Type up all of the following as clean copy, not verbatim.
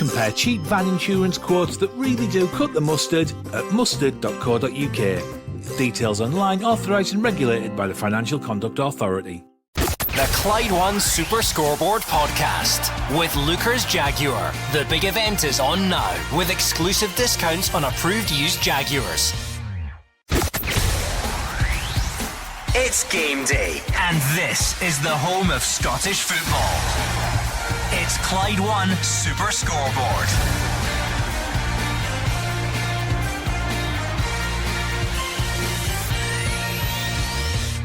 Compare cheap van insurance quotes that really do cut the mustard at mustard.co.uk. Details online, authorised and regulated by the Financial Conduct Authority. The Clyde One Super Scoreboard Podcast with Lookers Jaguar. The big event is on now with exclusive discounts on approved used Jaguars. It's game day, and this is the home of Scottish football. It's Clyde One Super Scoreboard.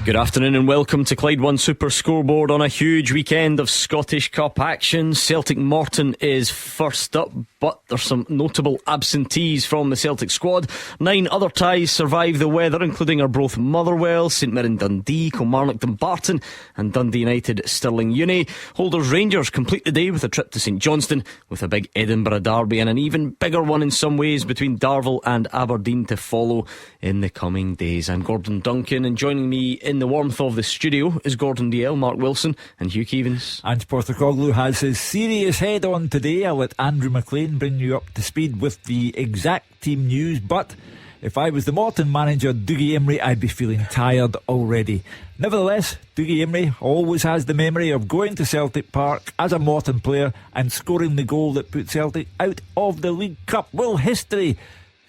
Good afternoon and welcome to Clyde One Super Scoreboard on a huge weekend of Scottish Cup action. Celtic Morton is first up, but there's some notable absentees from the Celtic squad. 9 other ties survive the weather, including Arbroath Motherwell, St Mirren Dundee, Kilmarnock Dumbarton and Dundee United Stirling Uni. Holders Rangers complete the day with a trip to St Johnstone, with a big Edinburgh derby and an even bigger one in some ways between Darvel and Aberdeen to follow in the coming days. I'm Gordon Duncan, and joining me in the warmth of the studio is Gordon Dalziel, Mark Wilson and Hugh Keevins. Ange Postecoglou has his serious head on today. I'll let Andrew McLean bring you up to speed with the exact team news, but if I was the Morton manager, Dougie Imrie, I'd be feeling tired already. Nevertheless, Dougie Imrie always has the memory of going to Celtic Park as a Morton player and scoring the goal that put Celtic out of the League Cup. Will history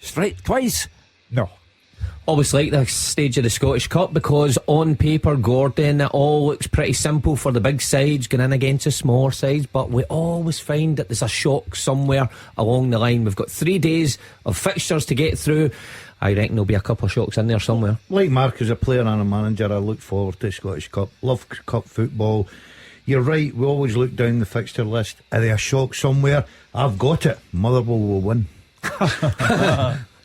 strike twice? No. Always like the stage of the Scottish Cup, because on paper, Gordon, it all looks pretty simple for the big sides going in against the smaller sides, but we always find that there's a shock somewhere along the line. We've got 3 days of fixtures to get through. I reckon there'll be a couple of shocks in there somewhere. Like Mark, as a player and a manager, I look forward to the Scottish Cup. Love cup football. You're right, we always look down the fixture list. Are there a shock somewhere? I've got it. Motherwell will win.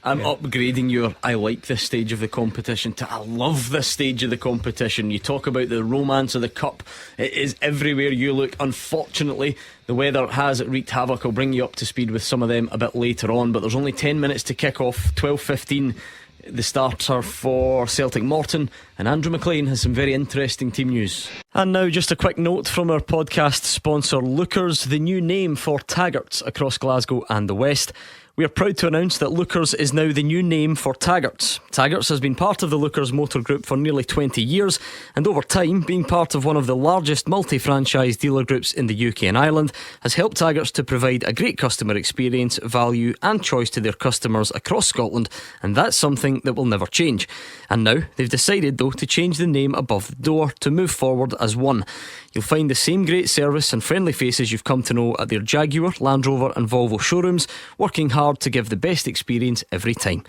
I'm upgrading your I like this stage of the competition to I love this stage of the competition. You talk about the romance of the cup. It is everywhere you look. Unfortunately, the weather has wreaked havoc. I'll bring you up to speed with some of them a bit later on, but there's only 10 minutes to kick off. 12:15 the starter for Celtic Morton, and Andrew McLean has some very interesting team news. And now just a quick note from our podcast sponsor Lookers, the new name for Taggarts across Glasgow and the West. We are proud to announce that Lookers is now the new name for Taggarts. Taggarts has been part of the Lookers Motor Group for nearly 20 years, and over time, being part of one of the largest multi-franchise dealer groups in the UK and Ireland, has helped Taggarts to provide a great customer experience, value and choice to their customers across Scotland, and that's something that will never change. And now, they've decided though to change the name above the door to move forward as one. You'll find the same great service and friendly faces you've come to know at their Jaguar, Land Rover and Volvo showrooms, working hard to give the best experience every time.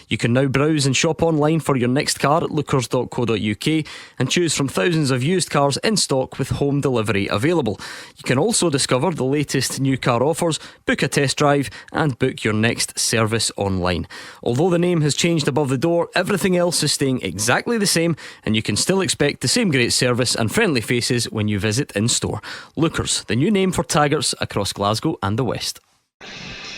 You can now browse and shop online for your next car at lookers.co.uk and choose from thousands of used cars in stock with home delivery available. You can also discover the latest new car offers, book a test drive and book your next service online. Although the name has changed above the door, everything else is staying exactly the same, and you can still expect the same great service and friendly faces when you visit in store. Lookers, the new name for Taggarts across Glasgow and the West.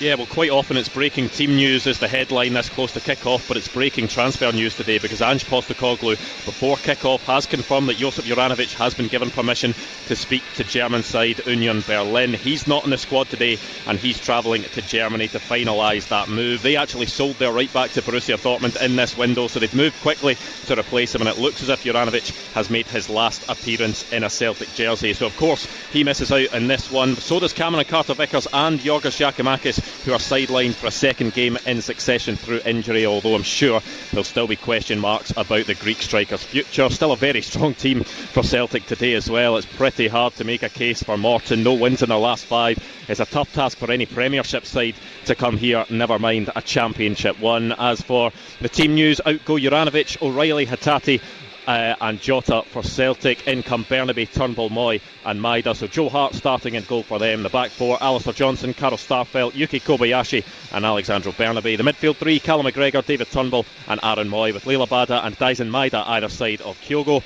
Yeah, well, quite often it's breaking team news as the headline this close to kick-off, but it's breaking transfer news today because Ange Postecoglou, before kick-off, has confirmed that Josip Juranovic has been given permission to speak to German side Union Berlin. He's not in the squad today, and he's travelling to Germany to finalise that move. They actually sold their right back to Borussia Dortmund in this window, so they've moved quickly to replace him, and it looks as if Juranovic has made his last appearance in a Celtic jersey. So, of course, he misses out in this one. So does Cameron Carter-Vickers and Yorgos Giacomakis, who are sidelined for a second game in succession through injury, although I'm sure there'll still be question marks about the Greek striker's future. Still a very strong team for Celtic today as well. It's pretty hard to make a case for Morton. No wins in their last 5. It's a tough task for any Premiership side to come here, never mind a Championship one. As for the team news, out go Juranovic, O'Reilly, Hattati and Jota for Celtic. In come Bernaby, Turnbull, Moy and Maida. So Joe Hart starting in goal for them. The back 4, Alistair Johnson, Carl Starfelt, Yuki Kobayashi and Alexandro Bernaby. The midfield 3, Callum McGregor, David Turnbull and Aaron Moy, with Leila Bada and Dyson Maida either side of Kyogo.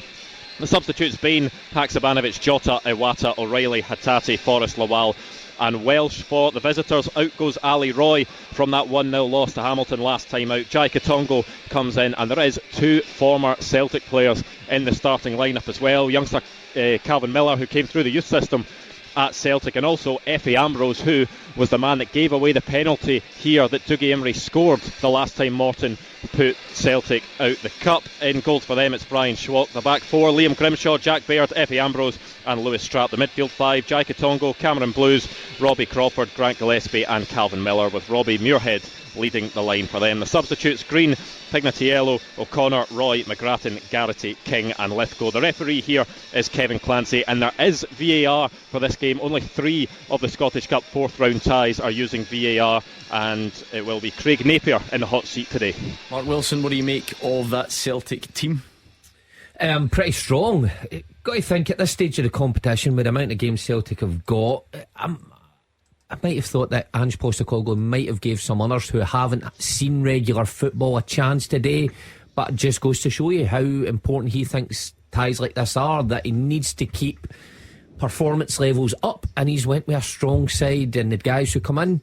The substitutes Bain, Haksabanovic, Jota, Iwata, O'Reilly, Hattati, Forrest, Lawal and Welsh. For the visitors, out goes Ali Roy from that 1-0 loss to Hamilton last time out. Jai Katongo comes in, and there is 2 former Celtic players in the starting lineup as well. Youngster Calvin Miller, who came through the youth system at Celtic, and also Effie Ambrose, who was the man that gave away the penalty here that Dougie Imrie scored the last time Morton put Celtic out the cup. In goals for them, it's Brian Schwalk. The back four: Liam Grimshaw, Jack Baird, Effie Ambrose and Lewis Strapp. The midfield five: Jai Katongo, Cameron Blues, Robbie Crawford, Grant Gillespie and Calvin Miller, with Robbie Muirhead leading the line for them. The substitutes: Green, Pignatiello, O'Connor, Roy, McGrattan, Garrity, King and Lithgow. The referee here is Kevin Clancy, and there is VAR for this game. Only 3 of the Scottish Cup 4th round ties are using VAR, and it will be Craig Napier in the hot seat today. Mark Wilson, what do you make of that Celtic team? Pretty strong. Got to think at this stage of the competition, with the amount of games Celtic have got, I might have thought that Ange Postecoglou might have gave some others who haven't seen regular football a chance today, but it just goes to show you how important he thinks ties like this are, that he needs to keep performance levels up, and he's went with a strong side, and the guys who come in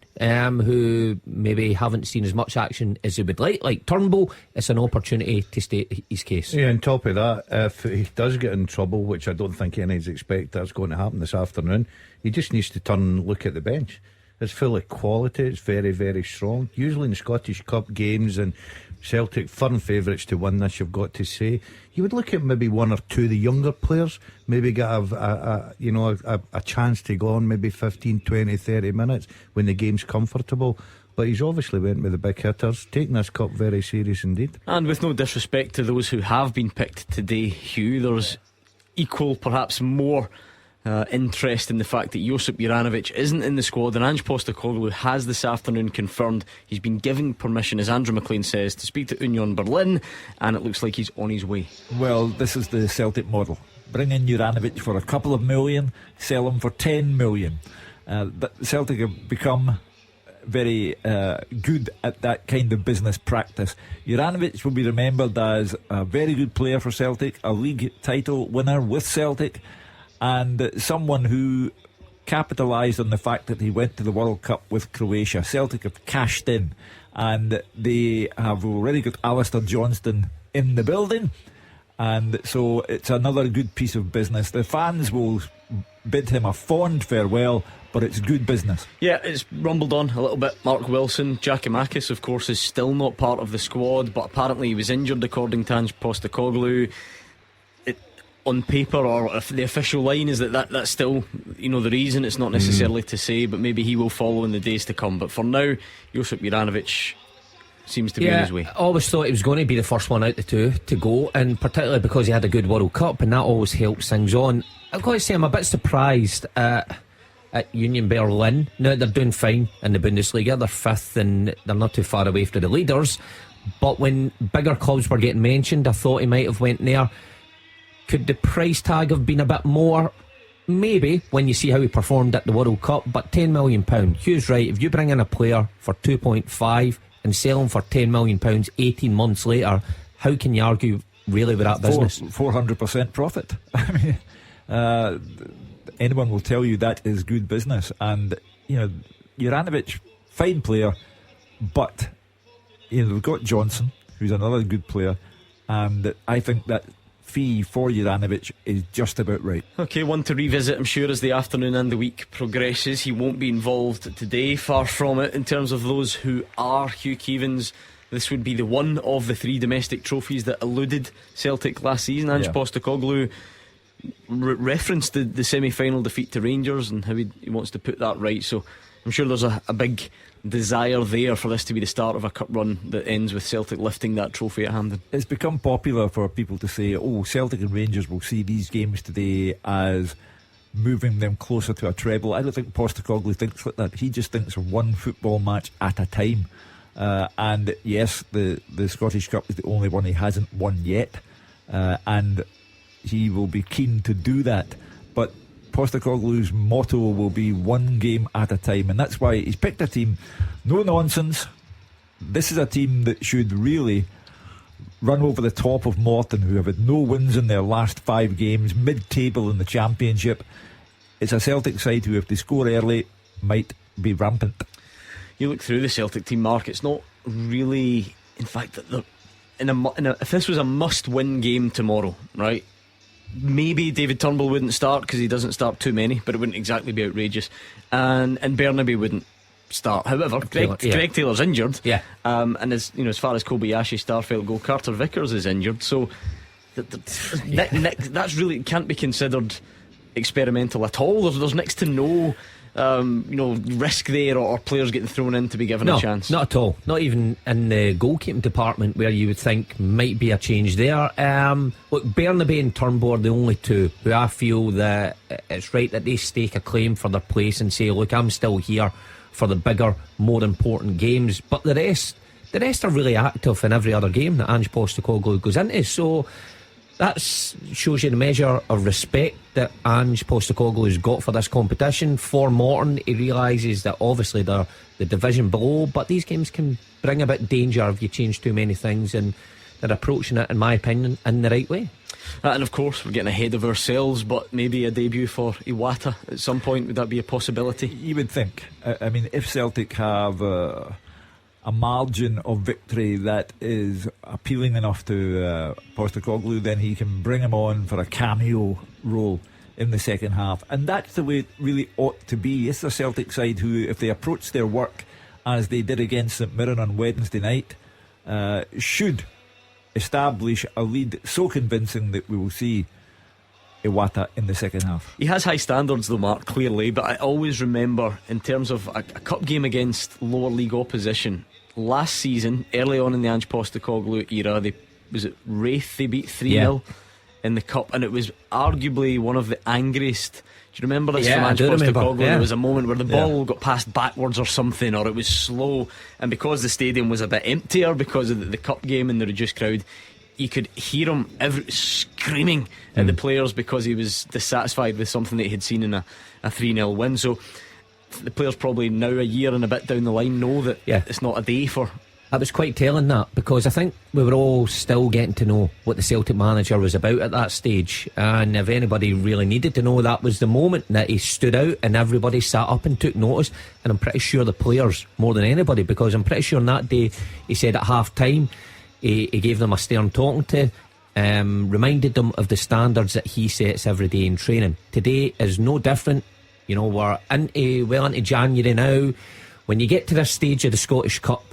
who maybe haven't seen as much action as they would like Turnbull, it's an opportunity to state his case. Yeah, on top of that, if he does get in trouble, which I don't think anybody's expect that's going to happen this afternoon, he just needs to turn and look at the bench. It's full of quality, it's very, very strong. Usually in the Scottish Cup games, and Celtic firm favourites to win this, you've got to say, you would look at maybe 1 or 2 of the younger players, maybe get a chance to go on maybe 15, 20, 30 minutes when the game's comfortable. But he's obviously went with the big hitters, taking this cup very serious indeed. And with no disrespect to those who have been picked today, Hugh, there's equal, perhaps more interest in the fact that Josip Juranovic isn't in the squad, and Ange Postecoglou has this afternoon confirmed he's been given permission, as Andrew McLean says, to speak to Union Berlin, and it looks like he's on his way. Well, this is the Celtic model. Bring in Juranovic for a couple of million, sell him for 10 million. Celtic have become very good at that kind of business practice. Juranovic will be remembered as a very good player for Celtic, a league title winner with Celtic, and someone who capitalised on the fact that he went to the World Cup with Croatia. Celtic have cashed in, and they have already got Alistair Johnston in the building, and so it's another good piece of business. The fans will bid him a fond farewell, but it's good business. Yeah, it's rumbled on a little bit. Mark Wilson, Giakoumakis of course is still not part of the squad, but apparently he was injured according to Ange Postecoglou. On paper, or if the official line is that's still, the reason. It's not necessarily to say, but maybe he will follow in the days to come. But for now, Josip Juranovic seems to be on his way. I always thought he was going to be the first one out the two to go, and particularly because he had a good World Cup, and that always helps things on. I've got to say, I'm a bit surprised at Union Berlin. Now, they're doing fine in the Bundesliga, they're 5th and they're not too far away from the leaders, but when bigger clubs were getting mentioned, I thought he might have went there. Could the price tag have been a bit more? Maybe, when you see how he performed at the World Cup. But £10 million, Hugh's right. If you bring in a player for 2.5 and sell him for £10 million 18 months later, how can you argue really with that business? 400% profit. I mean, anyone will tell you that is good business. And Juranovic, fine player, but we've got Johnson, who's another good player, and I think that fee for Juranovic is just about right. Okay, one to revisit, I'm sure, as the afternoon and the week progresses. He won't be involved today, far from it. In terms of those who are, Hugh Keevins, this would be the one of the 3 domestic trophies that eluded Celtic last season. Ange Postecoglou referenced the semi-final defeat to Rangers and how he wants to put that right, so I'm sure there's a big desire there for this to be the start of a cup run that ends with Celtic lifting that trophy at Hampden. It's become popular for people to say, Celtic and Rangers will see these games today as moving them closer to a treble. I don't think Postecoglou thinks like that. He just thinks of one football match at a time, and yes, the Scottish Cup is the only one he hasn't won yet, and he will be keen to do that, but Postecoglou's motto will be one game at a time, and that's why he's picked a team, no nonsense. This is a team that should really run over the top of Morton, who have had no wins in their last 5 games, mid-table in the Championship. It's a Celtic side who, if they score early, might be rampant. You look through the Celtic team, Mark, it's not really, in fact, that if this was a must-win game tomorrow, right, maybe David Turnbull wouldn't start because he doesn't start too many, but it wouldn't exactly be outrageous. And Burnaby wouldn't start. However, Greg Taylor's injured. Yeah. And as far as Kobayashi, Starfelt go, Carter Vickers is injured. So that's really can't be considered experimental at all. There's next to no risk there or players getting thrown in to be given a chance. Not at all. Not even in the goalkeeping department where you would think might be a change there. Look, Burnaby and Turnbull are the only two who I feel that it's right that they stake a claim for their place and say, look, I'm still here for the bigger, more important games. But the rest are really active in every other game that Ange Postecoglou goes into. So that shows you the measure of respect that Ange Postecoglou has got for this competition. For Morton, he realises that obviously they're the division below, but these games can bring a bit of danger if you change too many things, and they're approaching it, in my opinion, in the right way. And of course we're getting ahead of ourselves, but maybe a debut for Iwata at some point, would that be a possibility? You would think. I mean, if Celtic have a margin of victory that is appealing enough to Postecoglou, then he can bring him on for a cameo role in the second half, and that's the way it really ought to be. It's a Celtic side who, if they approach their work as they did against St Mirren on Wednesday night, should establish a lead so convincing that we will see Iwata in the second half. He has high standards though, Mark, clearly, but I always remember in terms of a cup game against lower league opposition last season, early on in the Ange Postecoglou era, was it Wraith they beat 3-0 in the cup, and it was arguably one of the angriest. Do you remember this from Ange Postecoglou? There was a moment where the ball got passed backwards or something, or it was slow, and because the stadium was a bit emptier because of the cup game and the reduced crowd, you could hear him screaming at the players because he was dissatisfied with something that he had seen in a 3-0 win. So the players probably now, a year and a bit down the line, know that it's not a day for. I was quite telling that, because I think we were all still getting to know what the Celtic manager was about at that stage, and if anybody really needed to know, that was the moment that he stood out and everybody sat up and took notice. And I'm pretty sure the players more than anybody, because I'm pretty sure on that day he said at half time he gave them a stern talking to, reminded them of the standards that he sets every day in training. Today is no different. You know, we're into January now. When you get to this stage of the Scottish Cup,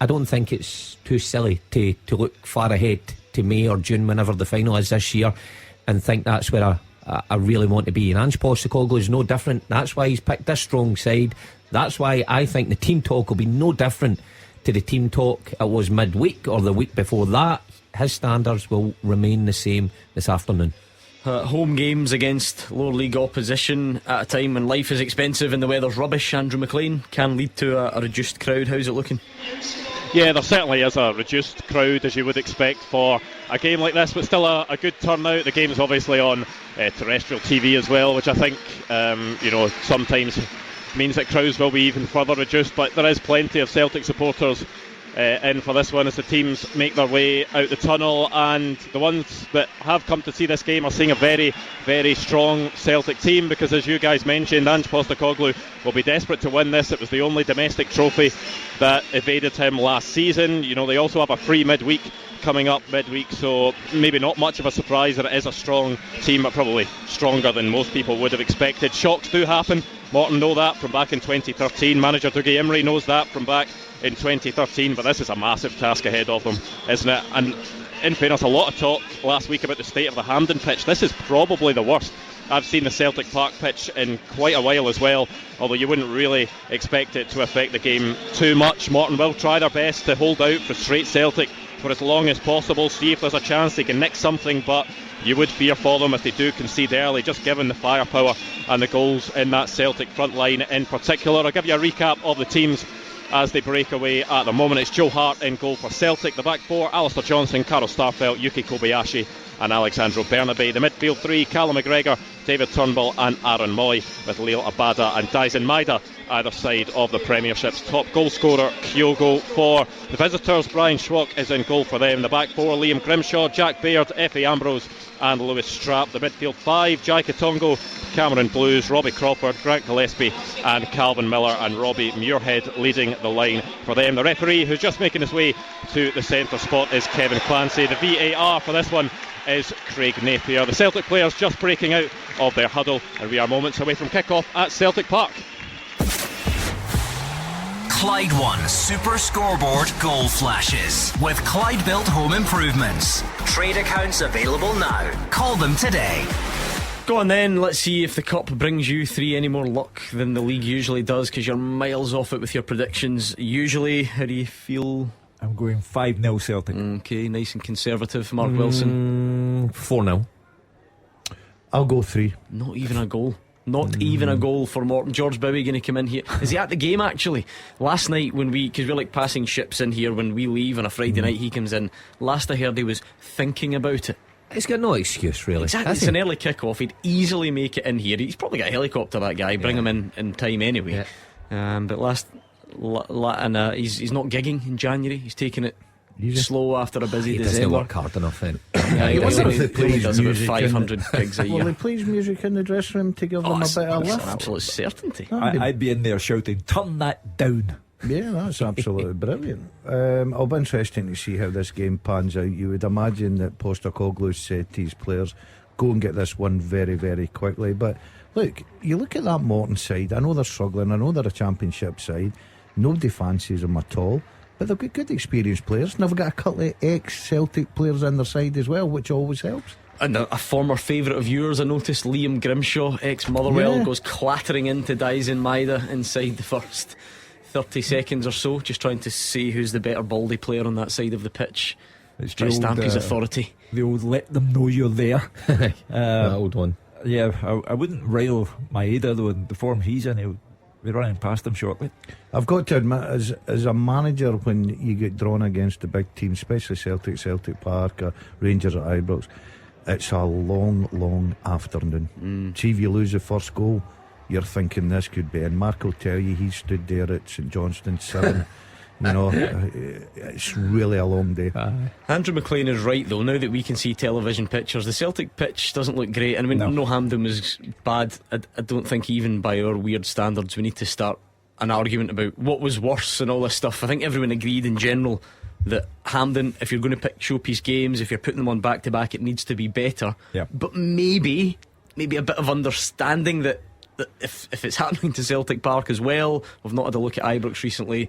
I don't think it's too silly to look far ahead to May or June, whenever the final is this year, and think that's where I really want to be. And Ange Postecoglou is no different. That's why he's picked this strong side. That's why I think the team talk will be no different to the team talk it was midweek or the week before that. His standards will remain the same this afternoon. Home games against lower league opposition at a time when life is expensive and the weather's rubbish, Andrew McLean, can lead to a reduced crowd. How's it looking? Yeah, there certainly is a reduced crowd, as you would expect for a game like this, but still a good turnout. The game's obviously on terrestrial TV as well, which I think sometimes means that crowds will be even further reduced, but there is plenty of Celtic supporters in for this one as the teams make their way out the tunnel, and the ones that have come to see this game are seeing a very, very strong Celtic team, because as you guys mentioned, Ange Postecoglou will be desperate to win this. It was the only domestic trophy that evaded him last season. You know, they also have a free midweek coming up midweek, so maybe not much of a surprise that it is a strong team, but probably stronger than most people would have expected. Shocks do happen. Morton know that from back in 2013. Manager Dougie Imrie knows that from back in 2013, but this is a massive task ahead of them, isn't it? And in fairness, a lot of talk last week about the state of the Hampden pitch. This is probably the worst I've seen the Celtic Park pitch in quite a while as well, although you wouldn't really expect it to affect the game too much. Morton will try their best to hold out, frustrate Celtic for as long as possible, see if there's a chance they can nick something, but you would fear for them if they do concede early, just given the firepower and the goals in that Celtic front line in particular. I'll give you a recap of the teams as they break away at the moment. It's Joe Hart in goal for Celtic. The back four: Alistair Johnston, Carl Starfelt, Yuki Kobayashi and Alexandro Burnaby. The midfield three: Callum McGregor, David Turnbull and Aaron Moy, with Leal Abada and Dyson Maeda either side of the Premiership's top goal scorer, Kyogo. For the visitors, Brian Schwalk is in goal for them. The back four: Liam Grimshaw, Jack Baird, Effie Ambrose and Lewis Strapp. The midfield five: Jai Katongo, Cameron Blues, Robbie Crawford, Grant Gillespie and Calvin Miller, and Robbie Muirhead leading the line for them. The referee, who's just making his way to the centre spot, is Kevin Clancy. The VAR for this one is Craig Napier. The Celtic players just breaking out of their huddle, and we are moments away from kick-off at Celtic Park. Clyde One Super Scoreboard Goal Flashes with Clyde Built Home Improvements. Trade accounts available now. Call them today. Go on then, let's see if the Cup brings you 3 any more luck than the league usually does, because you're miles off it with your predictions. Usually, how do you feel? I'm going 5-0 Celtic. Okay, nice and conservative. Mark Wilson? 4-0. I'll go 3. Not even a goal. Not even a goal for Morton. George Bowie going to come in here. Is he at the game actually? Last night when because we're like passing ships in here when we leave on a Friday night, he comes in. Last I heard he was thinking about it. He's got no excuse really. Exactly. It's an early kick-off. He'd easily make it in here. He's probably got a helicopter, that guy. Bring him in time anyway. But he's not gigging in January. He's taking it slow after a busy He December. doesn't work hard enough then. He wonder if they play does about music 500 gigs a Well, year. he plays music in the dressing room to give them a bit of That's lift. an absolute certainty. I'd be in there shouting, turn that down. Yeah, that's absolutely brilliant. It'll be interesting to see how this game pans out. You would imagine that Postecoglou said to his players, go and get this one very, very quickly. But look, you look at that Morton side. I know they're struggling. I know they're a championship side. Nobody fancies them at all. But they've got good experienced players, and they've got a couple of ex-Celtic players on their side as well, which always helps. And a former favourite of yours, I noticed, Liam Grimshaw, ex-Motherwell, goes clattering into Dalziel and Maida inside the first 30 seconds or so, just trying to see who's the better baldy player on that side of the pitch. It's try to stamp his authority. The old let them know you're there. That old one. Yeah, I wouldn't rile Maeda though. In the form he's in, he'll be running past him shortly. I've got to admit, as a manager, when you get drawn against the big teams, especially Celtic Park or Rangers at Ibrox, it's a long afternoon. See, if you lose the first goal, you're thinking this could be, and Mark will tell you he stood there at St Johnstone 7. You know, it's really a long day. Andrew McLean is right though. Now that we can see television pictures, the Celtic pitch doesn't look great. And I mean, no Hampden was bad. I don't think even by our weird standards we need to start an argument about what was worse and all this stuff. I think everyone agreed in general that Hampden, if you're going to pick showpiece games, if you're putting them on back to back, it needs to be better. But maybe a bit of understanding that if it's happening to Celtic Park as well, we've not had a look at Ibrox recently,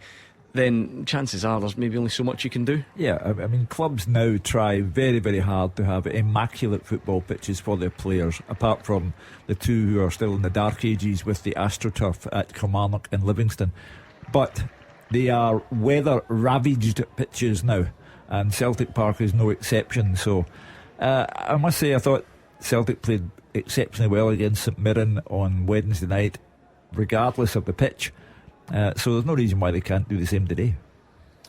then chances are there's maybe only so much you can do. Yeah, I mean, clubs now try very, very hard to have immaculate football pitches for their players, apart from the two who are still in the dark ages with the AstroTurf at Kilmarnock and Livingston. But they are weather ravaged pitches now, and Celtic Park is no exception. So I must say, I thought Celtic played exceptionally well against St Mirren on Wednesday night, regardless of the pitch. So there's no reason why they can't do the same today.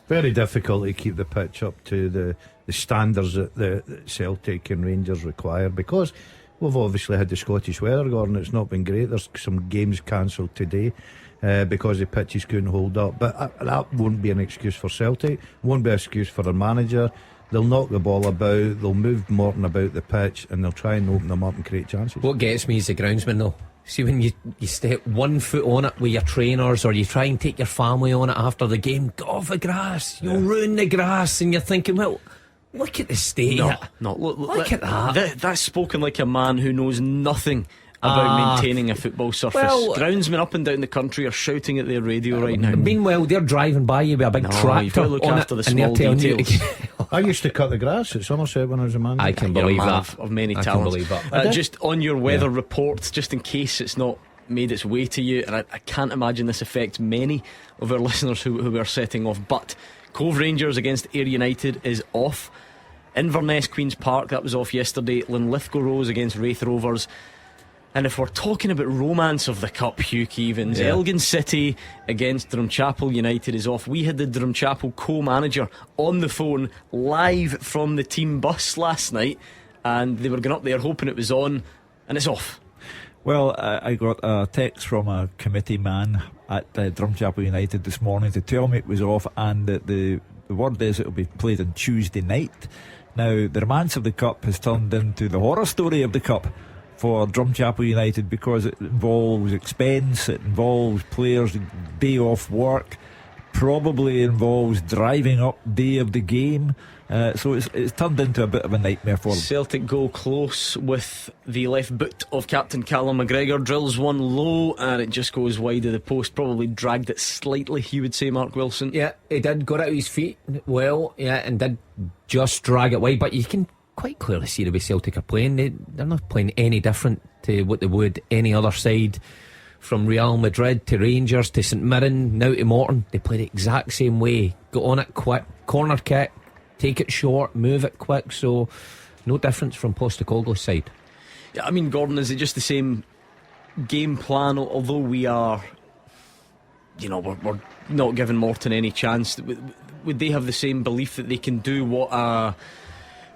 Very difficult to keep the pitch up to the standards that the Celtic and Rangers require, because we've obviously had the Scottish weather, Gordon. It's not been great. There's some games cancelled today because the pitches couldn't hold up. But that won't be an excuse for Celtic. Won't be an excuse for their manager. They'll knock the ball about, they'll move Morton about the pitch, and they'll try and open them up and create chances. What gets me is the groundsman though. See, when you step 1 foot on it with your trainers, or you try and take your family on it after the game, get off the grass, you'll ruin the grass. And you're thinking, well, look at the state. Look at that. That's spoken like a man who knows nothing about maintaining a football surface. Well, groundsmen up and down the country are shouting at their radio right now. Meanwhile, they're driving by you with a big tractor you've got to look on after it, the and they're small telling you details. I used to cut the grass at Somerset when I was a man. I can You're a believe man that. of many I talents. can believe that. Just on your weather reports, just in case it's not made its way to you, and I can't imagine this affects many of our listeners who are setting off, but Cove Rangers against Ayr United is off. Inverness Queen's Park, that was off yesterday. Linlithgow Rose against Wraith Rovers. And if we're talking about romance of the Cup, Hugh Keevins, Elgin City against Drumchapel United is off. We had the Drumchapel co-manager on the phone live from the team bus last night, and they were going up there hoping it was on, and it's off. Well, I got a text from a committee man at Drumchapel United this morning to tell me it was off, and that the word is it'll be played on Tuesday night. Now, the romance of the Cup has turned into the horror story of the Cup for Drumchapel United, because it involves expense, it involves players' day off work, probably involves driving up day of the game. So it's turned into a bit of a nightmare for them. Celtic go close with the left boot of captain Callum McGregor, drills one low and it just goes wide of the post. Probably dragged it slightly, you would say, Mark Wilson. Yeah, he did, got out of his feet well, yeah, and did just drag it wide. But you can quite clearly see the way Celtic are playing. They're not playing any different to what they would any other side. From Real Madrid to Rangers to St Mirren, now to Morton, they play the exact same way. Go on it quick, corner kick, take it short, move it quick. So no difference from Postecoglou's side. Yeah, I mean, Gordon, is it just the same game plan? Although we are, we're not giving Morton any chance. Would they have the same belief that they can do what a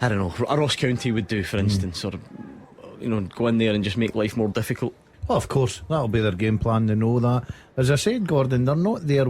Ross County would do, for instance, or go in there and just make life more difficult? Well, of course, that'll be their game plan. They know that. As I said, Gordon, they're not there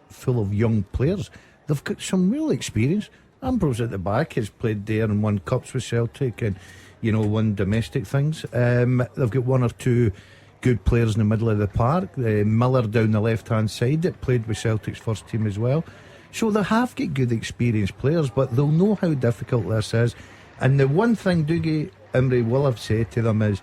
full of young players. They've got some real experience. Ambrose at the back has played there and won cups with Celtic and won domestic things. They've got one or two good players in the middle of the park. Miller down the left hand side that played with Celtic's first team as well. So they have got good experienced players, but they'll know how difficult this is. And the one thing Dougie Imrie will have said to them is,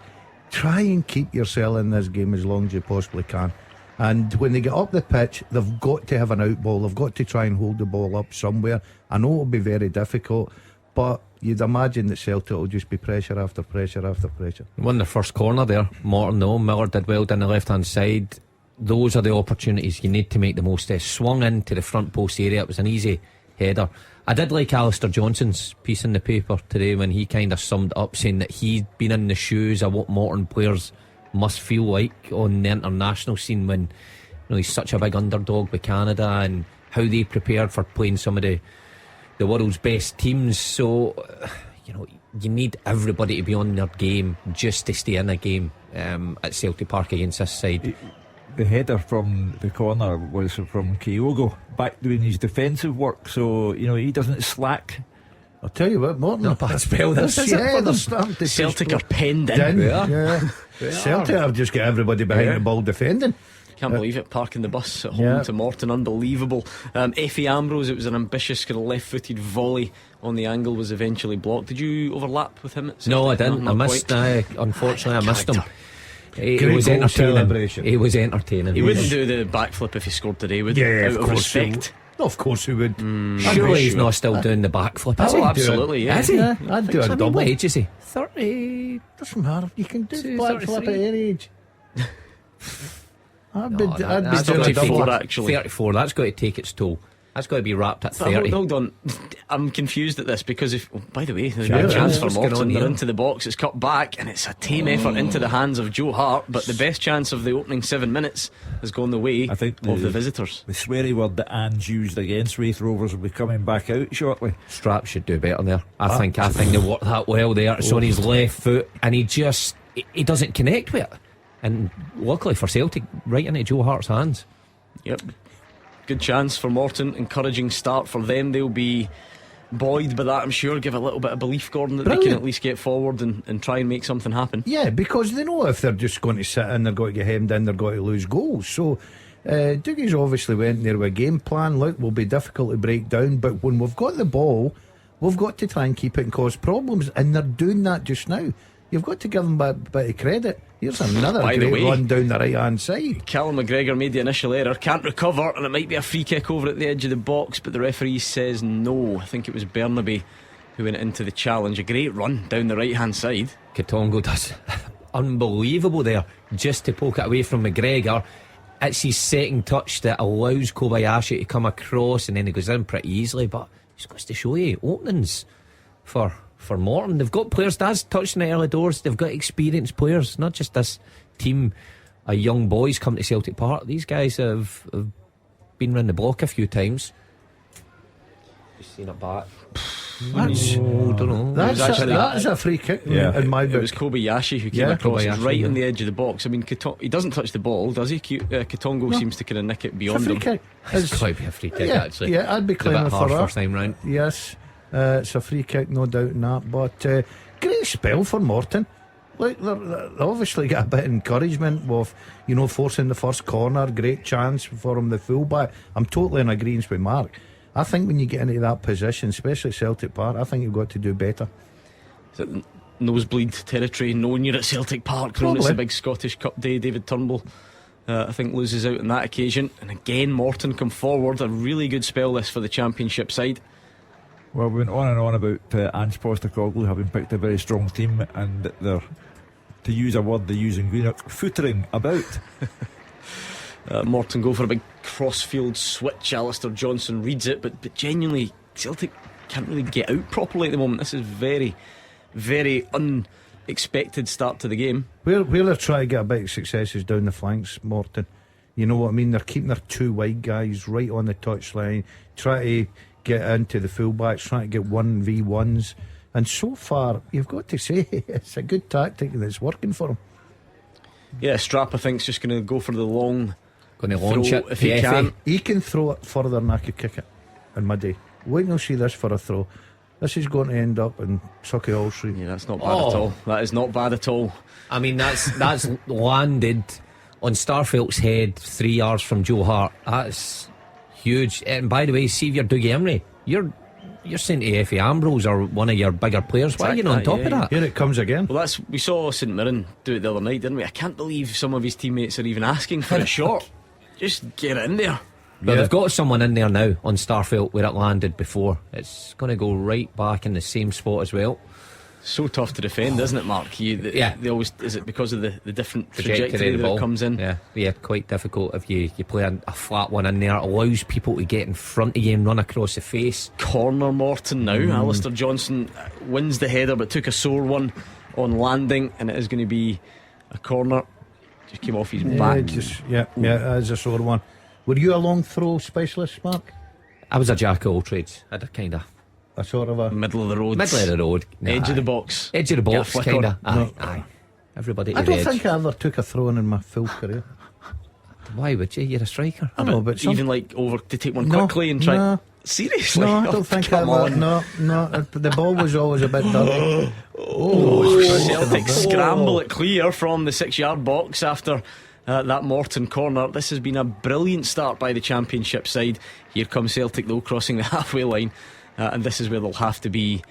try and keep yourself in this game as long as you possibly can. And when they get up the pitch, they've got to have an out ball. They've got to try and hold the ball up somewhere. I know it'll be very difficult, but you'd imagine that Celtic will just be pressure after pressure after pressure. Won the first corner there, Morton though. Miller did well down the left hand side. Those are the opportunities you need to make the most of. Swung into the front post area. It was an easy header. I did like Alistair Johnson's piece in the paper today when he kind of summed up, saying that he'd been in the shoes of what Morton players must feel like on the international scene when he's such a big underdog with Canada, and how they prepared for playing some of the world's best teams. So you need everybody to be on their game just to stay in a game at Celtic Park against this side. The header from the corner was from Kyogo, back doing his defensive work, so he doesn't slack. I'll tell you what, Morton, Not a bad spell this, is it? they're starting to Celtic are penned in. Yeah. Celtic have just got everybody behind the ball defending. Can't believe it, parking the bus at home to Morton, unbelievable. Effie Ambrose, it was an ambitious kind of left-footed volley on the angle, was eventually blocked. Did you overlap with him at Celtic? No, I didn't. No, I missed. Unfortunately, I missed him. He Great was goal entertaining. celebration. He was entertaining. He wouldn't do the backflip if he scored today, would he? Yeah, Out of course he respect. would. Of course he would. Surely he's not still doing the backflip, is he? Oh, absolutely, yeah. Is he? Yeah, I'd do a double. What age is he? 30. Doesn't matter. You can do 32, backflip at 33. any age. I'd be That's doing got a to take double. it- actually. 34. That's got to take its toll. That's got to be wrapped at 30. Hold on, I'm confused at this because by the way, there's Yeah, a chance yeah. for What's going Morton. on They're here? into the box, it's cut back, and it's a team effort into the hands of Joe Hart. But the best chance of the opening 7 minutes has gone the way I think of the visitors. The sweary word that Ange used against Wraith Rovers will be coming back out shortly. Strap should do better there. I think they worked that well there. It's on his left foot, and he doesn't connect with it. And luckily for Celtic, right into Joe Hart's hands. Yep. Good chance for Morton, encouraging start for them. They'll be buoyed by that, I'm sure. Give a little bit of belief, Gordon, that they can at least get forward and try and make something happen. Yeah, because they know if they're just going to sit in, they're going to get hemmed in, they're going to lose goals. So Dougie's obviously went there with a game plan. Look, will be difficult to break down, but when we've got the ball, we've got to try and keep it and cause problems, and they're doing that just now. You've got to give them a bit of credit. Here's another By the great way, run down the right hand side. Callum McGregor made the initial error, can't recover, and it might be a free kick over at the edge of the box, but the referee says no. I think it was Bernaby who went into the challenge. A great run down the right hand side. Katongo does unbelievable there, just to poke it away from McGregor. It's his second touch that allows Kobayashi to come across, and then he goes in pretty easily. But it's goes to show you openings for Morton. They've got players. That's touched in the early doors. They've got experienced players, not just this team of young boys come to Celtic Park. These guys have been round the block a few times. Just seen it back. That's don't know. that's a free kick in my It book. was Kobayashi who came Yeah, across. Kobayashi, Right yeah. on the edge of the box. I mean, he doesn't touch the ball, does he? Katongo seems to kind of nick it It's a beyond free him. kick. It's got to be a free kick, yeah, actually. yeah, I'd be It's a bit claiming for harsh that. first time round. Yes, it's a free kick, no doubt in that. But great spell for Morton. Look, they obviously got a bit of encouragement with, forcing the first corner. Great chance for him, the fullback. I'm totally in agreement with Mark. I think when you get into that position, especially Celtic Park, I think you've got to do better. Is it nosebleed territory, knowing you're at Celtic Park, knowing it's a big Scottish Cup day? David Turnbull, I think, loses out on that occasion. And again, Morton come forward. A really good spell this for the Championship side. Well, we went on and on about Ange Postecoglou having picked a very strong team, and they're, to use a word they use in Greenock, footering about. Morton go for a big crossfield switch. Alistair Johnson reads it, but genuinely Celtic can't really get out properly at the moment. This is very, very unexpected start to the game. Where they're trying to get a bit of successes down the flanks, Morton. You know what I mean? They're keeping their two wide guys right on the touchline, try to get into the fullbacks, trying to get 1v1s, and so far you've got to say it's a good tactic and it's working for them. Yeah, Strap I think's just going to go for the long. Going to launch it if he can. He can throw it further than I could kick it in my day. Wait till you see this for a throw. This is going to end up in Sucky Hall Street. Yeah, that's not bad at all. That is not bad at all. I mean, that's landed on Starfelt's head 3 yards from Joe Hart. That's huge. And by the way, see if you're Dougie Emery, you're saying to Effie Ambrose or one of your bigger players, why are you not on top of that? Here it comes again. Well, we saw St Mirren do it the other night, didn't we? I can't believe some of his teammates are even asking for a shot. Just get it in there. But they've got someone in there now on Starfelt where it landed before. It's going to go right back in the same spot as well. So tough to defend, isn't it, Mark? They always, is it because of the different trajectory of the that ball it comes in? Yeah, quite difficult if you play a flat one in there. It allows people to get in front of you and run across the face. Corner Morton now. Alistair Johnson wins the header but took a sore one on landing, and it is going to be a corner. Just came off his back. It is a sore one. Were you a long throw specialist, Mark? I was a jack of all trades. I had a kind of a sort of a middle of the road. Edge of the box. Edge of the box, kind of. Aye. Everybody. I don't think I ever took a throw in my full career. Why would you? You're a striker. I know, but even like over to take one quickly and try. No. Seriously? No, I don't think I ever. No. The ball was always a bit dirty. Celtic scramble it clear from the 6 yard box after that Morton corner. This has been a brilliant start by the Championship side. Here comes Celtic though, crossing the halfway line, and this is where they'll have to be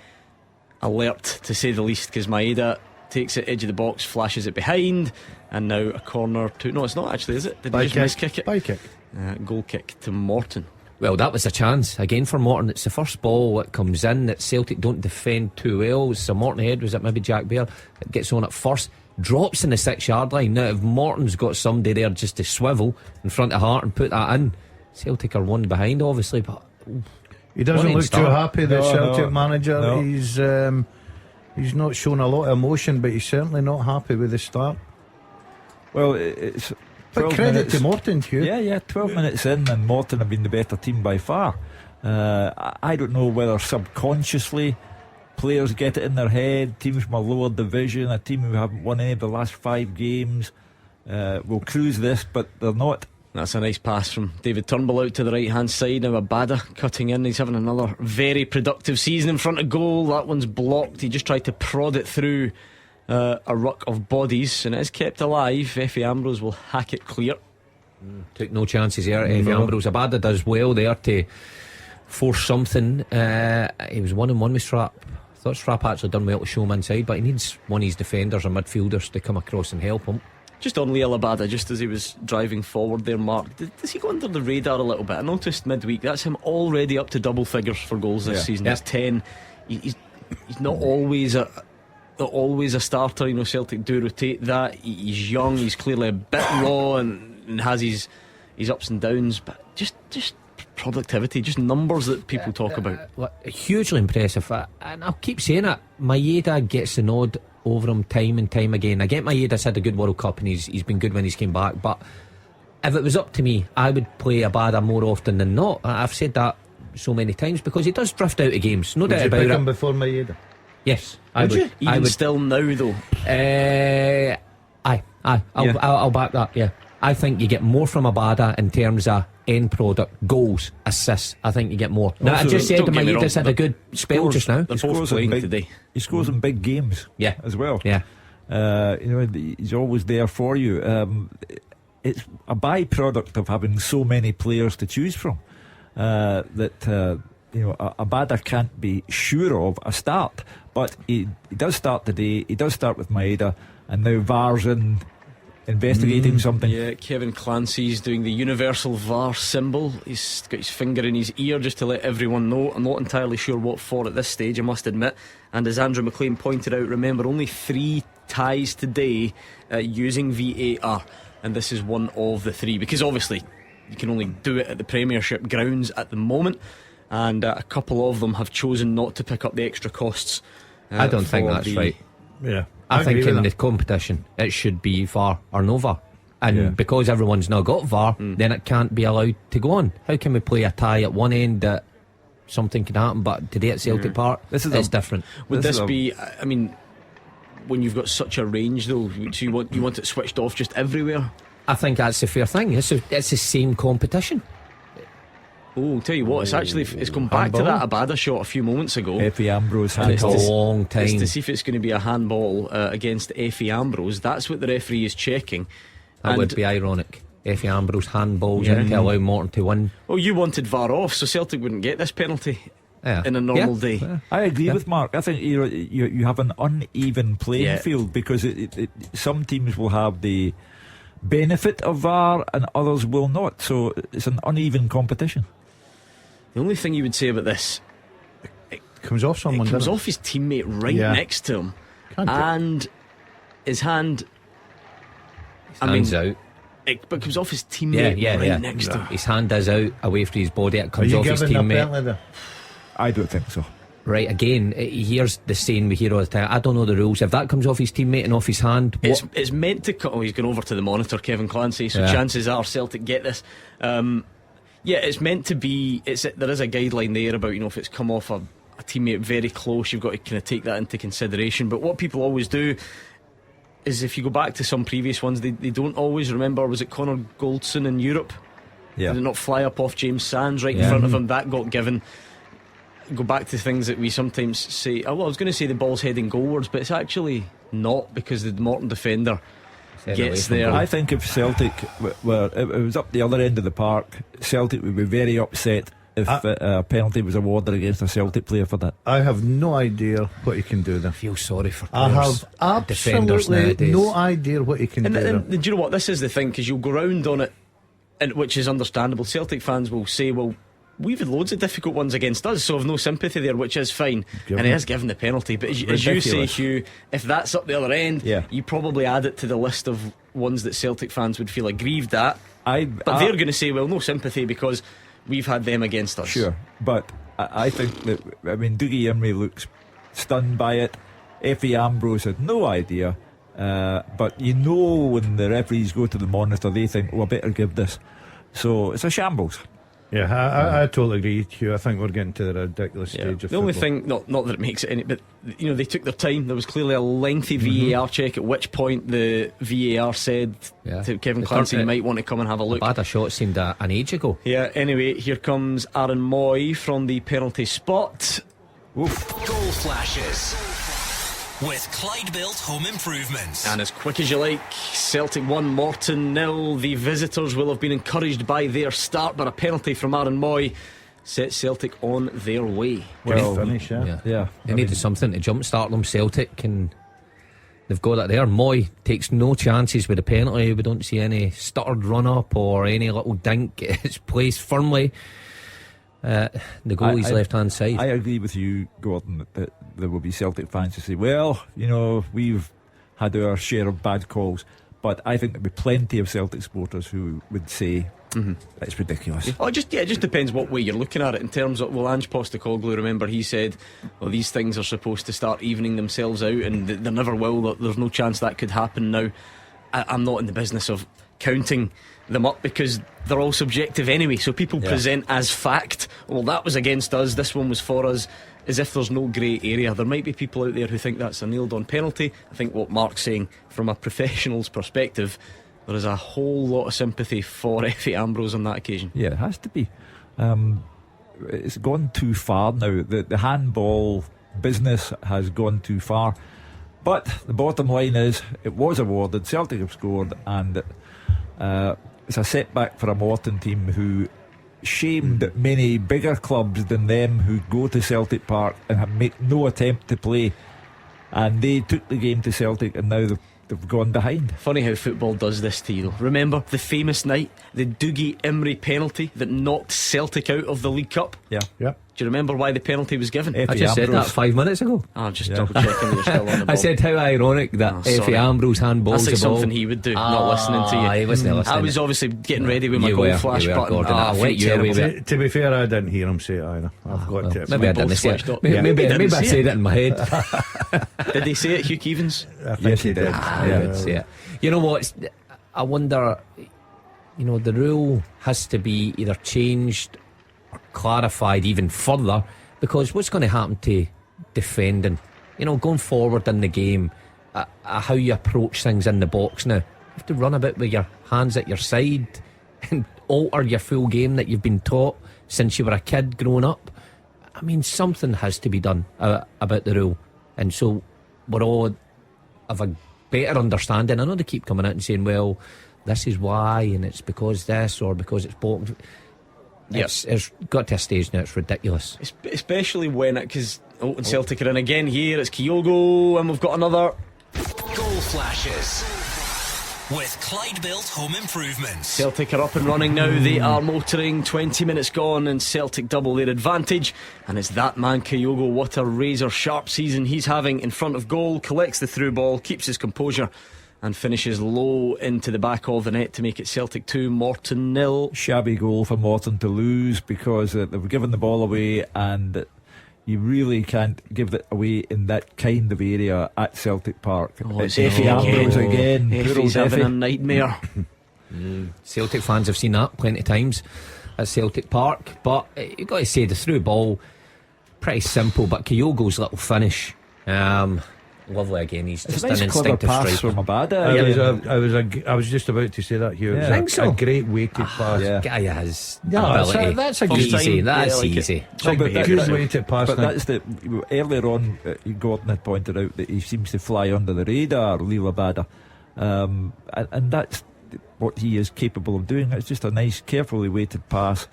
alert, to say the least, because Maeda takes it edge of the box, flashes it behind, and now a corner to... No, it's not actually, is it? Did he just miskick it? By kick. Goal kick to Morton. Well, that was a chance again for Morton. It's the first ball that comes in that Celtic don't defend too well. So Morton head, was it maybe Jack Bear? It gets on at first, drops in the 6 yard line. Now if Morton's got somebody there just to swivel in front of Hart and put that in, Celtic are one behind obviously, but he doesn't look too happy, the Celtic manager. No. He's not shown a lot of emotion, but he's certainly not happy with the start. Well, it's but credit to Morton, Hugh. Yeah, 12 minutes in and Morton have been the better team by far. I don't know whether subconsciously players get it in their head, teams from a lower division, a team who haven't won any of the last 5 games will cruise this, but they're not. That's a nice pass from David Turnbull out to the right hand side. Now Abada cutting in. He's having another very productive season in front of goal. That one's blocked. He just tried to prod it through a ruck of bodies, and it is kept alive. Effie Ambrose will hack it clear. Took no chances there. Effie Ambrose. Abada does well there to force something. He was 1-on-1 with Strap. I thought Strap actually done well to show him inside, but he needs one of his defenders or midfielders to come across and help him. Just on Liel Abada, just as he was driving forward there, Mark, does he go under the radar a little bit? I noticed midweek that's him already up to double figures for goals this season. That's 10. He's not always a starter. You know, Celtic do rotate that. He's young, he's clearly a bit raw and has his ups and downs, but just productivity, just numbers that people talk about. Hugely impressive, and I'll keep saying it. Maeda gets the nod over him time and time again. I get Maeda's had a good World Cup and he's been good when he's came back, but if it was up to me, I would play Abada more often than not. I've said that so many times because he does drift out of games, no doubt about it. Would you pick him before Maeda? Yes, I would. Even still now though? I'll back that. Yeah, I think you get more from Abada in terms of end product, goals, assists. I think you get more. Now, I just said that Maeda's had a good spell just now. They're both playing today. He scores in big games, yeah, as well. Yeah, He's always there for you. It's a byproduct of having so many players to choose from that Abada can't be sure of a start, but he does start today. He does start with Maeda, and now VAR's investigating something. Yeah, Kevin Clancy's doing the universal VAR symbol. He's got his finger in his ear just to let everyone know. I'm not entirely sure what for at this stage, I must admit. And as Andrew McLean pointed out, remember, only 3 ties today using VAR, and this is one of the 3, because obviously you can only do it at the Premiership grounds at the moment, and a couple of them have chosen not to pick up the extra costs. I don't think that's right. Yeah, I think agree in with the competition it should be VAR or no VAR. And because everyone's now got VAR, then it can't be allowed to go on. How can we play a tie at one end that something can happen, but today at Celtic Park it's different? Would this be, I mean, when you've got such a range though, so you want it switched off just everywhere? I think that's a fair thing. It's the same competition. Oh, tell you what, it's come back to that Abada shot a few moments ago. Effie Ambrose And it's a long time. It's to see if it's going to be a handball against Effie Ambrose. That's what the referee is checking. That would be ironic. Effie Ambrose handballs in to allow Morton to win. Well, you wanted VAR off, so Celtic wouldn't get this penalty in a normal day. Yeah. I agree with Mark. I think you have an uneven playing field, because some teams will have the benefit of VAR and others will not. So it's an uneven competition. The only thing you would say about this, comes off someone. it comes off his teammate right next to him, and his hand. Hands out. But it comes off his teammate next to him. His hand is out away from his body. It comes off his teammate. I don't think so. Right, again, here's the saying we hear all the time. I don't know the rules. If that comes off his teammate and off his hand, it's meant to cut. Oh, he's gone over to the monitor, Kevin Clancy. So chances are Celtic get this. It's meant to be. There is a guideline there about, if it's come off a teammate very close, you've got to kind of take that into consideration. But what people always do is, if you go back to some previous ones, they don't always remember. Was it Connor Goldson in Europe? Yeah. Did it not fly up off James Sands right in front of him? That got given. Go back to things that we sometimes say. I was going to say the ball's heading goalwards, but it's actually not, because the Morton defender gets there. I think if Celtic were, it was up the other end of the park, Celtic would be very upset if a penalty was awarded against a Celtic player for that. I have no idea what you can do there. I feel sorry for I players. have absolutely no idea what you can do there. Do you know what? This is the thing, because you'll go round on it, and which is understandable. Celtic fans will say, well, we've had loads of difficult ones against us, so I've no sympathy there, which is fine. And he has given the penalty. But as you say, Hugh, if that's up the other end, you probably add it to the list of ones that Celtic fans would feel aggrieved at. But they're going to say, well, no sympathy, because we've had them against us. Sure, but I think that, Dougie Imrie looks stunned by it. Effie Ambrose had no idea. But when the referees go to the monitor, they think, I better give this. So it's a shambles. Yeah, I totally agree, Hugh. I think we're getting to the ridiculous stage of the only thing, not that it makes it any, but they took their time. There was clearly a lengthy VAR check, at which point the VAR said to Kevin Clancy, you might want to come and have a look. Bad shot seemed an age ago. Anyway, here comes Aaron Moy from the penalty spot. Oof. Goal flashes with Clyde Built Home Improvements. And as quick as you like, Celtic 1, Morton 0. The visitors will have been encouraged by their start, but a penalty from Aaron Moy sets Celtic on their way. Well, finish, They needed something to jumpstart them, Celtic, and they've got it there. Moy takes no chances with a penalty. We don't see any stuttered run up or any little dink. It's placed firmly. The goalie's left hand side. I agree with you, Gordon, that there will be Celtic fans who say, well, we've had our share of bad calls, but I think there'll be plenty of Celtic supporters who would say it's ridiculous. It just depends what way you're looking at it. In terms of, Ange Postecoglou, remember, he said, these things are supposed to start evening themselves out, and they never will. There's no chance that could happen now. I'm not in the business of counting them up, because they're all subjective anyway. So people present as fact, that was against us, this one was for us, as if there's no grey area. There might be people out there who think that's a nailed on penalty. I think what Mark's saying, from a professional's perspective, there is a whole lot of sympathy for Effie Ambrose on that occasion. Yeah, it has to be. It's gone too far now. The handball business has gone too far. But the bottom line is, it was awarded. Celtic have scored, and it's a setback for a Morton team who shamed many bigger clubs than them who go to Celtic Park and have make no attempt to play. And they took the game to Celtic, and now they've gone behind. Funny how football does this to you, though. Remember the famous night, the Dougie Imrie penalty that knocked Celtic out of the League Cup? Yeah. Do you remember why the penalty was given? I just said that 5 minutes ago. I'm just double checking that you're still on the ball. I said how ironic that Effie Ambrose handballs That's like the ball. something he would do, not listening to you. He wasn't listening. I was obviously getting ready with my You goal were, flash you were, button. Gordon. I went you away with it. To be fair, I didn't hear him say it either. I've got to. Maybe I didn't both say it. flashed up. Maybe Yeah. I Maybe said it in my head. Did they say it, Hugh Keevins? I think Yes, he did. I would say it. You know what? I wonder. The rule has to be either changed or clarified even further, because what's going to happen to defending? Going forward in the game, how you approach things in the box now. You have to run about with your hands at your side and alter your full game that you've been taught since you were a kid growing up. I mean, something has to be done about the rule, and so we're all of a better understanding. I know they keep coming out and saying, well, this is why, and it's because this or because it's boxed. It's got to a stage now, it's ridiculous. Especially when because and Celtic are in again here. It's Kyogo, and we've got another Goal flashes with Clyde Built Home Improvements. Celtic are up and running now. They are motoring. 20 minutes gone, and Celtic double their advantage. And it's that man Kyogo. What a razor sharp season he's having in front of goal. Collects the through ball, keeps his composure, and finishes low into the back of the net to make it Celtic 2, Morton 0. Shabby goal for Morton to lose, because they've given the ball away, and you really can't give it away in that kind of area at Celtic Park. It's Effie Ambrose again. Effie's having a nightmare. Celtic fans have seen that plenty of times at Celtic Park, but you've got to say the through ball, pretty simple, but Kyogo's little finish, lovely again. He's It's just a nice an clever instinctive pass striker. from Abada. I was just about to say that, Hugh. Yeah. It Think was so? a great weighted pass. Yeah. Guy has No, ability. that's a First good time. easy. Yeah, That's I like it. easy. No, but Good that- weighted pass. But now. that's earlier on, Gordon had pointed out that he seems to fly under the radar, Lila Bada, and that's what he is capable of doing. It's just a nice, carefully weighted pass,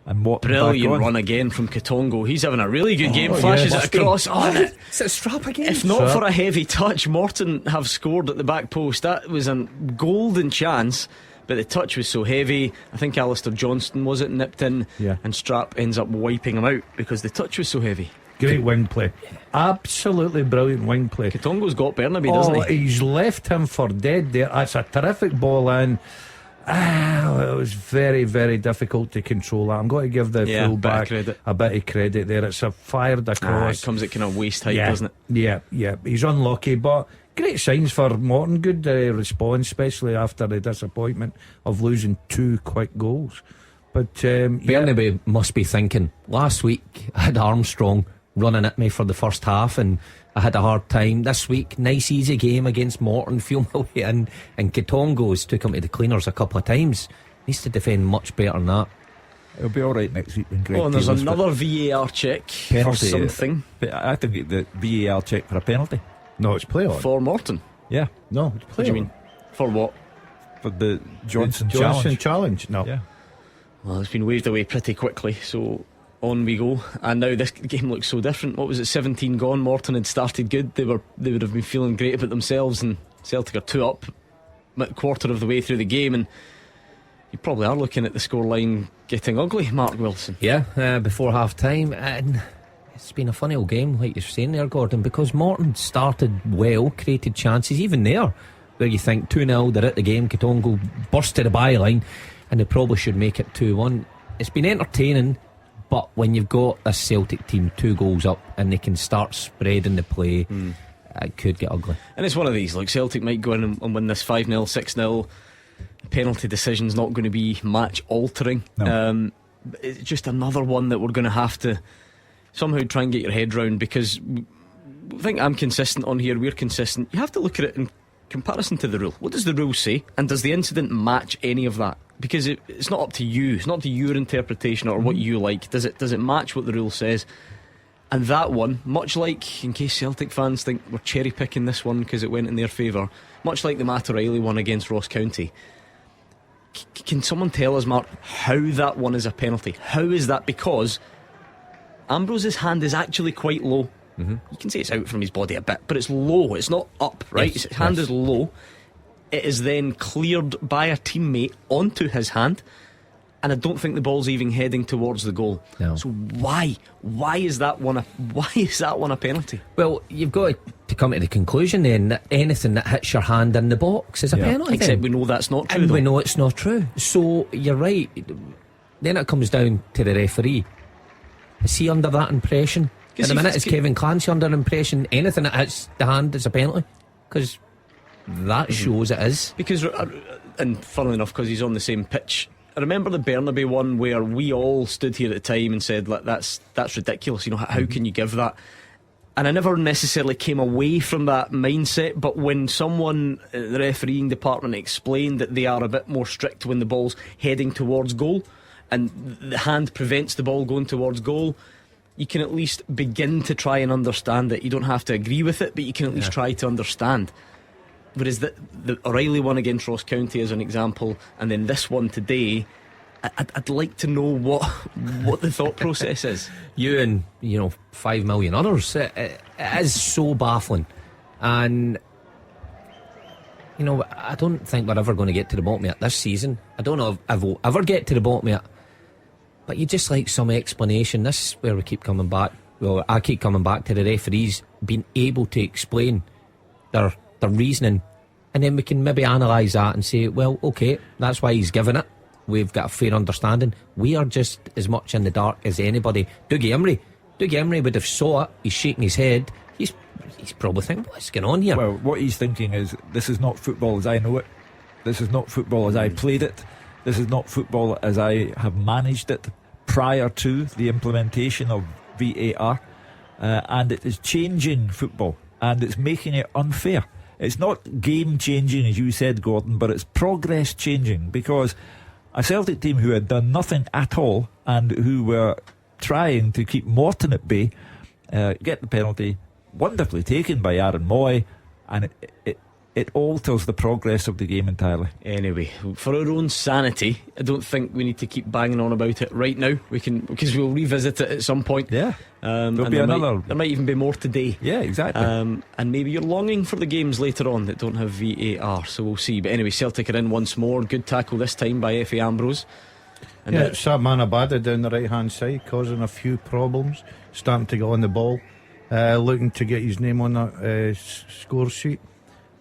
and Morton Brilliant back on. run again from Katongo. He's having a really good game. yeah. Flashes it Busting. across. It's a strap again. If not for a heavy touch, Morton have scored at the back post. That was a golden chance, but the touch was so heavy. I think Alistair Johnston was it nipped in, Yeah. and Strap ends up wiping him out because the touch was so heavy. Great wing play. Absolutely brilliant wing play. Katongo's got Burnaby, doesn't he? He's left him for dead there. That's a terrific ball in. It was very, very difficult to control that. I'm going to give the Yeah, full bit of back credit. a bit of credit there. It's a fired It across. comes at kind of waist height, doesn't it? Yeah. He's unlucky, but great signs for Morton. Good response, especially after the disappointment of losing 2 quick goals. But Burnaby must be thinking, last week I had Armstrong running at me for the first half and I had a hard time. This week, nice easy game against Morton, feel my way in, and Katongo's took him to the cleaners a couple of times. Needs to defend much better than that. It'll be alright next week when Greg Oh, and there's Taylor's another VAR check penalty. for something But I think the VAR check for a penalty. no, it's play on. for Morton. Yeah, No, it's play What do you on. mean? For what? for the Johnson Johnson challenge. challenge. No. Yeah. Well, it's been waved away pretty quickly, so on we go. And now this game looks so different. What was it, 17 gone? Morton had started good. They would have been feeling great about themselves, and Celtic are 2 up, a quarter of the way through the game, and you probably are looking at the scoreline getting ugly, Mark Wilson. Yeah, before half time, and it's been a funny old game, like you're saying there, Gordon, because Morton started well, created chances, even there, where you think 2-0, they're at the game, Katongo burst to the byline, and they probably should make it 2-1. It's been entertaining, but when you've got a Celtic team 2 goals up and they can start spreading the play, it could get ugly. And it's one of these, like Celtic might go in and win this 5-0, 6-0. Penalty decision's not going to be match altering. No. It's just another one that we're going to have to somehow try and get your head round, because I think I'm consistent on here, we're consistent. You have to look at it in comparison to the rule. What does the rule say, and does the incident match any of that? Because it's not up to you, it's not to your interpretation or what you like. Does it match what the rule says? And that one, much like, in case Celtic fans think we're cherry picking this one because it went in their favour, much like the Matt O'Reilly one against Ross County, can someone tell us, Mark, how that one is a penalty? How is that? Because Ambrose's hand is actually quite low. You can say it's out from his body a bit, but it's low, it's not up, right? Yes, His hand is low. It is then cleared by a teammate onto his hand, and I don't think the ball's even heading towards the goal. No. So why is that one a penalty? Well, you've got to come to the conclusion then that anything that hits your hand in the box is a penalty. Except then. we know that's not true, And though. we know it's not true. So you're right. Then it comes down to the referee. Is he under that impression? At the minute, is Kevin Clancy under impression anything that hits the hand is a penalty? Because that shows it is. Because, and funnily enough, because he's on the same pitch, I remember the Burnaby one where we all stood here at the time and said, like, that's ridiculous. You know, how can you give that? And I never necessarily came away from that mindset, but when someone in the refereeing department explained that they are a bit more strict when the ball's heading towards goal and the hand prevents the ball going towards goal, you can at least begin to try and understand it. You don't have to agree with it, but you can at least try to understand. Whereas the O'Reilly one against Ross County as an example, and then this one today, I'd like to know what the thought process is. You and 5 million others. It is so baffling, and I don't think we're ever going to get to the bottom of it this season. I don't know if we'll ever get to the bottom of it. But you just like some explanation. This is where we keep coming back. Well, I keep coming back to the referees being able to explain their reasoning, and then we can maybe analyse that and say, well, okay, that's why he's given it. We've got a fair understanding. We are just as much in the dark as anybody. Dougie Emery would have saw it. He's shaking his head. He's probably thinking, what's going on here? Well, what he's thinking is, this is not football as I know it. This is not football as I played it. This is not football as I have managed it prior to the implementation of VAR, and it is changing football, and it's making it unfair. It's not game changing, as you said, Gordon, but it's progress changing, because a Celtic team who had done nothing at all and who were trying to keep Morton at bay get the penalty, wonderfully taken by Aaron Moy, and it alters the progress of the game entirely. Anyway, for our own sanity, I don't think we need to keep banging on about it right now. We can, because we'll revisit it at some point. Yeah, there'll be another. There might even be more today. Yeah, exactly. And maybe you're longing for the games later on that don't have VAR, so we'll see. But anyway, Celtic are in once more. Good tackle this time by F.A. Ambrose. And it's Sam Manabada down the right hand side, causing a few problems, starting to go on the ball, looking to get his name on that score sheet.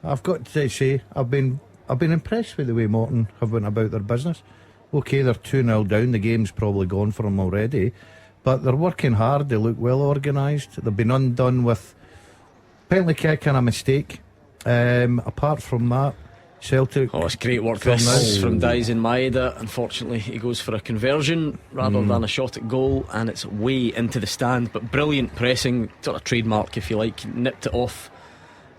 I've got to say, I've been impressed with the way Morton have went about their business. Okay, they're 2-0 down, the game's probably gone for them already, but they're working hard, they look well organised. They've been undone with penalty kick and a mistake. Apart from that, Celtic. Oh, it's great work this from Dalziel and Maeda. Unfortunately, he goes for a conversion rather than a shot at goal, and it's way into the stand, but brilliant pressing, sort of trademark if you like. Nipped it off.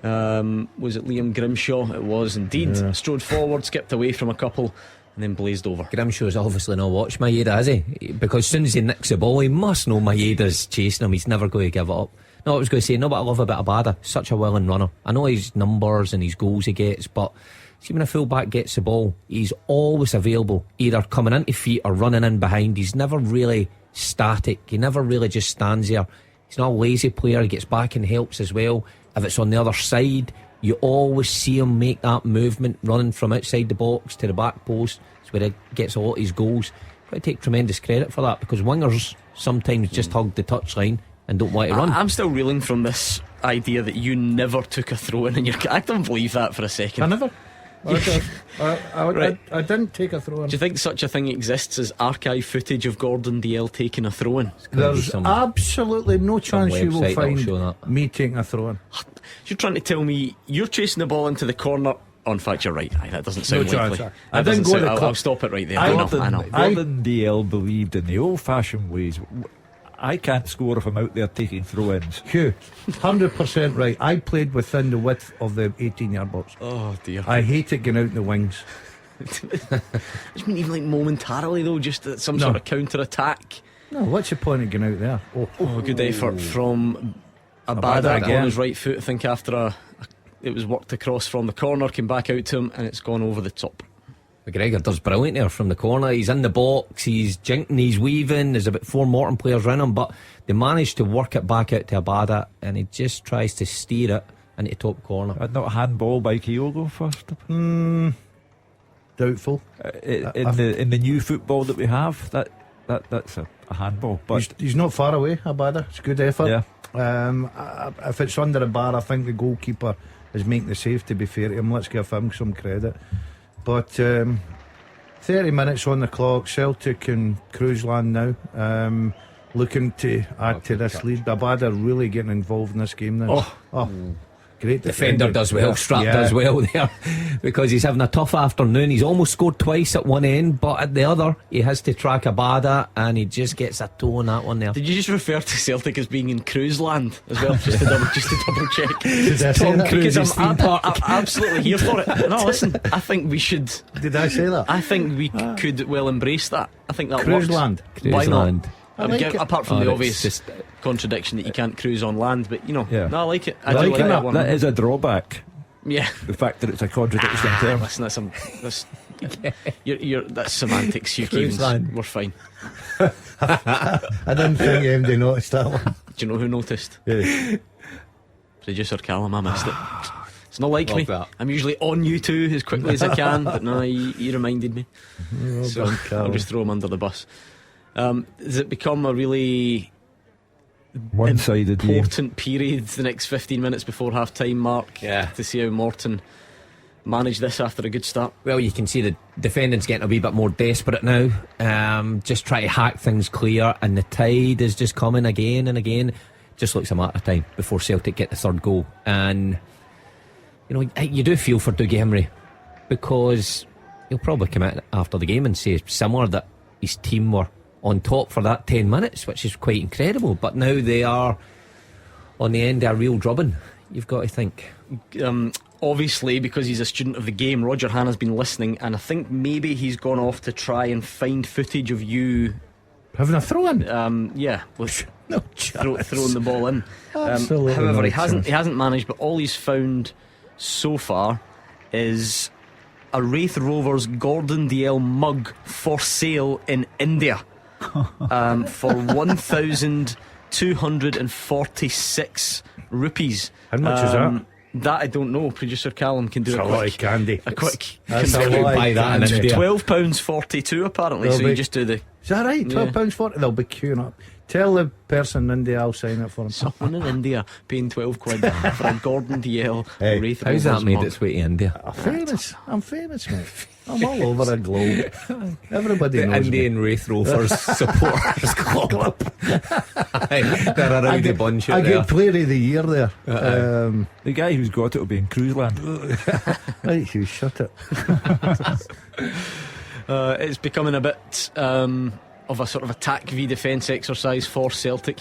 Was it Liam Grimshaw? It was indeed. Strode forward, skipped away from a couple, and then blazed over. Grimshaw's obviously not watched Maeda, has he? Because as soon as he nicks the ball, he must know Maeda's chasing him. He's never going to give it up. No, I was going to say, no, but I love a bit of Bada. Such a willing runner. I know his numbers and his goals he gets, but see, when a fullback gets the ball, he's always available, either coming into feet or running in behind. He's never really static. He never really just stands there. He's not a lazy player. He gets back and helps as well. If it's on the other side, you always see him make that movement, running from outside the box to the back post. It's where he gets a lot of his goals. Got to take tremendous credit for that, because wingers sometimes just hug the touchline and don't want to run. I'm still reeling from this idea that you never took a throw in your. I don't believe that for a second. I never. I didn't take a throw in. Do you think such a thing exists as archive footage of Gordon Dalziel taking a throw in? There's absolutely no chance you will find me taking a throw in. You're trying to tell me you're chasing the ball into the corner? Oh, in fact, you're right. That doesn't sound likely. I didn't go to I'll stop it right there. Gordon Dalziel believed in the old-fashioned ways. I can't score if I'm out there taking throw-ins. Hugh, 100% right. I played within the width of the 18-yard box. Oh dear. I hate it getting out in the wings. I just mean even like momentarily though, just some sort of counter-attack. No, what's the point of going out there? Oh, good effort from Abada Abada again. on his right foot. I think after it was worked across from the corner, came back out to him, and it's gone over the top. McGregor does brilliant there from the corner. He's in the box, he's jinking, he's weaving. There's about 4 Morton players around him, but they managed to work it back out to Abada, and he just tries to steer it into top corner. Not handball by Kyogo first. Doubtful. In the new football that we have, that's a handball. But He's not far away, Abada. It's a good effort. Yeah. If it's under a bar, I think the goalkeeper is making the save, to be fair to him. Let's give him some credit. But 30 minutes on the clock, Celtic and cruise land now, looking to add to this lead. Abada really getting involved in this game now. Great Defender does well, Strap does well there, because he's having a tough afternoon. He's almost scored twice at one end, but at the other he has to track Abada, and he just gets a toe on that one there. Did you just refer to Celtic as being in cruise land as well? just to double check. Did I say that? Because I'm absolutely here for it. No, listen, I think we should. Did I say that? I think we could well embrace that. I think that Cruise works. land. Why not? Land. I like it. Apart from the it's obvious just- contradiction that you can't cruise on land, but no, I like it. I Like do like it. that one. that is a drawback. Yeah. The fact that it's a contradiction in terms. Listen, that's that's semantics, Hugh Cruise Keevins. land. We're fine. I didn't think MD noticed that one. Do you know who noticed? Yeah. Producer Callum. I missed it. It's not like Love me. that. I'm usually on you two as quickly as I can, but no, he reminded me. So done, Callum. I'll just throw him under the bus. Has it become a really One-sided game. important period, the next 15 minutes before half time, Mark? Yeah. To see how Morton manage this after a good start. Well, you can see the defendant's getting a wee bit more desperate now. Just try to hack things clear, and the tide is just coming again and again. Just looks a matter of time before Celtic get the third goal. And you do feel for Dougie Imrie, because he'll probably come out after the game and say similar, that his team were on top for that 10 minutes, which is quite incredible. But now they are on the end of a real drubbing, you've got to think. Obviously, because he's a student of the game, Roger Hanna's been listening, and I think maybe he's gone off to try and find footage of you Having a throw in? with No throwing the ball in. Absolutely However, no he chance. hasn't managed, but all he's found so far is a Wraith Rovers Gordon DL mug for sale in India for 1,246 rupees. How much is that? That I don't know. Producer Callum can do It's a lot of candy. a quick That's a conversion. lot of buy that in candy. India. £12.42 apparently. Well, so you big- just do the Is that right? £12.40? They'll be queuing up. Tell the person in India I'll sign it for them. someone in India paying £12 for a Gordon DL Hey, Wraith How's Rovers that made mug. its way to India? I'm famous, mate. I'm all over the globe. Everybody The knows Indian Wraith Rovers supporters club. They're a rowdy bunch I out there. get Player of the Year there. The guy who's got it will be in cruise land. Right, you shut it. It's becoming a bit of a sort of attack v defence exercise for Celtic.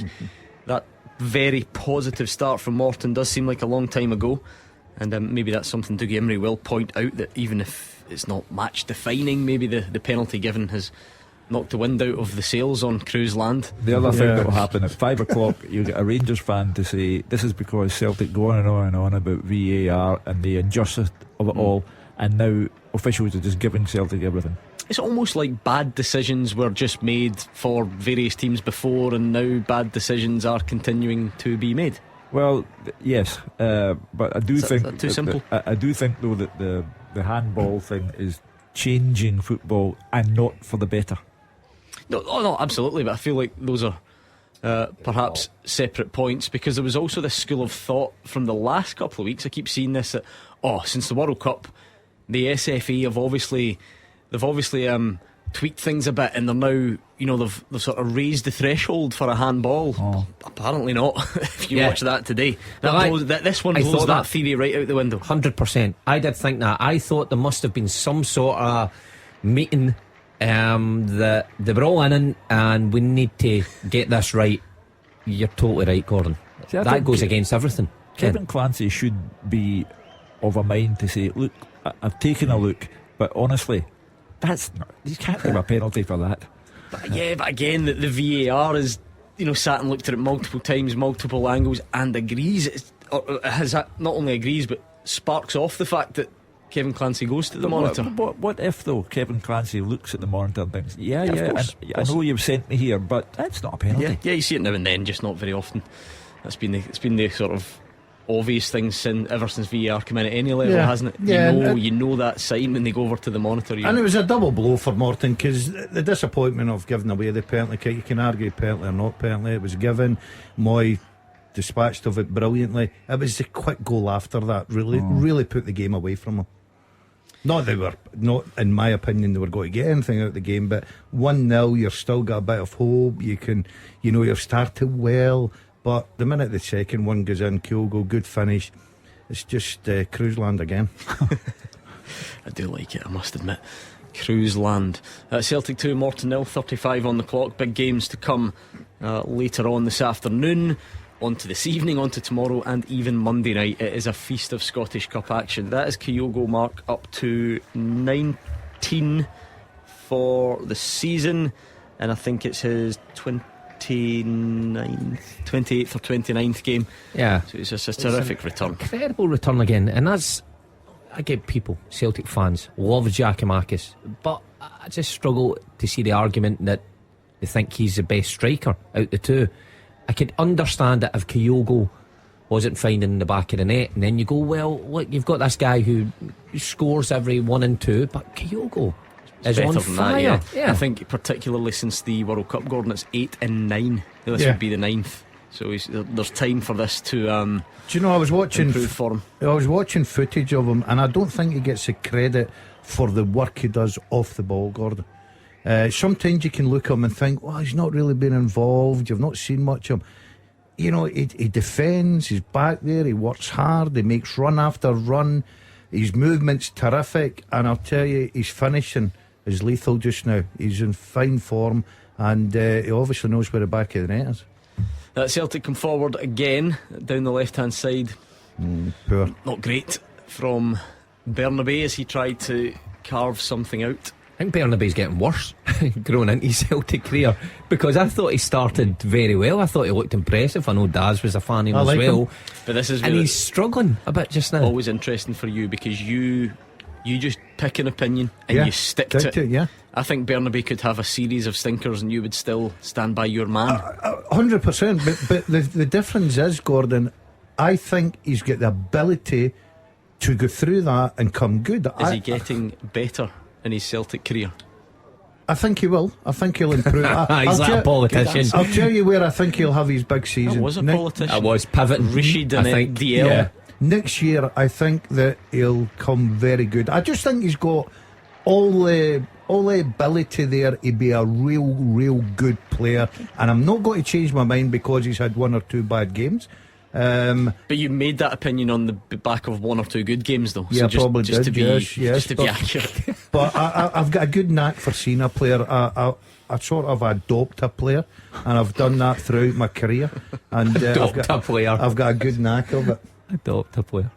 That very positive start from Morton does seem like a long time ago, and maybe that's something Dougie Imrie will point out, that even if it's not match defining, maybe the penalty given has knocked the wind out of the sails on cruise land. The other thing Yeah. that will happen at 5 o'clock, you'll get a Rangers fan to say this is because Celtic go on and on and on about VAR and the injustice of it all, and now officials are just giving Celtic everything. It's almost like bad decisions were just made for various teams before, and now bad decisions are continuing to be made. Well, yes, but I do Is that think too simple? I do think though that the handball thing is changing football and not for the better. No, absolutely. But I feel like those are perhaps separate points, because there was also this school of thought from the last couple of weeks. I keep seeing this that since the World Cup, the SFA have obviously tweaked things a bit, and they're now they've sort of raised the threshold for a handball. Apparently not. If you watch that today, this one I blows thought that that- theory right out the window. 100%. I did think that. I thought there must have been some sort of meeting that they were all in, and we need to get this right. You're totally right, Gordon. See, I That think goes against everything. Kevin Clancy should be of a mind to say, look, I've taken a look, but honestly, that's not, you can't give a penalty for that. But again, the VAR is, sat and looked at it multiple times, multiple angles, and agrees. Not only agrees, but sparks off the fact that Kevin Clancy goes to the monitor. What if though Kevin Clancy looks at the monitor and thinks, of course. I know you've sent me here, but that's not a penalty. Yeah, you see it now and then, just not very often. It's been the sort of obvious thing ever since VAR came in at any level, hasn't it? Yeah, you know that sign when they go over to the monitor. And it was a double blow for Morton, because the disappointment of giving away the penalty kick, you can argue penalty or not penalty, it was given. Moy dispatched of it brilliantly. It was the quick goal after that really put the game away from them. Not in my opinion they were going to get anything out of the game, but 1-0, you've still got a bit of hope. You've started well, but the minute the second one goes in, Kyogo, good finish, it's just cruise land again. I do like it, I must admit. Cruise land. Celtic 2, Morton 0, 35 on the clock. Big games to come later on this afternoon, on to this evening, on to tomorrow, and even Monday night. It is a feast of Scottish Cup action. That is Kyogo Mark up to 19 for the season, and I think it's his 28th or 29th game. Yeah, so it's a terrific return. Incredible return again. And I get people, Celtic fans, love Giakoumakis, but I just struggle to see the argument that they think he's the best striker out the two. I could understand it if Kyogo wasn't finding the back of the net, and then you go, well, look, you've got this guy who scores every 1 and 2, but Kyogo is on fire. Yeah. I think particularly since the World Cup, Gordon, it's 8 and 9. This would be the 9th, so there's time for this to do you know, I was watching improve for him. I was watching footage of him, and I don't think he gets the credit for the work he does off the ball, Gordon. Sometimes you can look at him and think, well, he's not really been involved, you've not seen much of him. He defends, he's back there, he works hard, he makes run after run, his movement's terrific, and I'll tell you, his finishing is lethal just now. He's in fine form, and he obviously knows where the back of the net is. Celtic come forward again down the left hand side. Poor. Not great from Bernabe as he tried to carve something out. I think Bernabe's getting worse growing into his Celtic career, because I thought he started very well. I thought he looked impressive. I know Daz was a fan of him as well, but this is and he's struggling a bit just now. Always interesting for you, because you just pick an opinion and you stick to it. Yeah. I think Bernabe could have a series of stinkers and you would still stand by your man. 100%. But the difference is, Gordon, I think he's got the ability to go through that and come good. Is he getting better in his Celtic career? I think he will. I think he'll improve. He's like a politician. I'll tell you where I think he'll have his big season. I was a politician. I was pivoting. Rashid and I think DL. Yeah. Next year, I think that he'll come very good. I just think he's got all the ability there to be a real good player, and I'm not going to change my mind because he's had 1 or 2 bad games. But you made that opinion on the back of 1 or 2 good games, though. Yeah, so probably just did. Just to be accurate. But I've got a good knack for seeing a player. I sort of adopt a player, and I've done that throughout my career. And I've got a good knack of it. Adopt a player.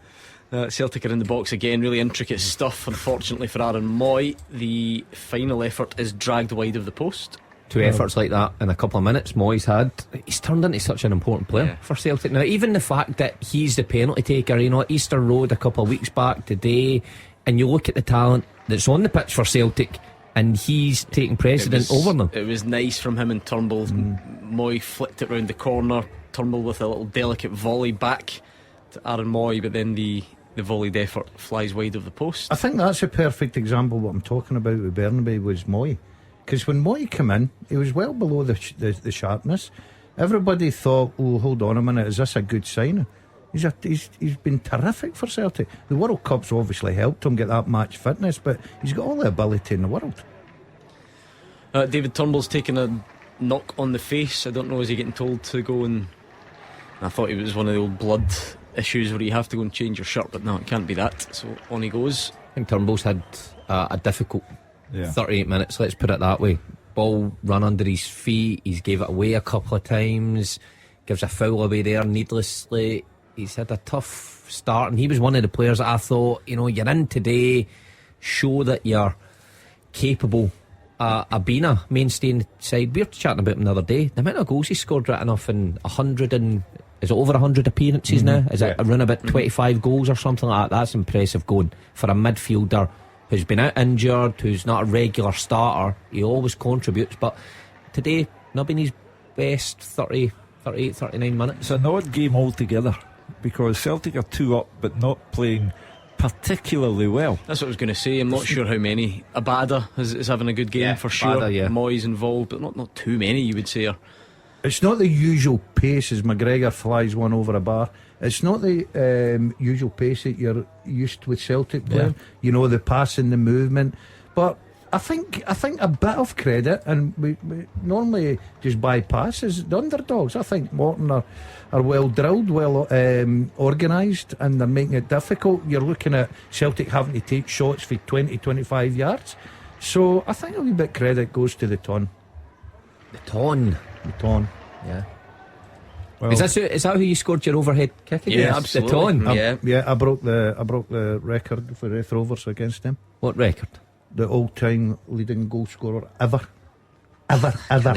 Celtic are in the box again. Really intricate stuff, unfortunately for Aaron Moy. The final effort is dragged wide of the post. 2 efforts like that in a couple of minutes Moy's had. He's turned into such an important player for Celtic now. Even the fact that he's the penalty taker, at Easter Road a couple of weeks back today, and you look at the talent that's on the pitch for Celtic, and he's taking precedent over them. It was nice from him and Turnbull. Moy flicked it round the corner, Turnbull with a little delicate volley back to Aaron Moy, but then the volleyed effort flies wide of the post. I think that's a perfect example. What I'm talking about with Bernabe was Moy, because when Moy came in, he was well below the sharpness. Everybody thought, oh, hold on a minute, is this a good sign? He's been terrific for Celtic. The World Cup's obviously helped him get that match fitness, but he's got all the ability in the world. David Turnbull's taken a knock on the face. I don't know, is he getting told to go and... I thought it was one of the old blood issues where you have to go and change your shirt, but no, it can't be that. So on he goes. I think Turnbull's had a difficult 38 minutes, let's put it that way. Ball run under his feet, he's gave it away a couple of times, gives a foul away there needlessly. He's had a tough start, and he was one of the players that I thought, you're in today, show that you're capable a Bina mainstay in the side. We were chatting about him the other day. The amount of goals he scored right enough in 100 and is it over 100 appearances now? Is it around about 25 goals or something like that? That's impressive going for a midfielder who's been out injured, who's not a regular starter. He always contributes, but today not been his best 30, 38, 39 minutes. It's an odd game altogether because Celtic are 2 up but not playing particularly well. That's what I was going to say. I'm not sure how many. Abada is having a good game for sure. Abada, Moyes involved, but not too many, you would say. It's not the usual pace as McGregor flies one over a bar. It's not the usual pace that you're used to with Celtic playing. You know, the passing, the movement. But I think a bit of credit, and we normally just bypass is the underdogs. I think Morton are well drilled, well organised, and they're making it difficult. You're looking at Celtic having to take shots for 20-25 yards. So I think a wee bit credit goes to the ton. The Ton. The ton. Yeah. Well, Is that who you scored your overhead kick against? Yeah, absolutely. The Ton. Yeah. I broke the record for Raith Rovers against them. What record? The all-time leading goal scorer ever. It'll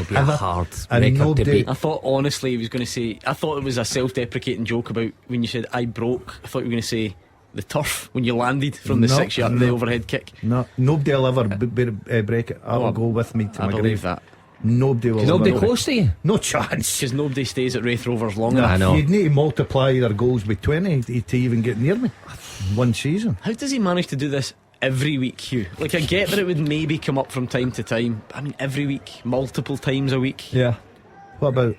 be a hard And record to nobody- beat. I thought honestly he was going to say, I thought it was a self-deprecating joke about when you said I broke. I thought you were going to say the turf when you landed from the No, 6 yard, the no. overhead kick. No, nobody will ever break it. I'll go with me to I my believe grave. that. Nobody will. Is nobody ever close to you? No chance. Because nobody stays at Wraith Rovers long No, enough. I know. You'd need to multiply their goals by 20 to even get near me. One season. How does he manage to do this every week, Hugh? Like, I get that it would maybe come up from time to time, but I mean every week, multiple times a week. yeah. What about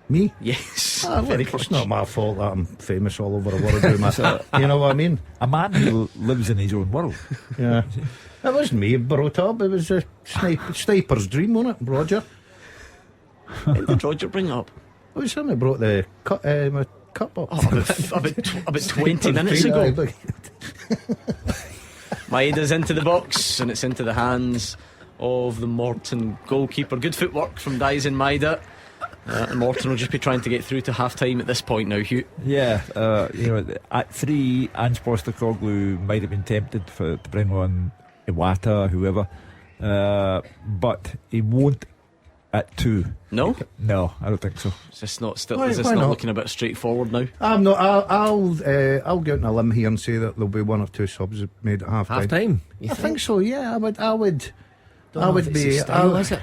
me? Yes. Very much. it's not my fault that I'm famous all over the world doing my, you know what I mean? A man who lives in his own world. Yeah. It wasn't me who brought it up. It was a sniper's dream, wasn't it, Roger? When did Roger bring it up? It was him who brought the my cup up. Oh, about 20 minutes ago. Maeda's into the box and it's into the hands of the Morton goalkeeper. Good footwork from Dalziel and Maeda. And Morton will just be trying to get through to half time at this point now, Hugh. Yeah, at 3, Ange Postecoglou might have been tempted to bring on Iwata, whoever, but he won't at 2. No? No, I don't think so. Is this not still? Why- Is this why not not? looking a bit straightforward now? I'm not. I'll go out on a limb here and say that there'll be 1 or 2 subs made at half time. Half time. I think so. Yeah, I would. I would know if it's his style, is it?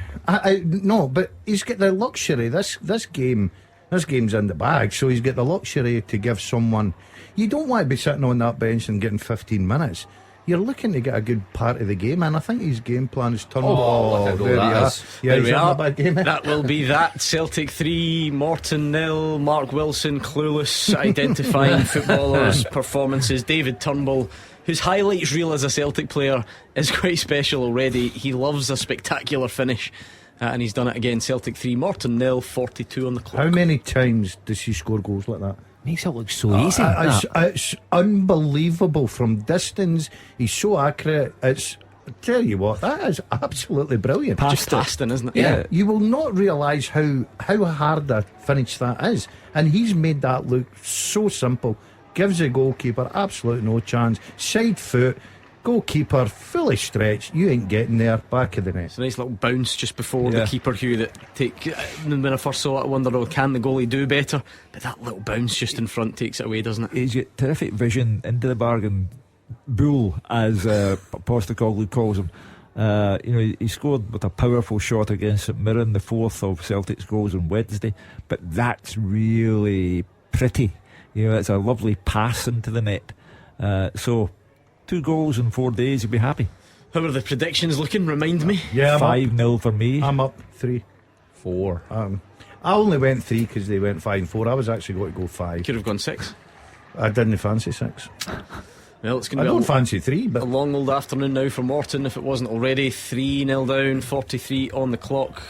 No, but he's got the luxury. This game's in the bag, so he's got the luxury to give someone. You don't want to be sitting on that bench and getting 15 minutes. You're looking to get a good part of the game, and I think his game plan is turned. what a goal there that you are. is. Yeah, There he's we having are. a bad game. That will be that. Celtic 3, Morton 0. Mark Wilson clueless identifying footballers' performances. David Turnbull, whose highlights reel as a Celtic player is quite special already. He loves a spectacular finish, and he's done it again. Celtic 3, Morton 0, 42 on the clock. How many times does he score goals like that? Makes it look so easy. It's unbelievable from distance. He's so accurate. I tell you what, that is absolutely brilliant. Just casting, isn't it? Yeah, you will not realise how hard a finish that is, and he's made that look so simple. Gives the goalkeeper absolutely no chance. Side foot, goalkeeper fully stretched. You ain't getting there. Back of the net. It's a nice little bounce just before the keeper, Hugh, that when I first saw it I wondered, can the goalie do better? But that little bounce just in front takes it away, doesn't it? He's got terrific vision into the bargain. Bull, as Postecoglou calls him. He scored with a powerful shot against St Mirren, the 4th of Celtic's goals on Wednesday. But that's really pretty. It's a lovely pass into the net. So 2 goals in 4 days, you'll be happy. How are the predictions looking? Remind me. Yeah, 5-0 for me. I'm up 3. 4. I only went 3 because they went 5-4. I was actually going to go 5. Could have gone 6. I didn't fancy 6. Well, it's going I to don't be fancy 3, a but long old afternoon now for Morton, if it wasn't already. 3-0 down, 43 on the clock.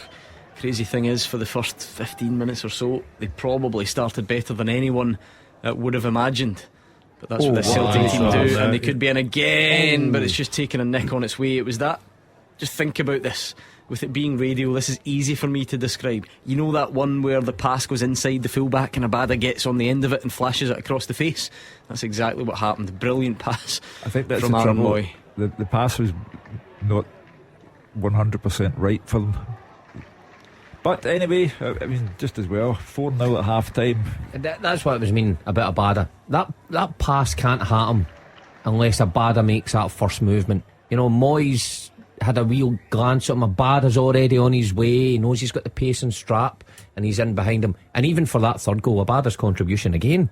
Crazy thing is, for the first 15 minutes or so, they probably started better than anyone would have imagined. But that's what the Celtic team do, and they could be in again, but it's just taken a nick on its way. It was that. Just think about this. With it being radio, this is easy for me to describe. You know that one where the pass goes inside the fullback and Abada gets on the end of it and flashes it across the face? That's exactly what happened. Brilliant pass. I think that's from the Aaron trouble. Moy. The pass was not 100% right for them. But anyway, I mean, just as well, 4-0 at half time. That's what it was mean about Abada. That pass can't happen unless Abada makes that first movement. You know, Moyes had a real glance at him. Abada's already on his way. He knows he's got the pace and strap, and he's in behind him. And even for that third goal, Abada's contribution again.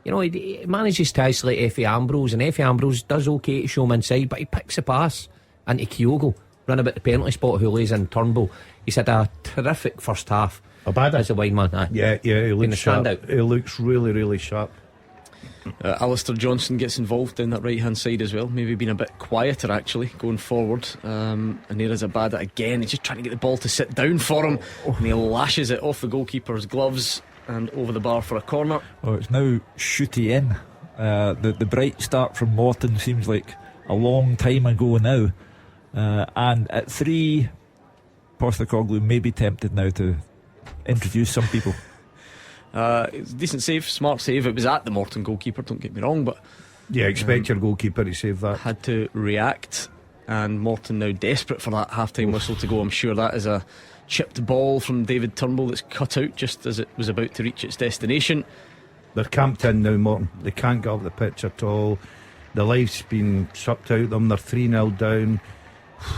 You know, he manages to isolate Effie Ambrose, and Effie Ambrose does okay to show him inside, but he picks the pass into Kyogo, run about the penalty spot, who lays in Turnbull. He's had a terrific first half. Abada as a wide man. Aye. Yeah, he looks sharp. Standout. He looks really, really sharp. Alistair Johnson gets involved down that right hand side as well. Maybe been a bit quieter actually going forward. And there is Abada again. He's just trying to get the ball to sit down for him, and he lashes it off the goalkeeper's gloves and over the bar for a corner. Oh, it's now shooty in. The bright start from Morton seems like a long time ago now. And at 3, Postecoglou may be tempted now to introduce some people. It's a decent save, smart save. It was at the Morton goalkeeper, don't get me wrong, but yeah, expect your goalkeeper to save that. Had to react, and Morton now desperate for that half-time whistle to go. I'm sure that is a chipped ball from David Turnbull that's cut out just as it was about to reach its destination. They're camped in now, Morton. They can't get off the pitch at all. The life's been sucked out of them. They're 3-0 down.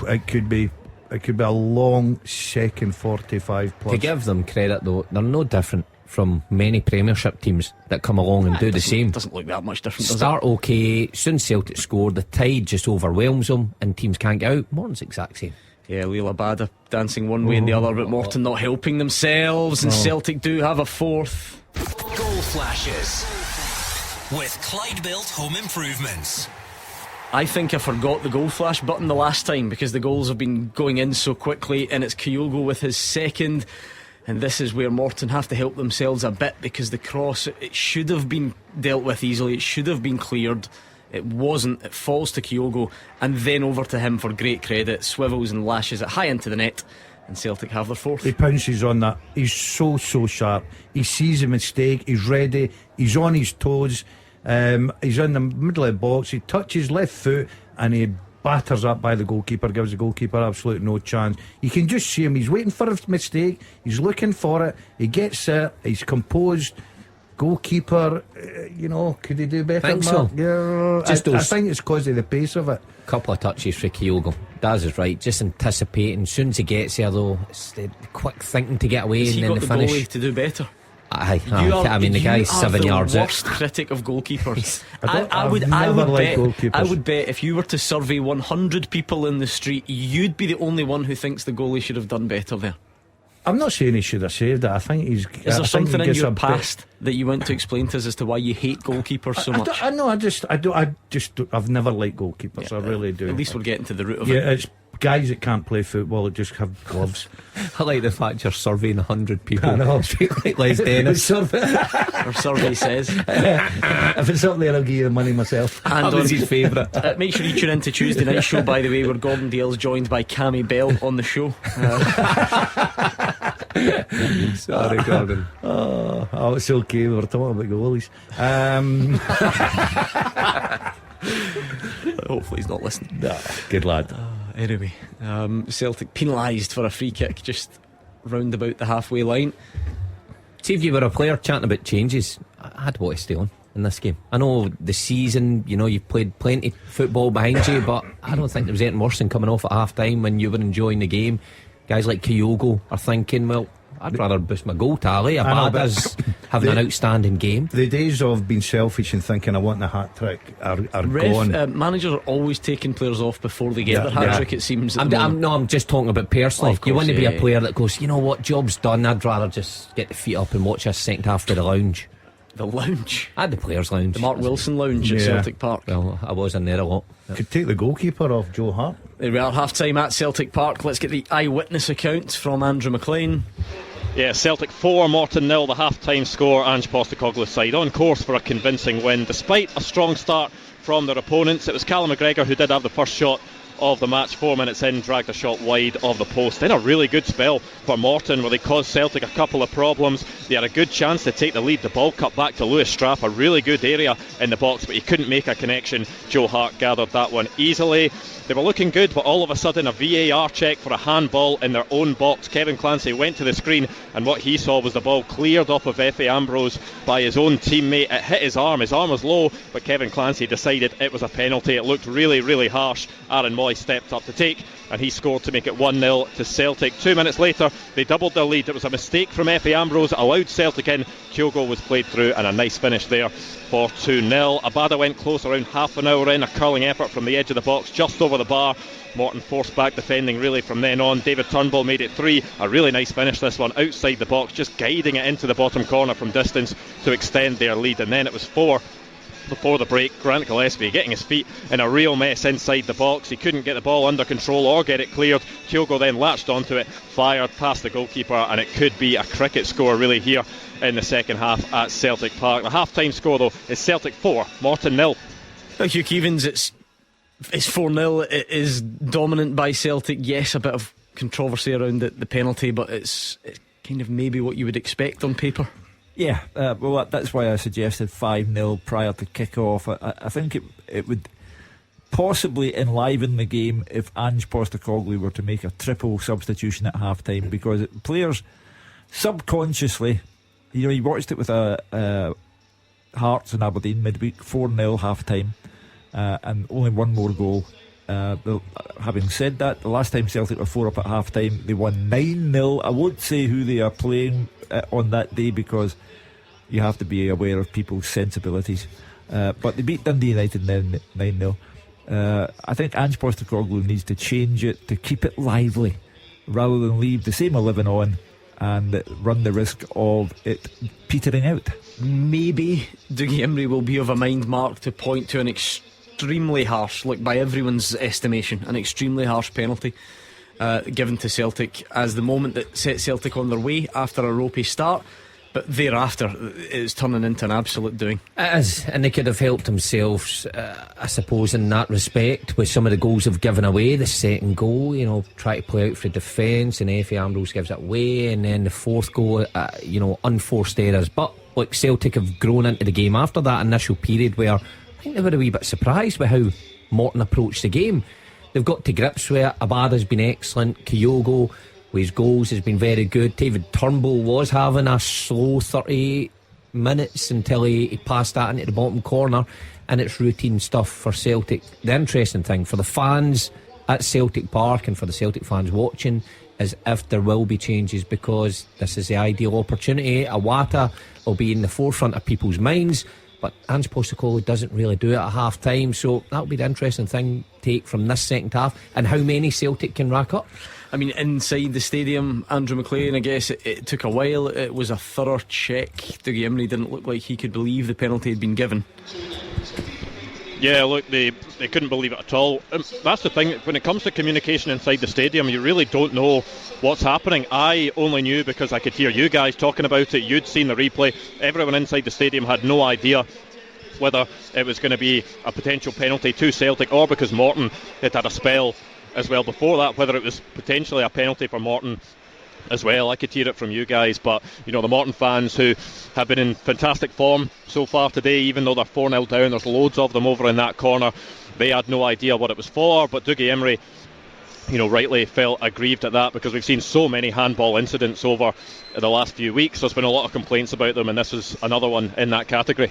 It could be a long second 45 plus. To give them credit though, they're no different from many Premiership teams that come along and do the same. Doesn't look that much different, does Start it? okay, soon Celtic score, the tide just overwhelms them and teams can't get out. Morton's exact same. Yeah, Lila Bada dancing one way and the other, but Morton not helping themselves, and Celtic do have a fourth. Goal flashes with Clyde Built Home Improvements. I think I forgot the goal flash button the last time because the goals have been going in so quickly, and it's Kyogo with his second. And this is where Morton have to help themselves a bit, because the cross, it should have been dealt with easily, it should have been cleared. It wasn't. It falls to Kyogo and then over to him for great credit. Swivels and lashes it high into the net, and Celtic have their fourth. He pounces on that. He's so sharp. He sees a mistake. He's ready. He's on his toes. He's in the middle of the box. He touches left foot and he batters up by the goalkeeper. Gives the goalkeeper absolutely no chance. You can just see him. He's waiting for a mistake. He's looking for it. He gets it. He's composed. Goalkeeper, could he do better? Think so. Yeah, I think it's because of the pace of it. Couple of touches for Kyogo. Daz is right, just anticipating. As soon as he gets there though, it's the quick thinking to get away. Has and he then got the the finish goalie to do better? I mean the guy's 7 yards the out. worst critic of goalkeepers. I would bet goalkeepers. I would bet if you were to survey 100 people in the street, you'd be the only one who thinks the goalie should have done better there. I'm not saying he should have saved it. I think he's. Is there something in your past that you want to explain to us as to why you hate goalkeepers so much? I've never liked goalkeepers. I really do. At least we're getting to the root of it. it. Yeah, it's guys that can't play football that just have gloves. I like the fact you're surveying 100 people. I know. Like Les Dennis. Our survey says. If it's up there, I'll give you the money myself. And that was his favourite. Make sure you tune in to Tuesday night show, by the way, where Gordon Dale's joined by Cammy Bell on the show. Sorry, Gordon. Oh, it's okay. We were talking about goalies. Hopefully he's not listening. Nah, good lad. Anyway, Celtic penalised for a free kick just round about the halfway line. See, if you were a player chatting about changes, I'd want to stay on in this game. I know the season, you've played plenty of football behind you, but I don't think there was anything worse than coming off at half time when you were enjoying the game. Guys like Kyogo are thinking, well, I'd rather boost my goal tally. Abada's having an outstanding game. The days of being selfish and thinking I want a hat trick are gone. Managers are always taking players off before they get their hat trick, it seems. I'm just talking about personally. Of course, you want to be a player that goes, you know what, job's done, I'd rather just get the feet up and watch this second half to the lounge. The lounge? I had the players' lounge. The Mark Wilson lounge at Celtic Park. Well, I was in there a lot. Could take the goalkeeper off Joe Hart. There we are, half time at Celtic Park. Let's get the eyewitness account from Andrew McLean. Yeah, Celtic 4, Morton 0, the half-time score. Ange Postecoglou's side on course for a convincing win despite a strong start from their opponents. It was Callum McGregor who did have the first shot of the match. 4 minutes in, dragged a shot wide of the post. Then a really good spell for Morton where they caused Celtic a couple of problems. They had a good chance to take the lead. The ball cut back to Lewis Strapp, a really good area in the box, but he couldn't make a connection. Joe Hart gathered that one easily. They were looking good, but all of a sudden a VAR check for a handball in their own box. Kevin Clancy went to the screen, and what he saw was the ball cleared off of Efe Ambrose by his own teammate. It hit his arm was low, but Kevin Clancy decided it was a penalty. It looked really, really harsh. Aaron Moy stepped up to take, and he scored to make it 1-0 to Celtic. 2 minutes later, they doubled their lead. It was a mistake from Efe Ambrose, allowed Celtic in. Kyogo was played through, and a nice finish there for 2-0. Abada went close around half an hour in, a curling effort from the edge of the box, just over the bar. Morton forced back defending really from then on. David Turnbull made it 3. A really nice finish, this one, outside the box, just guiding it into the bottom corner from distance to extend their lead. And then it was 4 before the break. Grant Gillespie getting his feet in a real mess inside the box. He couldn't get the ball under control or get it cleared. Kyogo then latched onto it, fired past the goalkeeper, and it could be a cricket score really here in the second half at Celtic Park. The half-time score though is Celtic 4, Morton 0. Hugh Keevins, it's 4-0. It is dominant by Celtic. Yes, a bit of controversy around the penalty, but it's kind of maybe what you would expect on paper. Yeah, well, that's why I suggested 5-0 prior to kick-off. I think it would possibly enliven the game if Ange Postecoglou were to make a triple substitution at half-time, because players subconsciously, you watched it with Hearts and Aberdeen midweek, 4-0 half-time, and only one more goal. Having said that, the last time Celtic were 4 up at half-time, they won 9-0. I won't say who they are playing on that day, because you have to be aware of people's sensibilities, but they beat Dundee United 9-0. I think Ange Postecoglou needs to change it to keep it lively rather than leave the same 11 on and run the risk of it petering out. Maybe Dougie Imrie will be of a mind, Mark, to point to an extremely harsh, like by everyone's estimation, an extremely harsh penalty given to Celtic as the moment that set Celtic on their way after a ropey start. But thereafter, it's turning into an absolute doing. It is, and they could have helped themselves, I suppose, in that respect, with some of the goals they've given away. The second goal, try to play out for defence, and Efe Ambrose gives it away, and then the fourth goal, unforced errors. But like Celtic have grown into the game after that initial period where I think they were a wee bit surprised with how Morton approached the game. They've got to grips with it. Abada's been excellent. Kyogo, with his goals, has been very good. David Turnbull was having a slow 38 minutes until he passed that into the bottom corner, and it's routine stuff for Celtic. The interesting thing for the fans at Celtic Park and for the Celtic fans watching is if there will be changes, because this is the ideal opportunity. Iwata will be in the forefront of people's minds, but Ange Postecoglou doesn't really do it at half time, so that'll be the interesting thing to take from this second half, and how many Celtic can rack up. I mean, inside the stadium, Andrew McLean, I guess it took a while. It was a thorough check. Dougie Imrie didn't look like he could believe the penalty had been given. Yeah, look, they couldn't believe it at all. That's the thing, when it comes to communication inside the stadium, you really don't know what's happening. I only knew because I could hear you guys talking about it. You'd seen the replay. Everyone inside the stadium had no idea whether it was going to be a potential penalty to Celtic, or because Morton had a spell as well before that, whether it was potentially a penalty for Morton as well. I could hear it from you guys, but the Morton fans, who have been in fantastic form so far today, even though they're 4-0 down, there's loads of them over in that corner, they had no idea what it was for. But Dougie Imrie, rightly felt aggrieved at that, because we've seen so many handball incidents over the last few weeks. There's been a lot of complaints about them, and this is another one in that category.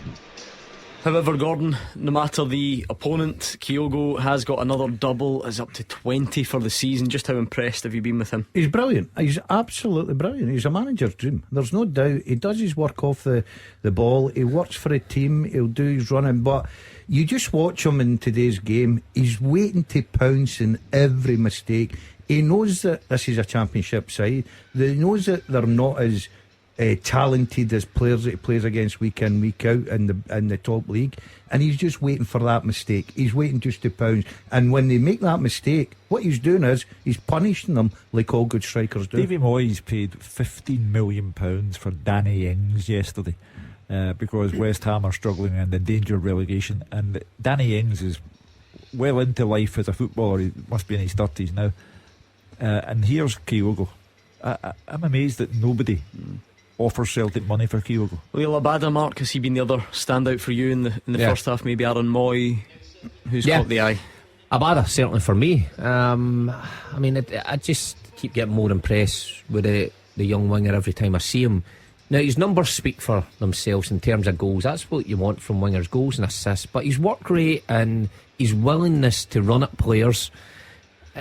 However, Gordon, no matter the opponent, Kyogo has got another double, is up to 20 for the season. Just how impressed have you been with him? He's brilliant. He's absolutely brilliant. He's a manager's dream. There's no doubt. He does his work off the ball. He works for a team. He'll do his running. But you just watch him in today's game. He's waiting to pounce in every mistake. He knows that this is a championship side. He knows that they're not as talented as players that he plays against week in, week out in the top league, and he's just waiting for that mistake. He's waiting just to pounce, and when they make that mistake, what he's doing is he's punishing them like all good strikers do. Davy Moyes paid £15 million for Danny Ings yesterday because West Ham are struggling and in danger of relegation, and Danny Ings is well into life as a footballer. He must be in his 30s now. And here's Kyogo. I'm amazed that nobody offers Celtic money for Kyogo. Well, Abada, Mark, has he been the other standout for you in the first half? Maybe Aaron Moy, who's caught the eye? Abada, certainly for me. I mean, I just keep getting more impressed with the young winger every time I see him. Now, his numbers speak for themselves in terms of goals. That's what you want from wingers, goals and assists. But his work rate and his willingness to run at players,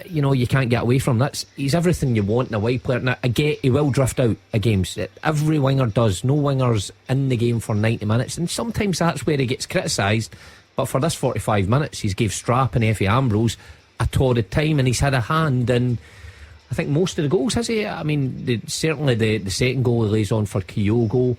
you can't get away from. He's everything you want in a wide player. Now, I get he will drift out of games. Every winger does. No winger's in the game for 90 minutes. And sometimes that's where he gets criticised. But for this 45 minutes, he's gave Strap and Effie Ambrose a torrid time, and he's had a hand in, I think, most of the goals, has he? I mean, certainly the second goal he lays on for Kyogo.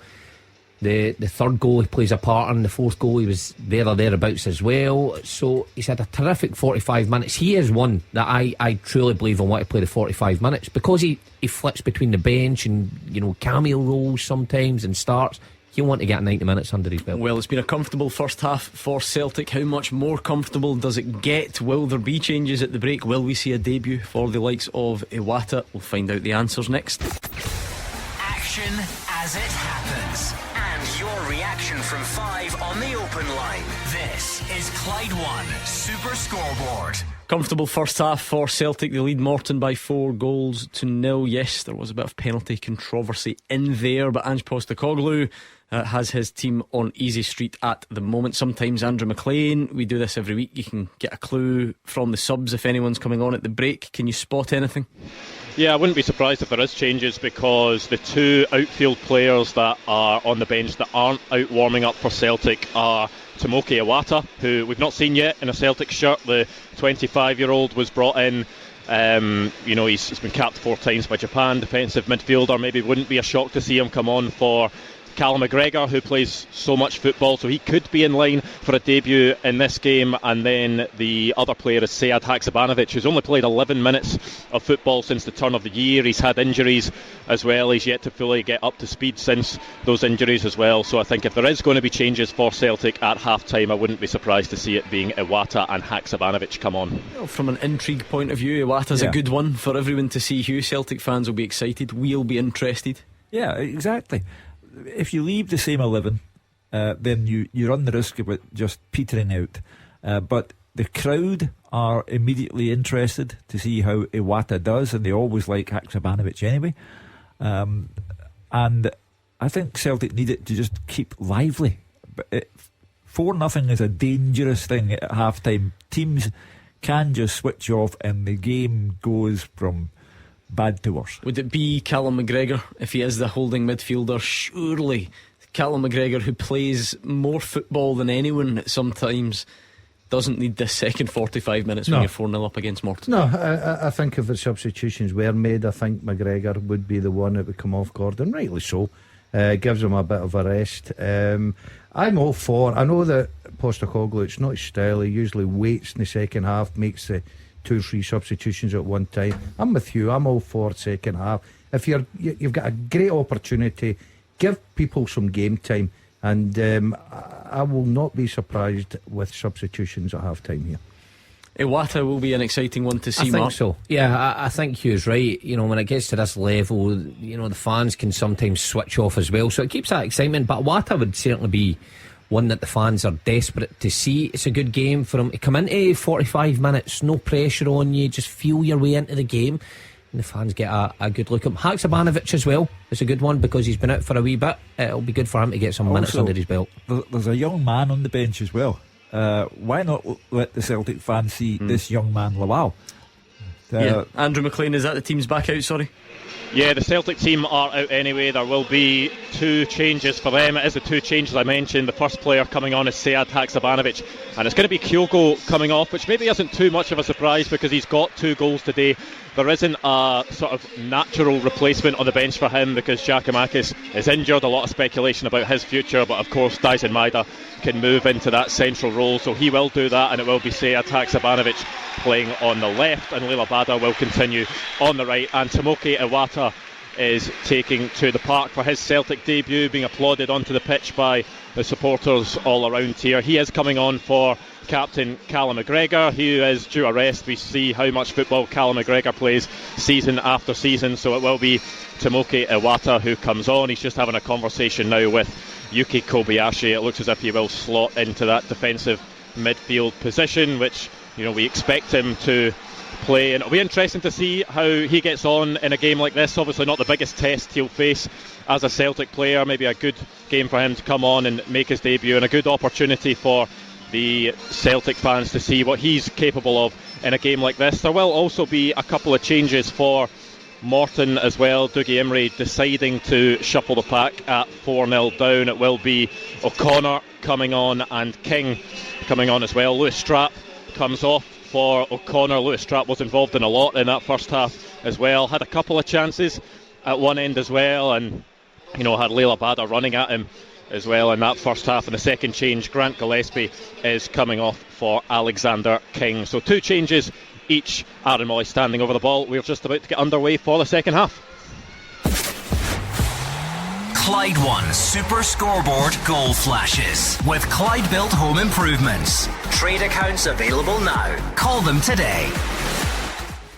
The third goal he plays a part in. The fourth goal he was there or thereabouts as well. So he's had a terrific 45 minutes. He is one that I truly believe will want to play the 45 minutes, because he flips between the bench and cameo roles sometimes and starts. He'll want to get 90 minutes under his belt. Well, it's been a comfortable first half for Celtic. How much more comfortable does it get? Will there be changes at the break? Will we see a debut for the likes of Iwata? We'll find out the answers next. Action as it happens, and your reaction from 5 on the open line. This is Clyde One Super Scoreboard. Comfortable first half for Celtic. They lead Morton by 4-0. Yes, there was a bit of penalty controversy in there, but Ange Postecoglou has his team on easy street at the moment. Sometimes Andrew McLean, we do this every week, you can get a clue from the subs if anyone's coming on at the break. Can you spot anything? Yeah, I wouldn't be surprised if there is changes, because the two outfield players that are on the bench that aren't out warming up for Celtic are Tomoki Iwata, who we've not seen yet in a Celtic shirt. The 25-year-old was brought in. He's been capped 4 times by Japan. Defensive midfielder. Maybe wouldn't be a shock to see him come on for Callum McGregor, who plays so much football, so he could be in line for a debut in this game. And then the other player is Sead Haksabanovic, who's only played 11 minutes of football since the turn of the year. He's had injuries as well. He's yet to fully get up to speed since those injuries as well. So I think if there is going to be changes for Celtic at half time, I wouldn't be surprised to see it being Iwata and Haksabanovic come on. Well, from an intrigue point of view, Iwata's a good one for everyone to see. Hugh, Celtic fans will be excited. We'll be interested. Yeah, exactly. If you leave the same 11, then you run the risk of it just petering out. But the crowd are immediately interested to see how Iwata does, and they always like Haksabanovic anyway. And I think Celtic need it to just keep lively. 4-0 is a dangerous thing at half time. Teams can just switch off and the game goes from bad to worse. Would it be Callum McGregor if he is the holding midfielder? Surely Callum McGregor, who plays more football than anyone sometimes, doesn't need this second 45 minutes when you're 4-0 up against Morton. No, I think if the substitutions were made, I think McGregor would be the one that would come off Gordon, rightly so. Gives him a bit of a rest. I'm all for, I know that Postecoglou, it's not his style. He usually waits in the second half, makes the 2 or 3 substitutions at one time. I'm with you. I'm all for second half. If you've got a great opportunity, give people some game time, and I will not be surprised with substitutions at half time here. Iwata will be an exciting one to see. I think so. Yeah, I think Hugh's right. When it gets to this level, the fans can sometimes switch off as well, so it keeps that excitement. But Iwata would certainly be one that the fans are desperate to see. It's a good game for him to come into 45 minutes, no pressure on you, just feel your way into the game, and the fans get a good look at him. Haksabanovic as well is a good one, because he's been out for a wee bit. It'll be good for him to get some minutes under his belt. There's a young man on the bench as well. Why not let the Celtic fans see this young man Lawal? Andrew McLean, is that the team's back out, sorry? Yeah, the Celtic team are out anyway. There will be 2 changes for them. It is the 2 changes I mentioned. The first player coming on is Sead Haksabanovic, and it's going to be Kyogo coming off, which maybe isn't too much of a surprise because he's got 2 goals today. There isn't a sort of natural replacement on the bench for him because Giacomakis is injured. A lot of speculation about his future, but of course Dyson Maeda can move into that central role, so he will do that, and it will be Sead Haksabanovic playing on the left, and Leila Bada will continue on the right, and Tomoki Iwata is taking to the park for his Celtic debut, being applauded onto the pitch by the supporters all around here. He is coming on for captain Callum McGregor, who is due a rest. We see how much football Callum McGregor plays season after season, so it will be Tomoki Iwata who comes on. He's just having a conversation now with Yuki Kobayashi. It looks as if he will slot into that defensive midfield position, which we expect him to play, and it'll be interesting to see how he gets on in a game like this. Obviously not the biggest test he'll face as a Celtic player, maybe a good game for him to come on and make his debut, and a good opportunity for the Celtic fans to see what he's capable of in a game like this. There will also be a couple of changes for Morton as well. Dougie Imrie deciding to shuffle the pack at 4-0 down. It will be O'Connor coming on and King coming on as well. Lewis Strapp comes off for O'Connor. Lewis Strapp was involved in a lot in that first half as well. Had a couple of chances at one end as well, and had Leila Bada running at him as well in that first half. And the second change, Grant Gillespie is coming off for Alexander King. So 2 changes each. Aaron Moy standing over the ball. We're just about to get underway for the second half. Clyde One Super Scoreboard Goal Flashes with Clyde Built Home Improvements. Trade accounts available now. Call them today.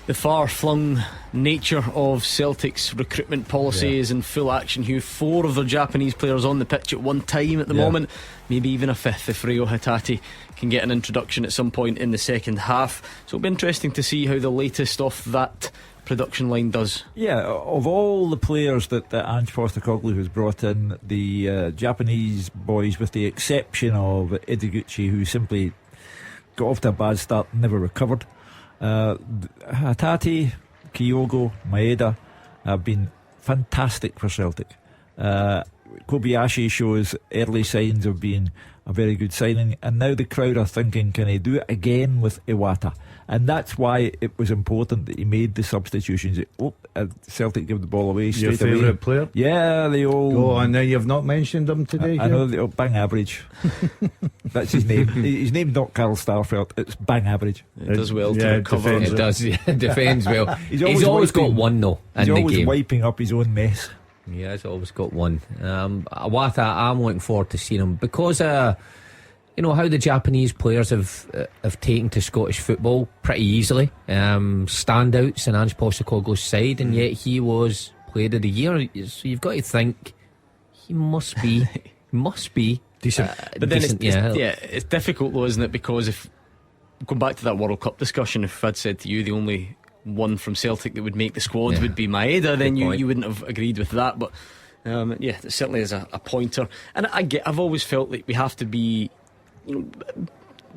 The far-flung nature of Celtic's recruitment policy is in full action, Hugh. 4 of their Japanese players on the pitch at one time at the moment, maybe even a 5th if Reo Hitati can get an introduction at some point in the second half. So it'll be interesting to see how the latest of that production line does. Yeah, of all the players that Ange Postecoglou has brought in, the Japanese boys, with the exception of Ideguchi, who simply got off to a bad start and never recovered, Hatati, Kyogo, Maeda have been fantastic for Celtic. Kobayashi shows early signs of being a very good signing, and now the crowd are thinking, can he do it again with Iwata? And that's why it was important that he made the substitutions. Celtic give the ball away straight away. Your favourite player? Yeah, they all go on. Now you've not mentioned him today. I know, bang average. That's his name. His name's not Carl Starfelt, it's bang average. It does well to recover. It does, defends well. He's always got one though in the game. He's always wiping up his own mess. Yeah, he's always got one. Iwata, I'm looking forward to seeing him because how the Japanese players have taken to Scottish football pretty easily. Standouts in Ange Postecoglou's side, and yet he was Player of the Year. So you've got to think he must be decent. But then it's difficult though, isn't it? Because if going back to that World Cup discussion, if I'd said to you the only one from Celtic that would make the squad would be Maeda, then you wouldn't have agreed with that. But it certainly is a pointer. And I've always felt that we have to be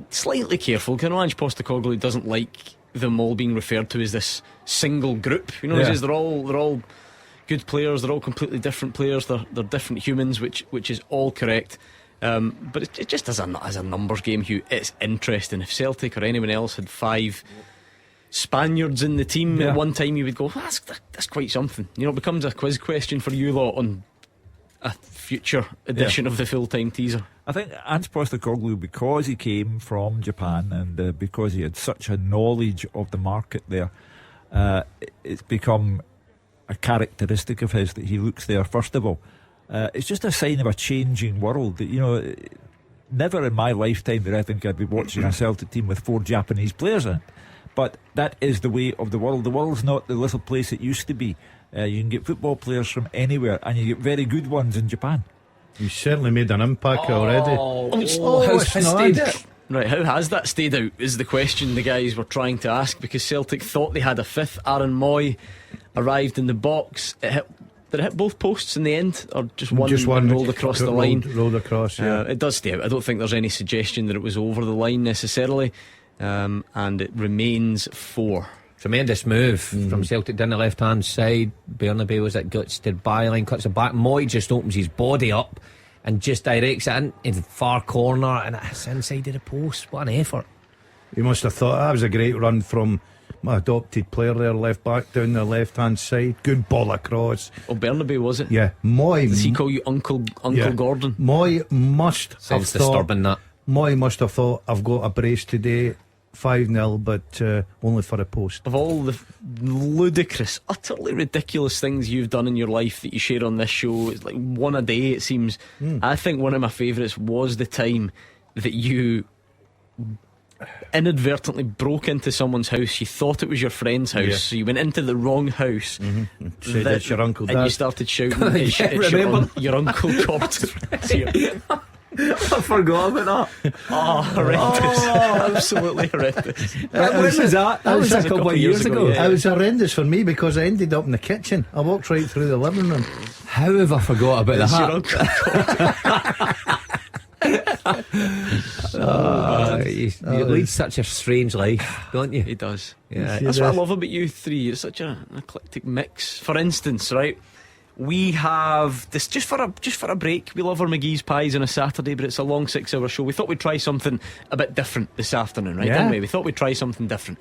slightly careful, because Ange Postecoglou doesn't like them all being referred to as this single group. He says they're all good players, they're all completely different players, they're different humans, which is all correct. But it just as a numbers game, Hugh, it's interesting. If Celtic or anyone else had 5 Spaniards in the team at one time, you would go, that's quite something. It becomes a quiz question for you lot on a future edition of the full-time teaser. I think Ange Postecoglou, because he came from Japan and because he had such a knowledge of the market there, it's become a characteristic of his that he looks there first of all. It's just a sign of a changing world. Never in my lifetime did I think I'd be watching a Celtic team with 4 Japanese players in it. But that is the way of the world. The world's not the little place it used to be. You can get football players from anywhere, and you get very good ones in Japan. You certainly made an impact already. Right, how has that stayed out is the question the guys were trying to ask, because Celtic thought they had a 5th. Aaron Moy arrived in the box. Did it hit both posts in the end, or just one rolled across the line? Rolled across, yeah. It does stay out. I don't think there's any suggestion that it was over the line necessarily. And it remains 4. Tremendous move from Celtic down the left hand side. Bernabeu was at guts to byline, cuts it back. Moy just opens his body up and just directs it into the far corner, and it's inside of the post. What an effort. You must have thought that was a great run from my adopted player there, left back down the left hand side. Good ball across. Bernabeu, was it? Yeah. Moy. Does he call you Uncle Gordon? Moy must have thought. Disturbing that. Moy must have thought, I've got a brace today 5-0, but only for a post. Of all the ludicrous, utterly ridiculous things you've done in your life that you share on this show, it's like one a day, it seems. I think one of my favourites was the time that you inadvertently broke into someone's house. You thought it was your friend's house, so you went into the wrong house. Said it's your uncle, and Dad. you started shouting, it's your uncle Gordon. I forgot about that. Oh, horrendous. Absolutely horrendous. When was that? That was a couple of years ago. yeah. It was horrendous for me because I ended up in the kitchen. I walked right through the living room. How have I forgot about It's your that? uncle. You lead such a strange life, don't you? He does. Yeah. That's what I love about you three. It's such an eclectic mix. For instance, right, we have this just for a break. We love our McGee's pies on a Saturday, but it's a long 6-hour show. We thought we'd try something a bit different this afternoon, right? Didn't we? We thought we'd try something different,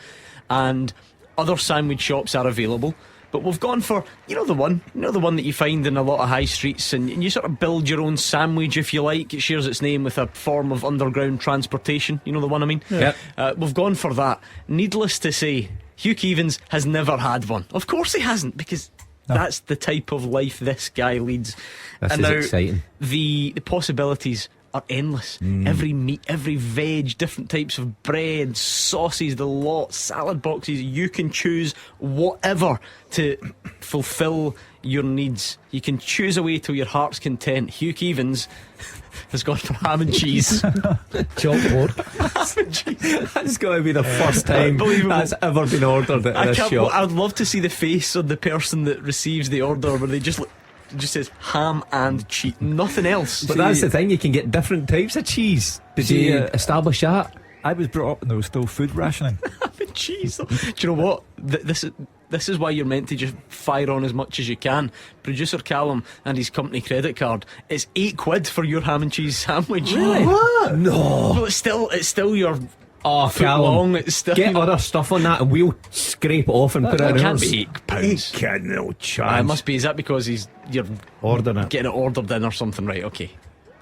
and other sandwich shops are available. But we've gone for, the one that you find in a lot of high streets, and you sort of build your own sandwich if you like. It shares its name with a form of underground transportation. You know the one I mean? Yeah. We've gone for that. Needless to say, Hugh Keevins has never had one. Of course he hasn't, because that's the type of life this guy leads. This and is now exciting. The possibilities are endless. Every meat, every veg, different types of bread, sauces, the lot, salad boxes. You can choose whatever to fulfill your needs. You can choose away till your heart's content. Hugh Keevins has gone for ham and cheese. Chalkboard. Ham and cheese. That's got to be the first time Unbelievable. that's ever been ordered at this shop. I'd love to see the face of the person that receives the order where they just says ham and cheese, nothing else. But that's the thing, you can get different types of cheese. Did you establish that? I was brought up and there was still food rationing. ham and cheese. Do you know what? This is why you're meant to just fire on as much as you can. Producer Callum and his company credit card. It's £8 for your ham and cheese sandwich. Really? What? No. Well, it's still your Oh, foot Callum, long. It's still get other stuff on that and we'll scrape it off and put it It in can't ours. be £8. Kid, no It chance. must be. Is that because you're Ordering it. getting it ordered in or something? Right. Okay.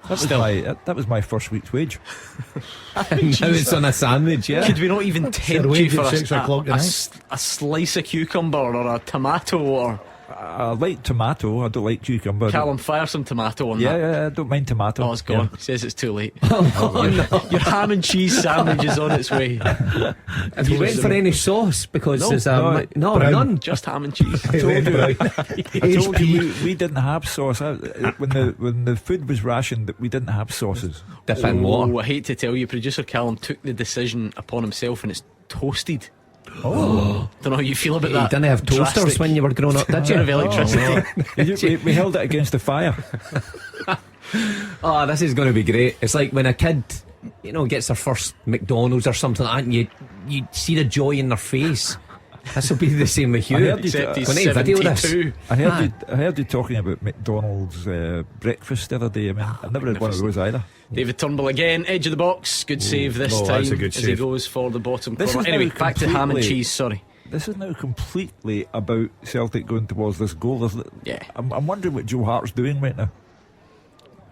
That was my first week's wage. Now it's on a sandwich, yeah. Could we not even your tempt you wage for at 6 o'clock tonight? a slice of cucumber or a tomato? Or I like tomato. I don't like cucumber. Callum, fire some tomato on Yeah, that. yeah, I don't mind tomato. Oh, it's gone. He says it's too late. Oh, Your ham and cheese sandwich is on its way. Have you went for any sauce? Because No, there's brown. none. Just ham and cheese. I told you we didn't have sauce. When the food was rationed, that we didn't have sauces. Dip in water. Oh, I hate to tell you, producer Callum took the decision upon himself, and it's toasted. Oh, Don't know how you feel about You that. didn't have toasters Drastic. when you were growing up, did Bit of you? electricity. we held it against the fire. Oh, this is going to be great. It's like when a kid, gets their first McDonald's or something like that, and you see the joy in their face. This will be the same with you. I heard you- Except he's When they video this. 72. I heard you talking about McDonald's breakfast the other day. I mean, I've never had one of those either. David Turnbull again, edge of the box. Good save this time that's a good as he save. goes for the bottom This corner. is now Anyway, back to ham and completely- cheese. Sorry. This is now completely about Celtic going towards this goal, isn't it? Yeah. I'm wondering what Joe Hart's doing right now.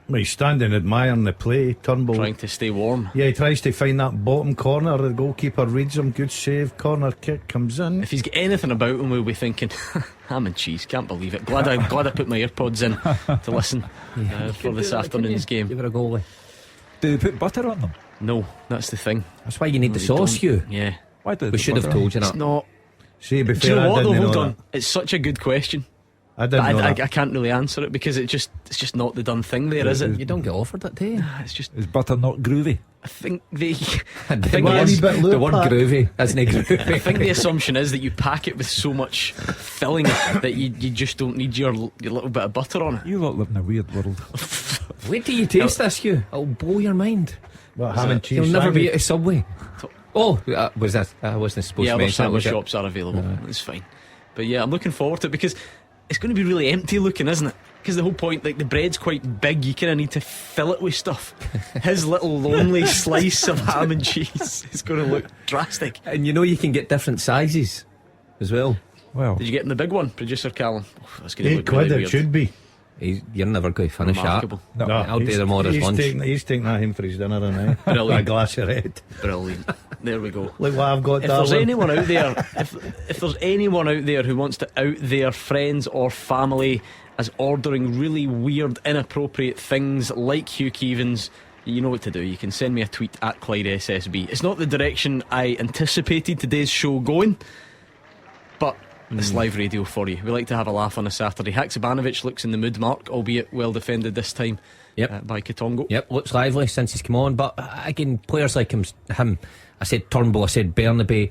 Well, he's standing admiring the play. Turnbull. Trying to stay warm. Yeah, he tries to find that bottom corner. The goalkeeper reads him. Good save. Corner kick comes in. If he's got anything about him, we'll be thinking ham and cheese. Can't believe it. Glad I put my earpods in to listen for this afternoon's You game. were a goalie. Do they put butter on them? No, that's the thing. That's why you need the They sauce, don't. Hugh. Yeah. Why do they We put should have butter on told you It's that. not. See, Do before you know I what though? didn't know Hold that. on. It's such a good question. I didn't know that. I can't really answer it because it's just not the done thing there, is it? You don't get offered it, do you? It's just. Is butter not groovy? I think the. I The think Well, the- a wee bit the low word pack. groovy, isn't it? I Groovy. think the assumption is that you pack it with so much filling that you just don't need your little bit of butter on it. You lot live in a weird world. Wait till you taste this, Hugh. It'll blow your mind. What, ham and cheese You'll never be sandwich? at a Subway. Oh, was that? I wasn't supposed Yeah, to other mention that, sandwich was it? shops are available. It's fine. But yeah, I'm looking forward to it because it's going to be really empty looking, isn't it? Because the whole point, like the bread's quite big, you kind of need to fill it with stuff. His little lonely slice of ham and cheese is going to look drastic. And you can get different sizes as well. Well, Did you get in the big one, producer Callum? Oh, that's going to £8 look really it weird. should be. You're never going to finish Remarkable. that. No, I'll do them all as lunch. He's taking that home for his dinner tonight. Brilliant. A glass of red. Brilliant. There we go. Look what I've got, If there's darling. anyone out there, if there's anyone out there who wants to out their friends or family as ordering really weird, inappropriate things like Hugh Keevins, you know what to do. You can send me a tweet at Clyde SSB. It's not the direction I anticipated today's show going, but it's live radio for you. We like to have a laugh on a Saturday. Haksabanovic looks in the mood, Mark, albeit well defended this time. Yep. By Katongo. Yep, looks lively since he's come on. But again, players like him, I said Turnbull, I said Burnaby,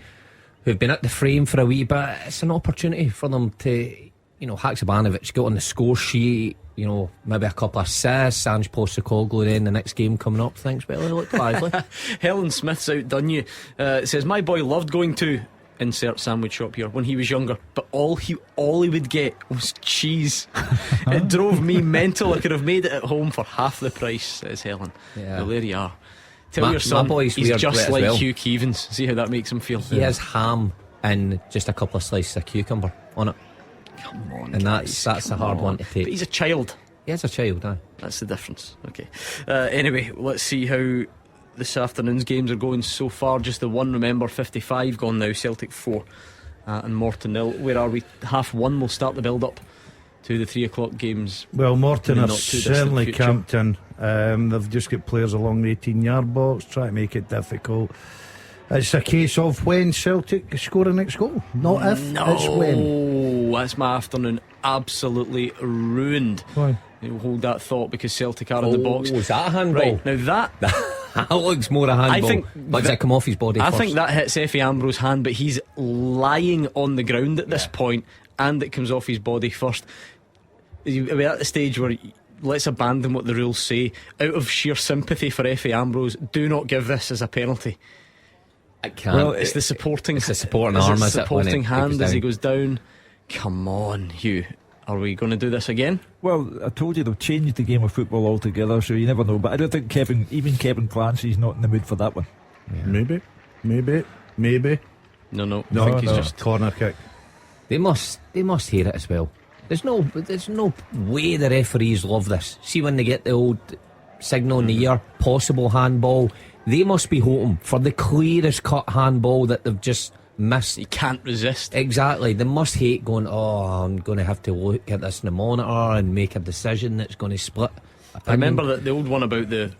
who've been at the frame for a wee bit. It's an opportunity for them to, Haksabanovic get on the score sheet. Maybe a couple of assists. Ange Postecoglou then the next game coming up. Thanks, Billy. Look lively. Helen Smith's outdone you. It says, my boy loved going to insert sandwich shop here when he was younger, but all he would get was cheese. It drove me mental. I could have made it at home for half the price, says Helen. Yeah. Well, there you are. Tell your My son boy's he's weird just as like well. Hugh Keevins. See how that makes him feel. He has ham and just a couple of slices of cucumber on it. Come on, And guys, that's a come hard on. one to take. But he's a child. He has a child, aye. That's the difference. Okay. Anyway, let's see how this afternoon's games are going so far. Just the one, remember, 55 gone now. Celtic 4 and Morton 0. Where are we? 1:30 we'll start the build up to the 3 o'clock games. Well, Morton In are the not too distant certainly future. camped in. They've just got players along the 18-yard box, trying to make it difficult. It's a case of when Celtic score the next goal. Not if, it's when. That's my afternoon absolutely ruined. Why? You'll hold that thought because Celtic are in the box. Was that a handball? Right, now That looks more a handball. I think Let's that- come off his body I first. think that hits Effie Ambrose's hand, but he's lying on the ground at this point, and it comes off his body first. We're at the stage where let's abandon what the rules say. Out of sheer sympathy for Effie Ambrose, do not give this as a penalty. I can't. Well, it's the supporting. It's the supporting is arm, it is it, when supporting it hand goes as he down? goes down. Come on, Hugh. Are we going to do this again? Well, I told you they've changed the game of football altogether, so you never know. But I don't think Kevin Clancy's not in the mood for that one. Maybe. No. I No, think he's no. just. Corner kick. They must hear it as well. There's no way the referees love this. See when they get the old signal in the air, possible handball. They must be hoping for the clearest cut handball that they've just missed. You can't resist. Exactly. They must hate going, I'm going to have to look at this in the monitor and make a decision that's going to split. I remember that the old one about the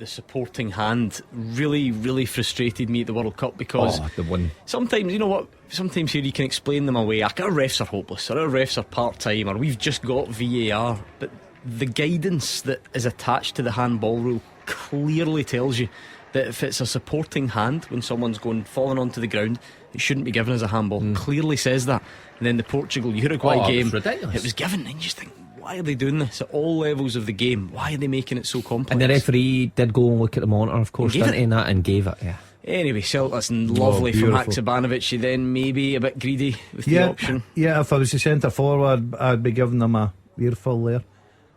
supporting hand really, really frustrated me at the World Cup because the one. sometimes, you know what, sometimes here you can explain them away. Our refs are hopeless, or our refs are part-time, or we've just got VAR. But the guidance that is attached to the handball rule clearly tells you that if it's a supporting hand when someone's falling onto the ground, it shouldn't be given as a handball. Clearly says that. And then the Portugal-Uruguay It game, was ridiculous. it was given, and you just think, why are they doing this at all levels of the game? Why are they making it so complex? And the referee did go and look at the monitor, of course, And gave didn't he? And that, and gave it, yeah. Anyway, so that's lovely from beautiful. Haksabanovic. You then maybe a bit greedy with the Yeah, option. yeah. If I was the centre forward, I'd be giving them a earful there,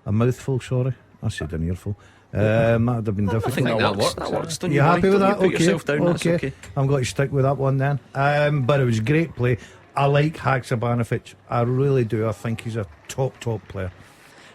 a mouthful. Sorry, I said an earful. That would have been I difficult. think that that works. works. That works. Don't You worry. happy with Don't that? you put Okay. yourself down. That's okay. I'm going to stick with that one then. But it was great play. I like Haksabanovic. I really do. I think he's a top player.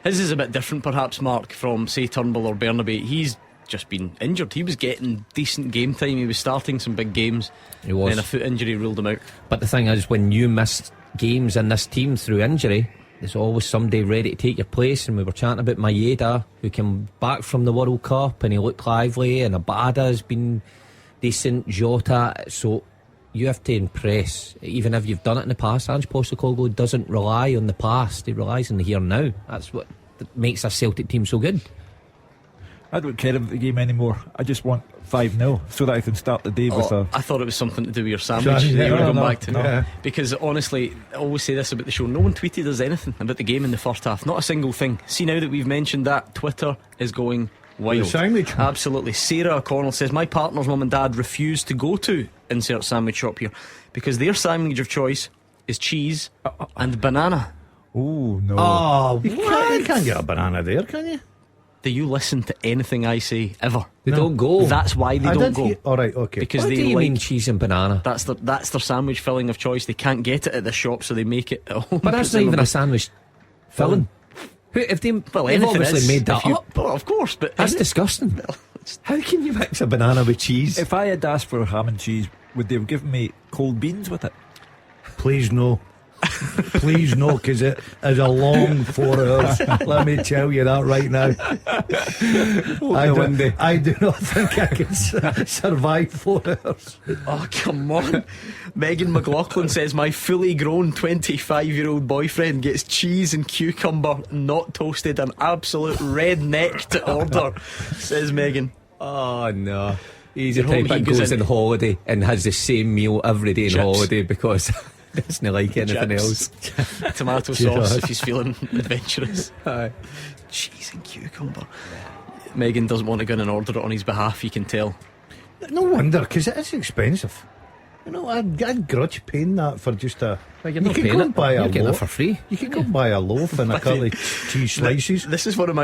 His is a bit different, perhaps, Mark, from say Turnbull or Burnaby. He's just been injured. He was getting decent game time. He was starting some big games. He was. Then a foot injury ruled him out. But the thing is, when you miss games in this team through injury, there's always somebody ready to take your place. And we were chatting about Maeda, who came back from the World Cup and he looked lively, and Abada has been decent, Jota. So you have to impress, even if you've done it in the past. Ange Postecoglou doesn't rely on the past, he relies on the here and now. That's what makes a Celtic team so good. I don't care about the game anymore. I just want 5-0 so that I can start the day with a. I thought it was something to do with your sandwich Sorry, that you were no, going no, back to. no. Because honestly, I always say this about the show, no one tweeted us anything about the game in the first half. Not a single thing. See, now that we've mentioned that, Twitter is going wild. The sandwich. Absolutely. Sarah O'Connell says, my partner's mum and dad refused to go to insert sandwich shop here because their sandwich of choice is cheese and banana. Oh no! Oh, You can't get a banana there, can you? Do you listen to anything I say ever? they don't go. That's why they don't go. All right, okay. Because What they do you like mean cheese and banana? that's their sandwich filling of choice. They can't get it at the shop, so they make it at home. But that's not even a sandwich filling. If they, Well, they've anything obviously is, made that if you- up. Well, of course, but That's disgusting. How can you mix a banana with cheese? If I had asked for ham and cheese, would they have given me cold beans with it? Please no. Please no, because it is a long 4 hours. Let me tell you that right now. I do not think I can survive 4 hours. Oh, come on. Megan McLaughlin says, my fully grown 25-year-old boyfriend gets cheese and cucumber, not toasted, an absolute redneck to order, says Megan. Oh no. He's the Your home type that heat goes goes in. on holiday and has the same meal every day on Chips. holiday because he doesn't like anything Chips. else. Tomato sauce if he's feeling adventurous. Aye. Cheese and cucumber. Megan doesn't want to go in and order it on his behalf, you can tell. No wonder, because it is expensive. You know, I'd grudge paying that for just a. Well, you're you not could paying go it. and buy You're a getting it loaf for free. You could go and buy a loaf and a couple of cheese slices. This is one of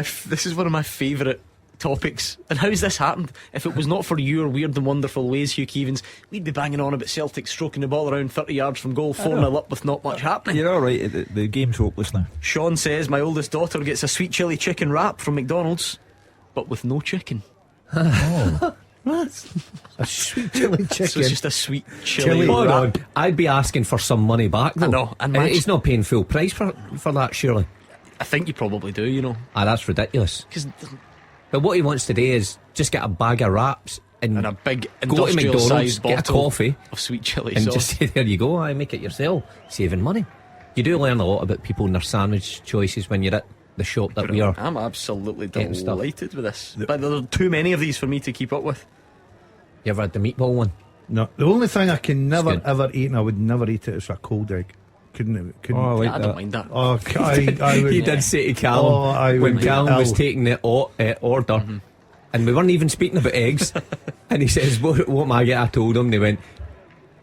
my favourite topics. And how's this happened? If it was not for your weird and wonderful ways, Hugh Keevins, we'd be banging on about Celtic stroking the ball around 30 yards from goal, 4-0 up with not much happening. You're alright, the game's hopeless now. Sean says, my oldest daughter gets a sweet chilli chicken wrap from McDonald's, but with no chicken. A sweet chili chicken. So it's just a sweet Chilli chilli Hold wrap. on. I'd be asking for some money back though. I know, and He's not paying full price for that, surely. I think you probably do, you know. That's ridiculous. Because But what he wants to do is just get a bag of wraps and a big go to industrial McDonald's, sized get a bottle coffee of sweet chilli and sauce. just say, there you go, I make it yourself, saving money. You do learn a lot about people and their sandwich choices when you're at the shop that we are. I'm absolutely Getting stuff. delighted with this. But there are too many of these for me to keep up with. You ever had the meatball one? No, the only thing I can never good. ever eat, and I would never eat it, is a cold egg. Couldn't. Oh, I like Yeah, I don't that. mind that. Oh, I would. He did say to Callum Oh, I when would Callum be was ill. taking the order, and we weren't even speaking about eggs, and he says, "What am I get?" I told him. They went,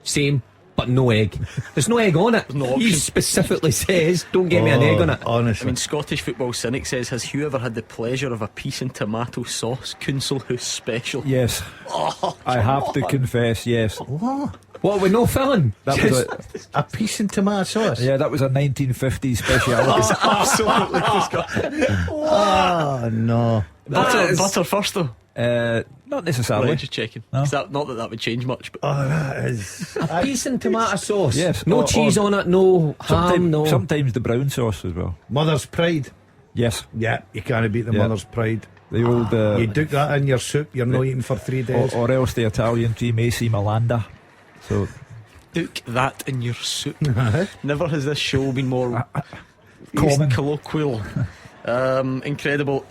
"Same, but no egg. There's no egg on it." no He option. specifically says, "Don't give me an egg on it." I Honestly, mean, Scottish Football Cynic says, has Hugh ever had the pleasure of a piece in tomato sauce? Kunselhouse special. Yes. I have to confess, yes. What, with no filling? That was a piece in tomato sauce. that was a 1950s speciality. Absolutely disgusting. Oh no. Butter first, though. Not necessarily. Right, just checking. No. 'Cause not that would change much, but Oh, that is. A piece in tomato sauce. Yes. No Or- cheese on it. No ham. No. Sometimes the brown sauce as well. Mother's pride. Yes. Yeah, you can't beat the Yeah. mother's pride. The old. You duke that in your soup, you're not eating for 3 days. or else the Italian cream AC Malanda. So duke that in your soup. Never has this show been more common. colloquial. Incredible.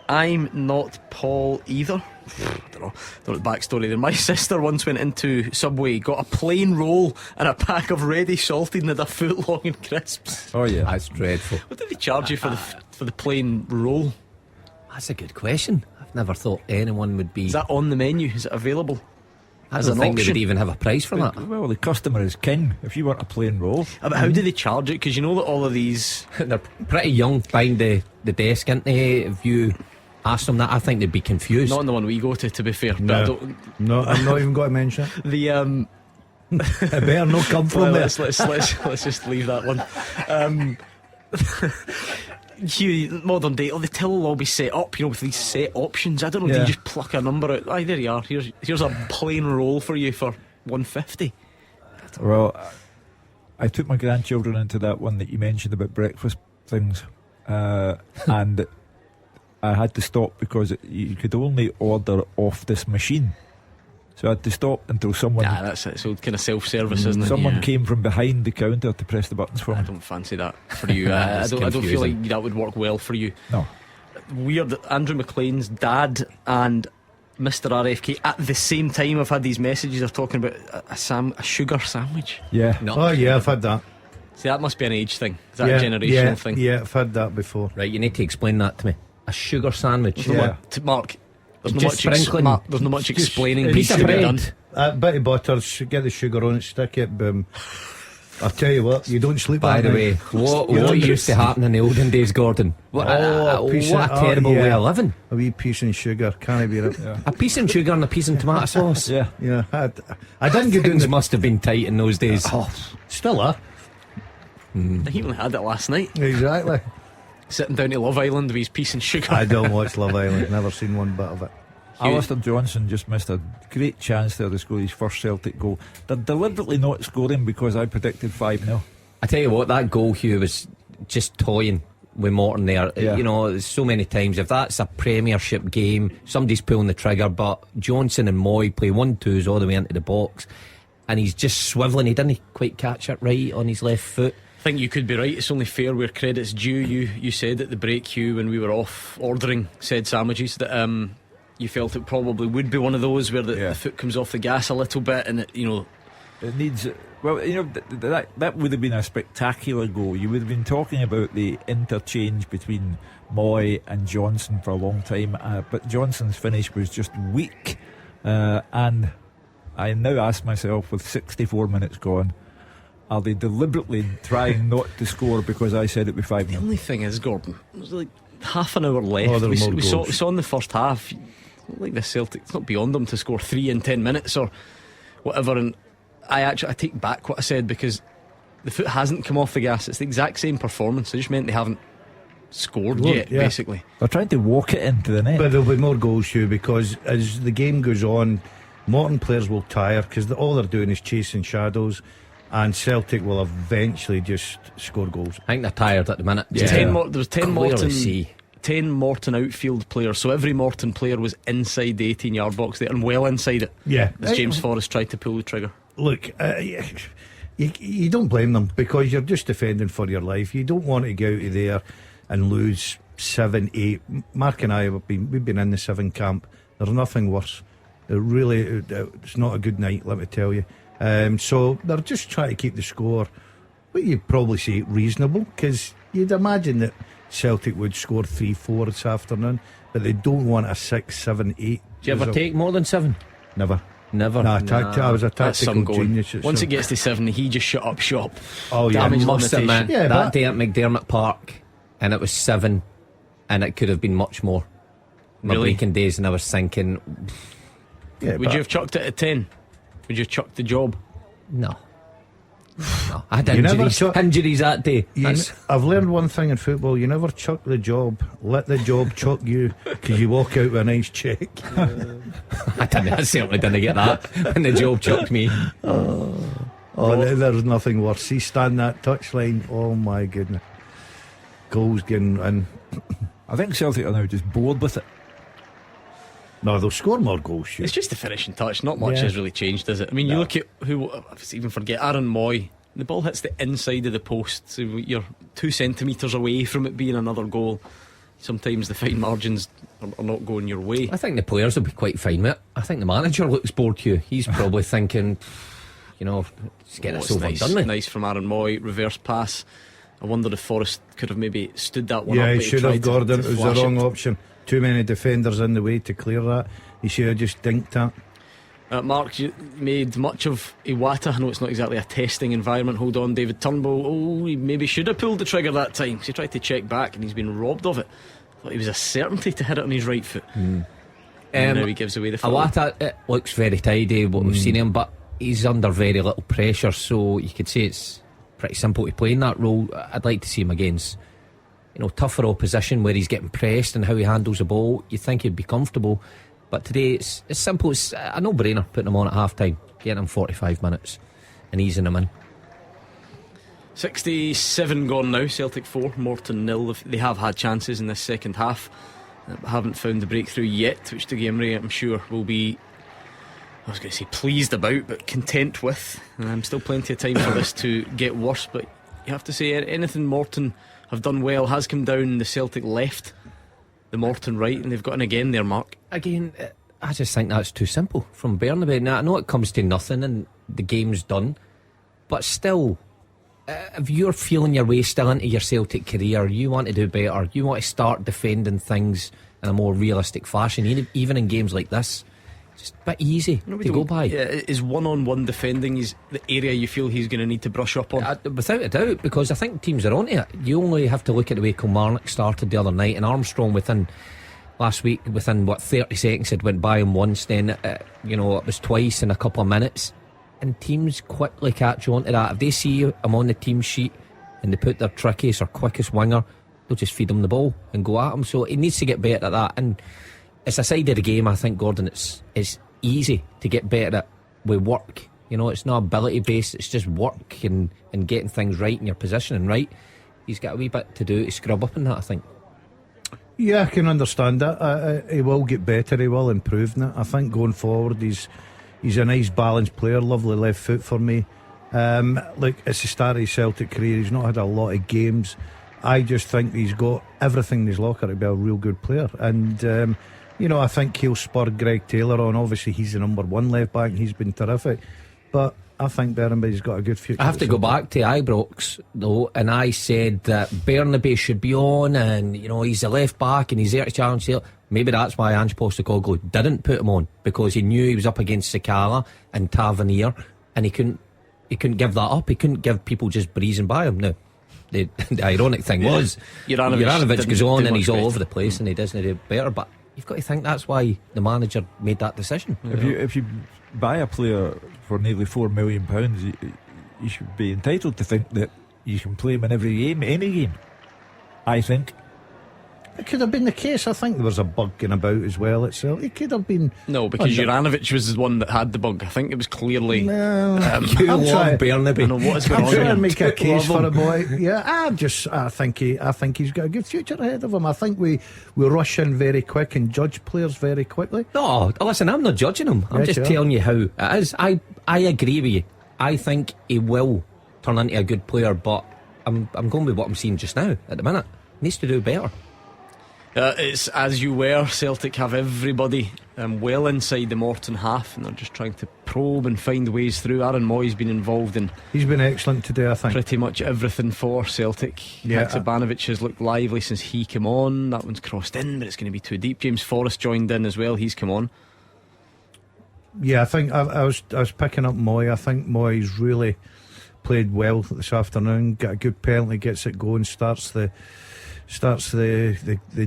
I'm not Paul either. I don't know the backstory there. My sister once went into Subway, got a plain roll and a pack of ready salted and had a foot long and crisps. Oh yeah. That's dreadful. What did they charge you for the plain roll? That's a good question. I've never thought anyone would be. Is that on the menu? Is it available? I as don't an think they option? would even have a price for that. Well, the customer is king. If you want a plain roll, But how do they charge it? Because you know that all of these. They're pretty young behind the desk, aren't they? If you ask them that, I think they'd be confused. Not in the one we go to be fair. But I No, don't, no, I'm not even going to mention it. the It better not come from well, there. let's just leave that one. Hugh, modern day, the till will all be set up, with these set options. I don't know, do Yeah. you just pluck a number out? Aye, there you are. Here's a plain roll for you for $1.50. well, I took my grandchildren into that one that you mentioned about breakfast things, and I had to stop because you could only order off this machine. So I had to stop until someone Yeah, that's it. So kind of self-service, isn't it? someone Yeah. came from behind the counter to press the buttons for I me. don't fancy that for you. I It's don't feel confusing. like that would work well for you. No. Weird that Andrew McLean's dad and Mr. RFK at the same time have had these messages. They're talking about a sugar sandwich. Yeah. No. Oh yeah, I've had that. See, that must be an age thing. Is that yeah, a generational yeah, thing? Yeah, I've had that before. Right, you need to explain that to me. A sugar sandwich. Yeah. Mark, there's no Just much sprinkling. Mark, there's no much Just explaining a needs piece to of be bread. done. A bit of butter, get the sugar on it, stick it, boom. I'll tell you what, you don't sleep By at the night. way, what You don't used to happen in the olden days, Gordon? What Oh, a piece what of- a terrible yeah. way of living. A wee piece of sugar, can't be it. A piece of sugar and a piece of tomato sauce. Yeah. Yeah, I didn't get doing Things the. must have been tight in those days. Still, I even had it last night. exactly. Sitting down to Love Island with his piece and sugar. I don't watch Love Island, never seen one bit of it. Alistair Johnson just missed a great chance there to score his first Celtic goal. They're deliberately not scoring because I predicted 5-0. I tell you what, that goal, Hugh, was just toying with Morton there. Yeah. You know, so many times, if that's a Premiership game, somebody's pulling the trigger, but Johnson and Moy play 1-2s all the way into the box, and he's just swivelling. He didn't quite catch it right on his left foot. I think you could be right. It's only fair where credit's due. You said at the break, Hugh, when we were off ordering said sandwiches, that you felt it probably would be one of those where the foot comes off the gas a little bit, and it needs. Well, that would have been a spectacular goal. You would have been talking about the interchange between Moy and Johnson for a long time, but Johnson's finish was just weak, and I now ask myself, with 64 minutes gone, are they deliberately trying not to score because I said it would be 5-0? The only thing is, Gordon, it was like half an hour left. Oh, we saw in the first half, like the Celtic, it's not beyond them to score 3 in 10 minutes or whatever. And I take back what I said, because the foot hasn't come off the gas. It's the exact same performance. It just meant they haven't scored yet, basically. They're trying to walk it into the net. But there'll be more goals, Hugh, because as the game goes on, Morton players will tire because all they're doing is chasing shadows, and Celtic will eventually just score goals. I think they're tired at the minute. There was 10 Morton outfield players, so every Morton player was inside the 18-yard box there and well inside it. Yeah, as James Forrest tried to pull the trigger. Look, you don't blame them, because you're just defending for your life. You don't want to go out of there and lose 7-8. Mark and I we've been in the 7 camp. There's nothing worse. It's not a good night, let me tell you. So they're just trying to keep the score, but you'd probably say reasonable, because you'd imagine that Celtic would score 3-4 this afternoon, but they don't want a 6, 7, 8. Do you ever take more than 7? Never. I was a tactical genius. Once it gets to 7, he just shut up shop. Oh yeah, I must admit, yeah, that day at McDermott Park, and it was 7, and it could have been much more. My breaking days, and I was thinking, would you have chucked it at 10? Would you have chucked the job? No, I had injuries that day. I've learned one thing in football: you never chuck the job, let the job chuck you, because you walk out with a nice check. I certainly didn't get that when the job chucked me. There's nothing worse. See, stand that touchline. Oh my goodness, goals getting in. I think Celtic are now just bored with it. No, they'll score more goals. Sure. It's just the finishing touch. Not much has really changed, is it? I mean, you look at even forget Aaron Moy. The ball hits the inside of the post, so you're 2 centimetres away from it being another goal. Sometimes the fine margins are not going your way. I think the players will be quite fine with it. I think the manager looks bored too. He's probably thinking, just get this over and done with. Nice from Aaron Moy, reverse pass. I wondered if Forrest could have maybe stood that one up. Yeah, he but should have, Gordon. It was the wrong it. option. Too many defenders in the way to clear that. He should have just dinked that. Mark, you made much of Iwata. I know it's not exactly a testing environment. Hold on, David Turnbull. He maybe should have pulled the trigger that time. He tried to check back and he's been robbed of it. Thought he was a certainty to hit it on his right foot. And now he gives away the foul. Iwata, it looks very tidy what we've seen him, but he's under very little pressure, so you could say it's pretty simple to play in that role. I'd like to see him against tougher opposition where he's getting pressed and how he handles the ball. You think he'd be comfortable, but today it's simple. It's a no-brainer putting him on at half time, getting him 45 minutes and easing him in. 67 gone now. Celtic 4, Morton 0. They have had chances in this second half, but haven't found the breakthrough yet, which Dougie Imrie, I'm sure, will be, I was going to say pleased about, but content with. Still plenty of time for this to get worse, but you have to say anything Morton have done well has come down the Celtic left, the Morton right, and they've got in again there, Mark. Again, I just think that's too simple from Bernabeu. Now I know it comes to nothing and the game's done, but still, if you're feeling your way still into your Celtic career, you want to do better, you want to start defending things in a more realistic fashion, even in games like this. Just a bit easy to go by. Yeah, is one-on-one defending is the area you feel he's going to need to brush up on? Without a doubt, because I think teams are onto it. You only have to look at the way Kilmarnock started the other night, and Armstrong last week within 30 seconds had went by him once, then it was twice in a couple of minutes, and teams quickly catch on to that. If they see him on the team sheet and they put their trickiest or quickest winger they'll just feed him the ball and go at him. So he needs to get better at that. And it's a side of the game, I think, Gordon, it's easy to get better at with work. You know, it's not ability based, it's just work and getting things right in your positioning right. He's got a wee bit to do to scrub up in that, I think. Yeah, I can understand that. He will get better, he will improve in it. I think going forward he's a nice balanced player, lovely left foot for me. Look, it's the start of his Celtic career, he's not had a lot of games. I just think he's got everything in his locker to be a real good player. And you know, I think he'll spur Greg Taylor on. Obviously he's the number one left back, he's been terrific, but I think Bernabei's got a good future. I have to go back to Ibrox though, and I said that Bernabei should be on, and you know, he's a left back and he's there to challenge Taylor. Maybe that's why Ange Postecoglou didn't put him on, because he knew he was up against Sakala and Tavernier, and he couldn't give that up. He couldn't give people just breezing by him. Now the ironic thing was Juranovic goes on and he's all over the place and he doesn't do better, but you've got to think that's why the manager made that decision. If you buy a player for nearly £4 million, you should be entitled to think that you can play him in every game, any game. I think it could have been the case. I think there was a bug going about as well itself. It could have been. No, because Juranovic was the one that had the bug. I think it was clearly. You love Bernabei. I'm trying to make a case for a boy. Yeah, I think he's got a good future ahead of him. I think we rush in very quick and judge players very quickly. No, listen, I'm not judging him. I'm just telling you how it is. I agree with you. I think he will turn into a good player, but I'm going with what I'm seeing just now at the minute. He needs to do better. It's as you were. Celtic have everybody well inside the Morton half, and they're just trying to probe and find ways through. Aaron Moy's been involved in. He's been excellent today, I think. Pretty much everything for Celtic. Yeah, Haksabanovic has looked lively since he came on. That one's crossed in, but it's going to be too deep. James Forrest joined in as well. He's come on. Yeah, I think I was picking up Moy. I think Moy's really played well this afternoon. Got a good penalty, gets it going, starts the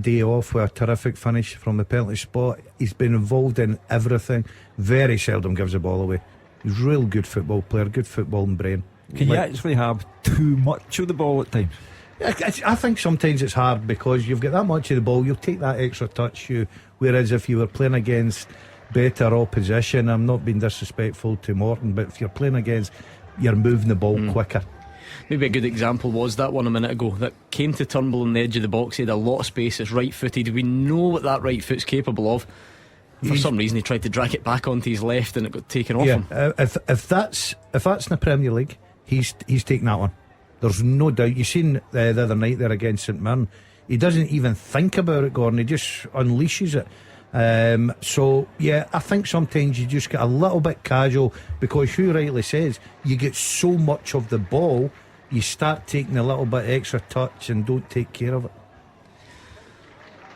day off with a terrific finish from the penalty spot. He's been involved in everything. Very seldom gives the ball away. He's a real good football player, good footballing brain. Can you actually have too much of the ball at times? I think sometimes it's hard because you've got that much of the ball, you'll take that extra touch, whereas if you were playing against better opposition, I'm not being disrespectful to Morton, but if you're playing against, you're moving the ball quicker. Maybe a good example was that one a minute ago that came to Turnbull on the edge of the box. He had a lot of space. It's right footed. We know what that right foot's capable of. For some reason he tried to drag it back onto his left and it got taken off him. If that's in the Premier League, he's taking that one. There's no doubt. You seen the other night there against St Mirren, he doesn't even think about it, Gordon. He just unleashes it. So yeah, I think sometimes you just get a little bit casual, because who rightly says you get so much of the ball, you start taking a little bit extra touch and don't take care of it.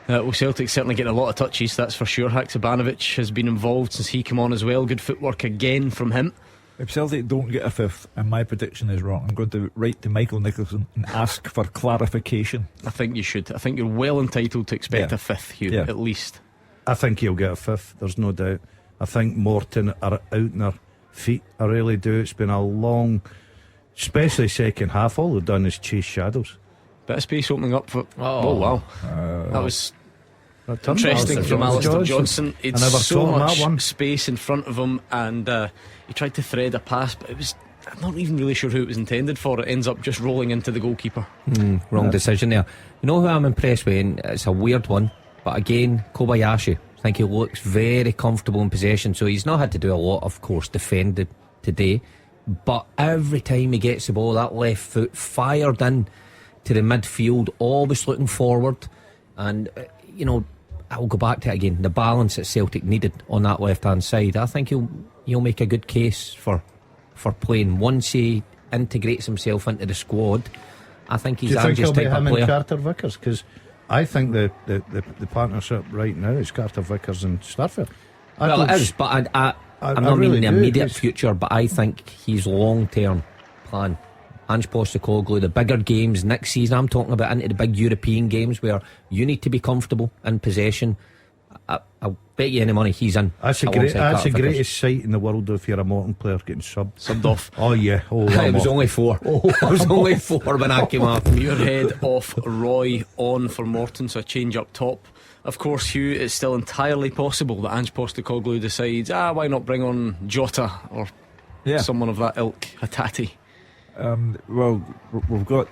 Well, Celtic's certainly getting a lot of touches, that's for sure. Haksabanovic has been involved since he came on as well. Good footwork again from him. If Celtic don't get a fifth, and my prediction is wrong, I'm going to write to Michael Nicholson and ask for clarification. I think you should. I think you're well entitled to expect a fifth, Hugh, at least. I think he'll get a fifth, there's no doubt. I think Morton are out in their feet. I really do. It's been a long, especially second half. All they've done is chase shadows. Bit of space opening up for. Oh wow, that was interesting from Alistair Johnson. He'd so much space in front of him, and he tried to thread a pass, but it was. I'm not even really sure who it was intended for. It ends up just rolling into the goalkeeper. Wrong decision there. You know who I'm impressed with, and it's a weird one, but again, Kobayashi. I think he looks very comfortable in possession, so he's not had to do a lot, of course, defended today, but every time he gets the ball, that left foot fired in to the midfield, always looking forward. And you know, I'll go back to it again, the balance that Celtic needed on that left hand side. I think he'll make a good case for playing. Once he integrates himself into the squad, I think he's Ange's type of player. Do you think he'll be him and Carter Vickers? Because I think the partnership right now is Carter Vickers and Starfelt. Well, it is, but I'm not meaning the immediate future, but I think he's long-term plan. Ange Postecoglou, the bigger games next season, I'm talking about into the big European games where you need to be comfortable in possession. I'll bet you any money he's in. That's the greatest sight in the world if you're a Morton player getting subbed off. Oh yeah, It was only 4. It was only 4 when I came off. Muirhead off, Roy on for Morton, so a change up top. Of course, Hugh, it's still entirely possible that Ange Postecoglou decides, why not bring on Jota or someone of that ilk, Hatate. Well, we've got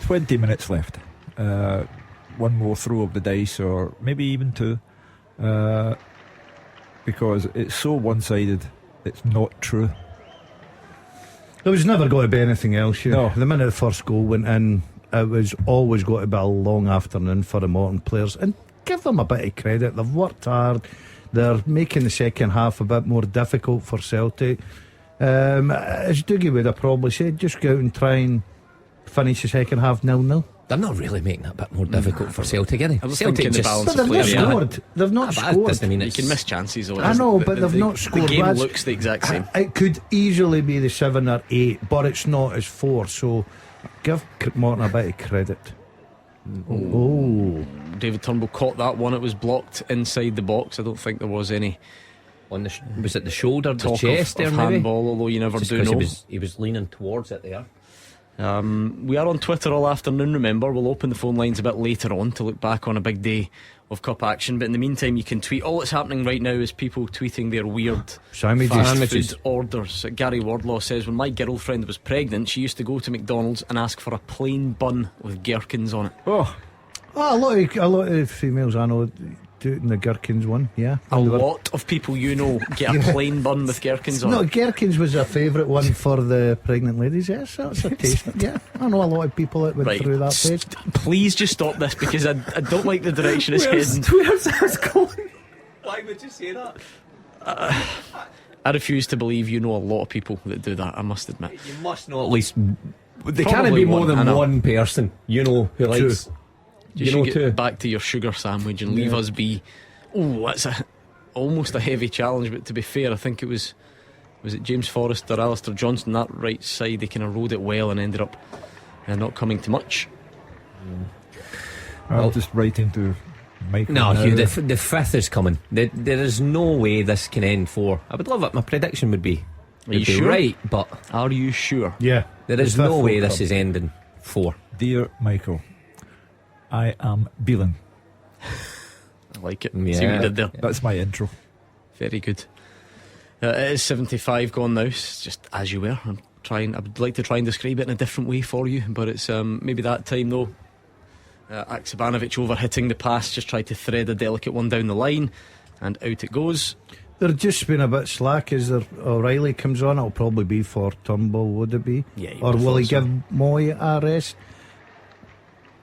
20 minutes left. One more throw of the dice, or maybe even 2, because it's so one-sided. It's not true. There was never going to be anything else. No. The minute the first goal went in, it was always going to be a long afternoon for the Morton players, and give them a bit of credit. They've worked hard. They're making the second half a bit more difficult for Celtic. As Dougie would have probably said, just go out and try and finish the second half 0-0. They're not really making it a bit more difficult for Celtic, are they? I was Celtic thinking the balance But of they've play. not scored. They've not But that scored. doesn't mean You it's... can miss chances. Though, I know, but they've not scored. The game Lads, looks the exact same. It could easily be the 7 or 8, but it's not. It's 4. So give Morton a bit of credit. Oh, David Turnbull caught that one. It was blocked inside the box. I don't think there was any on the was it the shoulder, the talk chest of there, maybe? handball, although you never Just do 'cause know. he was leaning towards it there. We are on Twitter all afternoon, remember. We'll open the phone lines a bit later on to look back on a big day of cup action, but in the meantime you can tweet. All that's happening right now is people tweeting their weird sandwiches. food orders. Gary Wardlaw says, when my girlfriend was pregnant, she used to go to McDonald's and ask for a plain bun with gherkins on it. Oh, a lot of females I know do it in the gherkins one. Yeah, A lot of people you know get a plain bun with gherkins on No, it. gherkins was a favourite one for the pregnant ladies. Yes, that's a taste. Yeah, I know a lot of people that went through that phase. Please just stop this, because I don't like the direction it's heading. Where's this going? Why would you say that? I refuse to believe you know a lot of people that do that, I must admit. You must know at least. There Probably can't be more one, I than know. one person who likes. You You should know, get too. back to your sugar sandwich and leave us be. Oh, that's almost a heavy challenge, but to be fair, I think it was it James Forrest or Alistair Johnson, that right side, they kind of rode it well and ended up not coming to much. I'm just writing to Michael. No, now. Hugh, the 5th is coming. There is no way this can end 4. I would love it. My prediction would be, you sure? right, but Are you sure? Yeah, there is the no fifth way will this come. is ending 4. Dear Michael, I am Beelan. I like it. Yeah. See what you did there? That's my intro. Very good. It is 75 gone now. It's just as you were. I would like to try and describe it in a different way for you, but it's maybe that time though. Aksabanovic overhitting the pass, just tried to thread a delicate one down the line, and out it goes. they're just been a bit slack as O'Reilly comes on. It'll probably be for Turnbull, would it be? Yeah, or will he so. give Moy a rest?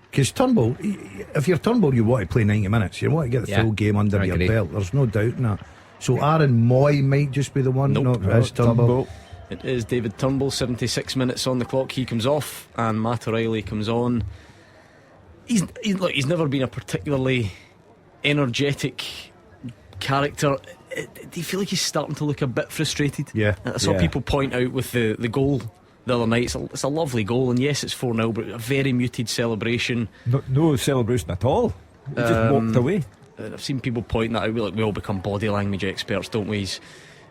Because Turnbull, if you're Turnbull, you want to play 90 minutes. You want to get the full game under your belt. There's no doubt in that. So Aaron Moy might just be the one. Nope. No, it's Turnbull. It is David Turnbull. 76 minutes on the clock. He comes off, and Matt O'Reilly comes on. He's never been a particularly energetic character. Do you feel like he's starting to look a bit frustrated? Yeah. I saw people point out with the goal the other night. It's a lovely goal, and yes, it's 4-0, but a very muted celebration. No celebration at all. He just walked away. I've seen people point that out. We all become body language experts, don't we?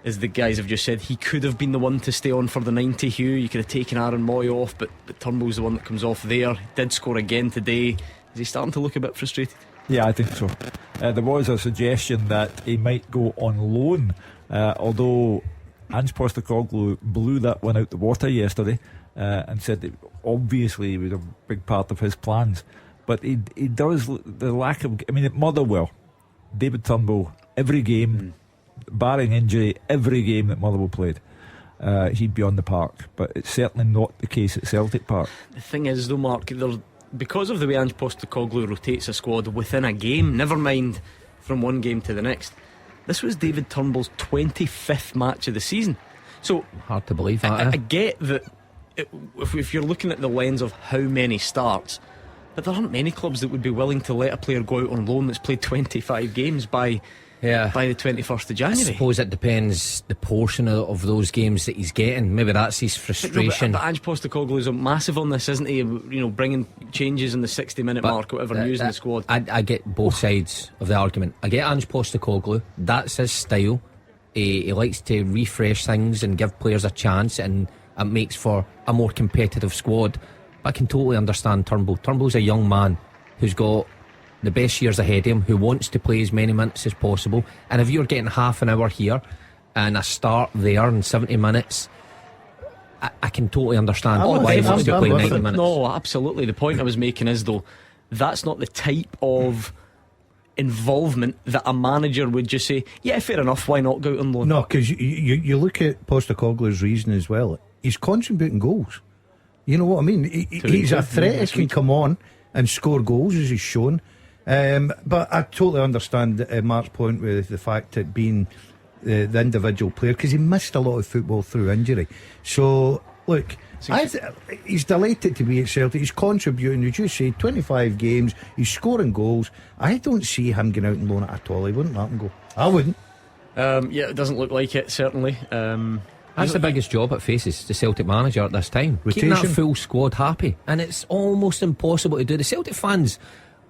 As the guys have just said, he could have been the one to stay on for the 90. Hugh, you could have taken Aaron Moy off, but Turnbull's the one that comes off there. He did score again today. Is he starting to look a bit frustrated? Yeah, I think so. There was a suggestion that he might go on loan, although Ange Postecoglou blew that one out the water yesterday and said that obviously it was a big part of his plans. But he does, the lack of, I mean, at Motherwell, David Turnbull, every game, barring injury, every game that Motherwell played, he'd be on the park. But it's certainly not the case at Celtic Park. The thing is, though, Mark, because of the way Ange Postecoglou rotates a squad within a game, never mind from one game to the next, this was David Turnbull's 25th match of the season. So hard to believe that. I get that if you're looking at the lens of how many starts, but there aren't many clubs that would be willing to let a player go out on loan that's played 25 games by Yeah. by the 21st of I January. suppose it depends the portion of those games that he's getting. Maybe that's his frustration. But Ange Postecoglou's massive on this, isn't he? Bringing changes in the 60-minute mark, whatever, and using the squad. I get both sides of the argument. I get Ange Postecoglou. That's his style. He likes to refresh things and give players a chance, and it makes for a more competitive squad. But I can totally understand Turnbull. Turnbull's a young man who's got the best years ahead of him, who wants to play as many minutes as possible. And if you're getting half an hour here and a start there in 70 minutes, I can totally understand why he wants to play 90 minutes. No, absolutely. The point I was making is, though, that's not the type of involvement that a manager would just say, yeah, fair enough, why not go out on loan? No, because you look at Postecoglou's reason as well. He's contributing goals. You know what I mean? He's a threat. He can come on and score goals, as he's shown. But I totally understand Mark's point with the fact that being the individual player, because he missed a lot of football through injury. So look, he's delighted to be at Celtic. He's contributing, as you say, 25 games. He's scoring goals. I don't see him going out and loan it at all. He wouldn't let him go. I wouldn't. Yeah, it doesn't look like it, certainly. That's the biggest job it faces the Celtic manager at this time. Keeping that full squad happy, and it's almost impossible to do. The Celtic fans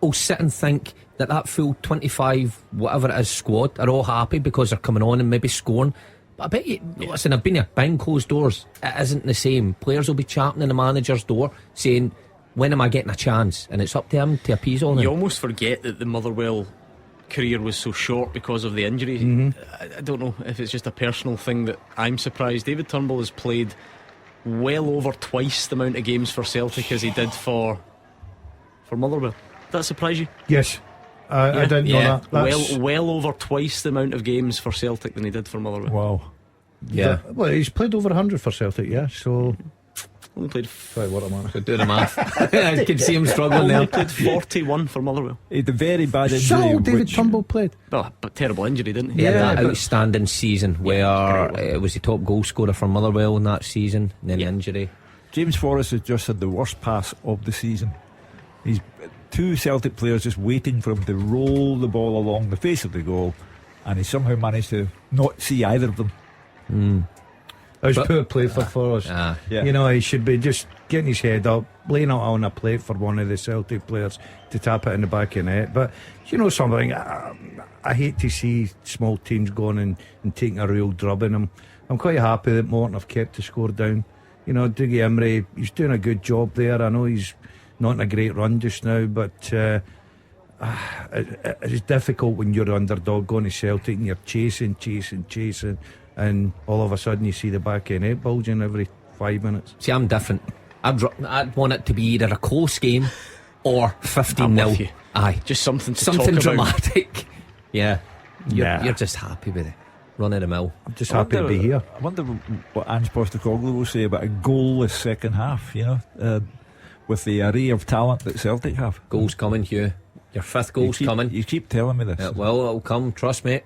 will sit and think that full 25 whatever it is squad are all happy because they're coming on and maybe scoring. But I bet you, listen, I've been here behind closed doors. It isn't the same. Players will be champing in the manager's door saying, when am I getting a chance? And it's up to him to appease all them. You almost forget that the Motherwell career was so short because of the injury. I don't know if it's just a personal thing that I'm surprised. David Turnbull has played well over twice the amount of games for Celtic as he did for Motherwell. Does that surprise you? Yes. I didn't know that. Well over twice the amount of games for Celtic than he did for Motherwell. Wow. Yeah. Well, he's played over 100 for Celtic, yeah. So only played sorry, what am I? Do the math. I can see him struggling only there. played 41 for Motherwell. He had a very bad injury. So David Turnbull played. Oh, but terrible injury, didn't he? He had that outstanding season where was the top goal scorer for Motherwell in that season, and then the injury. James Forrest has just had the worst pass of the season. He's two Celtic players just waiting for him to roll the ball along the face of the goal, and he somehow managed to not see either of them. It was poor play for Forrest. Yeah. You know, he should be just getting his head up, laying it on a plate for one of the Celtic players to tap it in the back of the net. But you know something, I hate to see small teams going and taking a real drubbing them. I'm quite happy that Morton have kept the score down. You know, Dougie Imrie, he's doing a good job there. I know he's not in a great run just now, but it's difficult when you're underdog going to Celtic and you're chasing, and all of a sudden you see the back of the net bulging every 5 minutes. See, I'm different. I'd want it to be either a close game or 15-0. Aye, just something to something talk dramatic. About. Yeah, you're just happy with it. Run of the mill. I'm just happy to be here. I wonder what Ange Postecoglou will say about a goalless second half, you know, with the array of talent that Celtic have. Goals coming, Hugh. Your fifth goal's coming. You keep telling me this. Well, it'll come, trust me.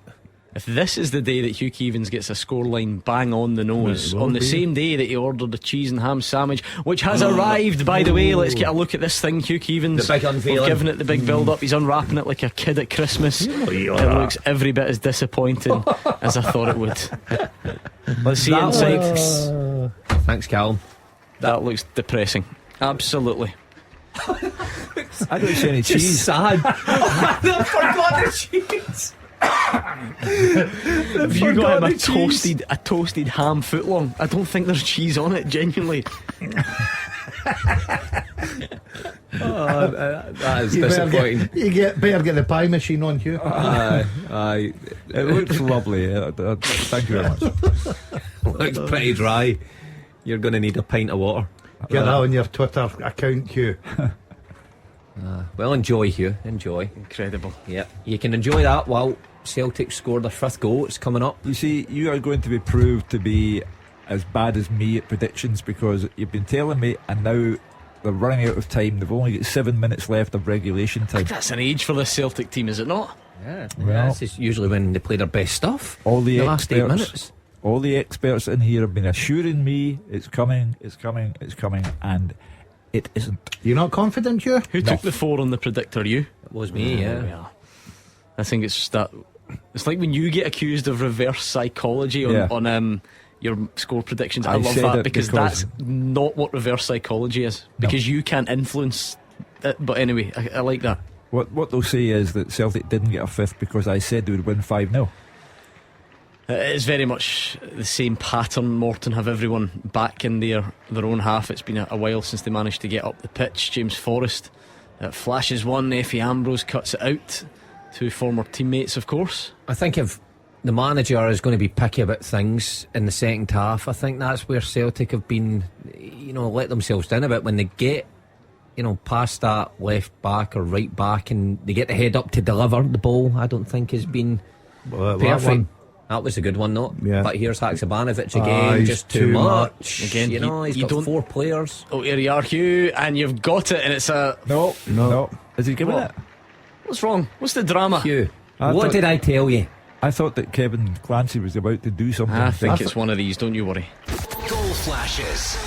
If this is the day that Hugh Keevins gets a scoreline bang on the nose, on the same day that he ordered a cheese and ham sandwich, which has arrived, by the way. Let's get a look at this thing. Hugh Keevins, the big unveiling. We're giving it the big build up. He's unwrapping it like a kid at Christmas. It looks every bit as disappointing as I thought it would. Let's see inside. Thanks, Callum. That looks depressing. Absolutely. I don't see any cheese. Sad. I forgot the cheese. Have you got him a toasted ham footlong? I don't think there's cheese on it, genuinely. That is disappointing. Better get the pie machine on, Hugh. Aye. It looks lovely. Thank you very much. Looks pretty dry. You're going to need a pint of water. Get that on your Twitter account, Hugh. Well, enjoy, Hugh. Enjoy. Incredible. Yeah, you can enjoy that while Celtic score their fifth goal. It's coming up. You see, you are going to be proved to be as bad as me at predictions, because you've been telling me, and now they're running out of time. They've only got 7 minutes left of regulation time. That's an age for the Celtic team, is it not? Yeah. Well, this is usually when they play their best stuff. All the last 8 minutes. All the experts in here have been assuring me it's coming, and it isn't. You're not confident, Hugh? Who took the 4 on the predictor? You? It was me, yeah. I think it's just that It's like when you get accused of reverse psychology on your score predictions. I love that because that's not what reverse psychology is. Because you can't influence it. But anyway, I like that. What they'll say is that Celtic didn't get a fifth because I said they would win 5-0. It's very much the same pattern. Morton have everyone back in their own half. It's been a while since they managed to get up the pitch. James Forrest flashes one. Effie Ambrose cuts it out. Two former teammates, of course. I think if the manager is going to be picky about things in the second half, I think that's where Celtic have been, let themselves down a bit when they get, past that left back or right back and they get the head up to deliver the ball. I don't think has been perfect. That was a good one, though. Yeah. But here's Haksabanovic again, just too much. Again, he's got 4 players. Oh, here you are, Hugh, and you've got it, and it's a No. Is he giving it? What's wrong? What's the drama? Hugh, what did I tell you? I thought that Kevin Clancy was about to do something. I think it's one of these, don't you worry. Goal flashes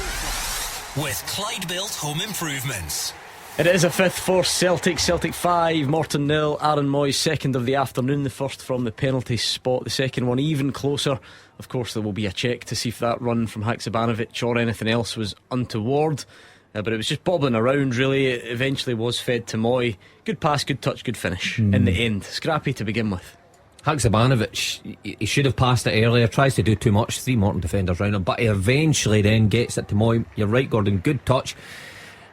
with Clyde Built Home Improvements. It is a fifth for Celtic. Celtic 5, Morton 0. Aaron Moyes second of the afternoon. The first from the penalty spot. The second one even closer. Of course there will be a check to see if that run from Haksabanovic or anything else was untoward. But it was just bobbing around really. It eventually was fed to Moy. Good pass, good touch, good finish in the end. Scrappy to begin with. Haksabanovic, he should have passed it earlier. Tries to do too much. 3 Morton defenders round him, but he eventually then gets it to Moy. You're right, Gordon. Good touch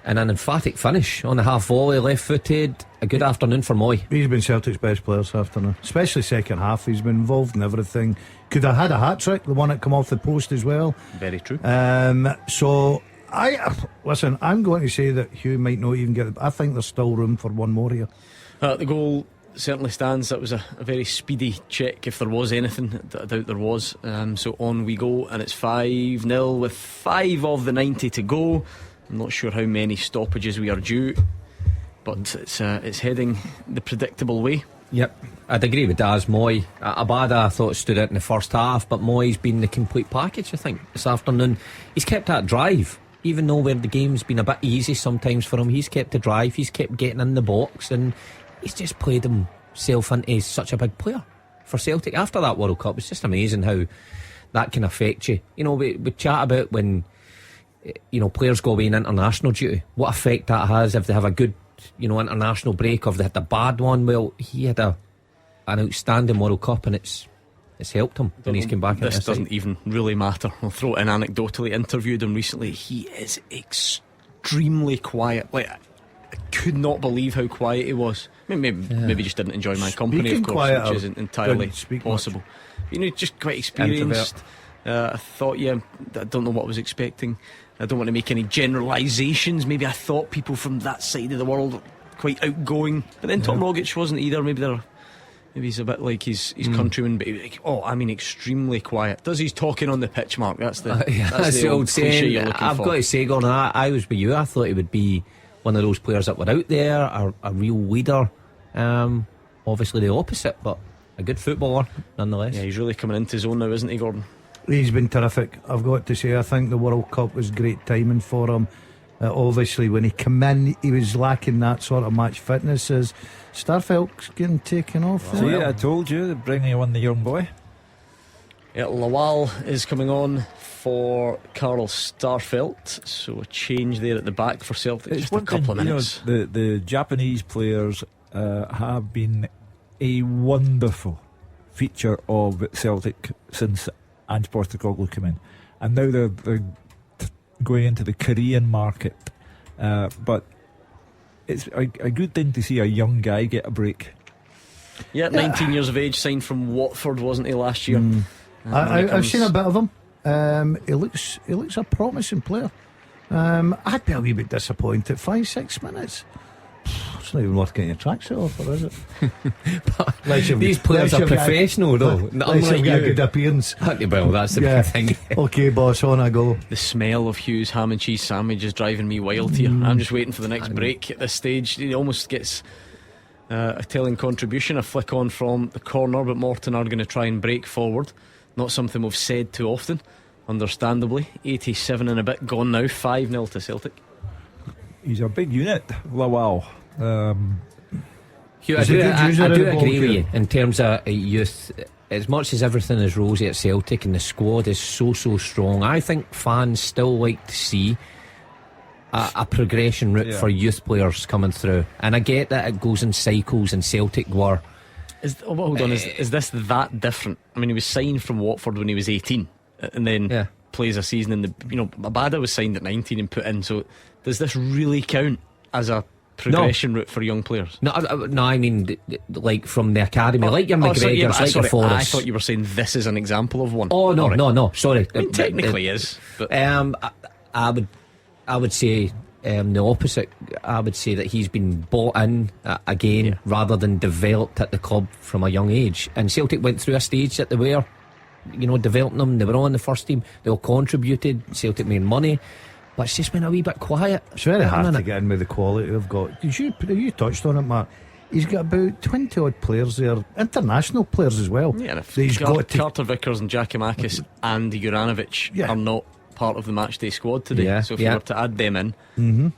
and an emphatic finish on the half volley, left footed. A good afternoon for Moy. He's been Celtic's best player this afternoon, especially second half. He's been involved in everything. Could have had a hat-trick, the one that come off the post as well. Very true. So I'm going to say that Hugh might not even get it. I think there's still room for one more here. The goal certainly stands. That was a very speedy check, if there was anything. I doubt there was. So on we go, and it's 5-0 with 5 of the 90 to go. I'm not sure how many stoppages we are due, but it's heading the predictable way. Yep, I'd agree with Daz. Moy, Abada I thought stood out in the first half, but Moy's been the complete package. I think this afternoon he's kept that drive, even though where the game's been a bit easy sometimes for him. He's kept the drive, he's kept getting in the box, and he's just played himself into such a big player for Celtic after that World Cup. It's just amazing how that can affect you. We chat about when players go away in international duty, what effect that has if they have a good international break, or if they had a bad one. Well, he had an outstanding World Cup, and it's helped him when he's come back. This doesn't even really matter. I'll throw it in anecdotally. Interviewed him recently. He is extremely quiet. Like, I could not believe how quiet he was. Maybe just didn't enjoy my company, Speaking of course, quiet, which isn't entirely possible. Just quite experienced. I thought, I don't know what I was expecting. I don't want to make any generalisations. Maybe I thought people from that side of the world were quite outgoing, but then Tom Rogic wasn't either. Maybe he's a bit like his countryman, but extremely quiet. Does he's talking on the pitch, Mark? That's the old saying you're looking I've for. got to say, Gordon, I was with you. I thought he would be one of those players that were out there, a real leader. Obviously the opposite, but a good footballer nonetheless. Yeah, he's really coming into his own now, isn't he, Gordon? He's been terrific, I've got to say. I think the World Cup was great timing for him. Obviously when he came in, he was lacking that sort of match fitness. As Starfelt's getting taken off. See, I told you, they're bringing on the young boy. Yeah, Lawal is coming on for Carl Starfelt, so a change there at the back for Celtic. It's just a couple of minutes. The Japanese players have been a wonderful feature of Celtic since Ange Postecoglou came in, and now they're going into the Korean market, but it's a good thing to see a young guy get a break. Yeah, 19 years of age, signed from Watford, wasn't he, last year? I've seen a bit of him. He looks a promising player. I'd be a wee bit disappointed. 5-6 minutes. It's not even worth getting a tracksuit off, or is it? These players are professional, though. Unlike you, a good appearance. Well, that's the big thing. Okay, boss, on I go. The smell of Hugh's ham and cheese sandwich is driving me wild here. I'm just waiting for the next break at this stage. He almost gets a telling contribution, a flick on from the corner, but Morton are going to try and break forward. Not something we've said too often, understandably. 87 and a bit gone now. 5-0 to Celtic. He's a big unit, Lawal. Hugh, I He's a do, good user I of do the ball, agree with Hugh. you in terms of youth. As much as everything is rosy at Celtic and the squad is so strong, I think fans still like to see a progression route for youth players coming through. And I get that it goes in cycles, and Celtic were. Hold on, is this that different? I mean, he was signed from Watford when he was 18, and then plays a season in the. Abada was signed at 19 and put in. So does this really count as a progression route for young players? No, I mean like from the academy, like your McGregors, like your Forrest. I thought you were saying this is an example of one. Oh no, no, sorry. I mean, technically is, but I would say the opposite. I would say that he's been bought in again rather than developed at the club from a young age. And Celtic went through a stage that they were, developing them. They were on the first team. They all contributed. Celtic made money. But it's just been a wee bit quiet. It's very hard to get in with the quality they've got. You touched on it, Mark. He's got about 20 odd players there, international players as well. Yeah, and if he's got Carter Vickers and Giacomakis and Juranovic are not part of the matchday squad today. So if you were to add them in,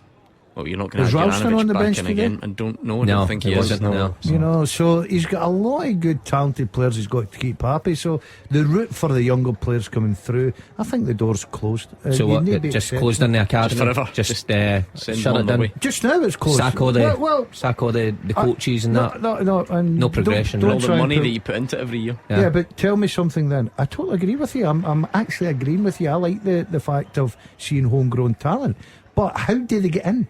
well, you're not going to Is have Ralston on the Juranovic back bench in today? again. And don't think he is. No. So he's got a lot of good talented players he's got to keep happy. So the route for the younger players coming through, I think the door's closed. So what, just closed in the academy? Just forever. Just shut it down. Just now it's closed. Sack all the coaches and that. No progression. All the money that you put into it every year. Yeah, but tell me something then. I totally agree with you. I'm actually agreeing with you. I like the fact of seeing homegrown talent. But how do they get in?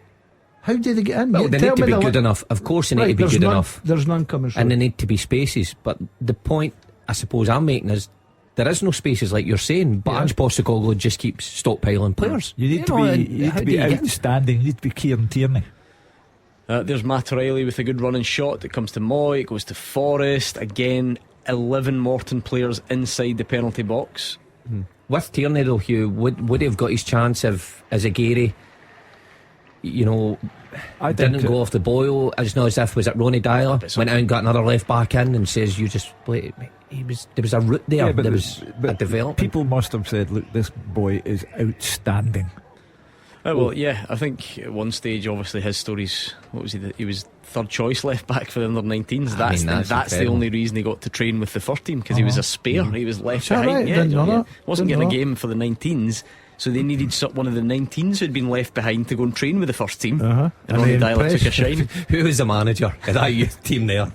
How do they get in? Well, they need to be good enough. Of course, they need to be good enough. There's none coming through. And they need to be spaces. But the point I suppose I'm making is there is no spaces like you're saying. But Ange Postecoglou just keeps stockpiling players. You need to be outstanding. You need to be Kieran Tierney. There's Matt O'Reilly with a good running shot. It comes to Moy. It goes to Forrest. Again, 11 Morton players inside the penalty box. With Tierney though, Hugh, would he have got his chance if Azagiri I didn't go off the boil? It's not as if was it Ronnie Dyler went out and got another left back in and says you just play. There was a route there. There was a development. People must have said, "Look, this boy is outstanding." Well, yeah, I think at one stage, obviously, his stories. What was he? He was third choice left back for the under 19s. That's the only reason he got to train with the first team, because he was a spare. He was left behind. Wasn't getting a game for the 19s. So they needed one of the 19s who'd been left behind to go and train with the first team. And Ronnie Dyler took a shine. Who was the manager of that youth team there?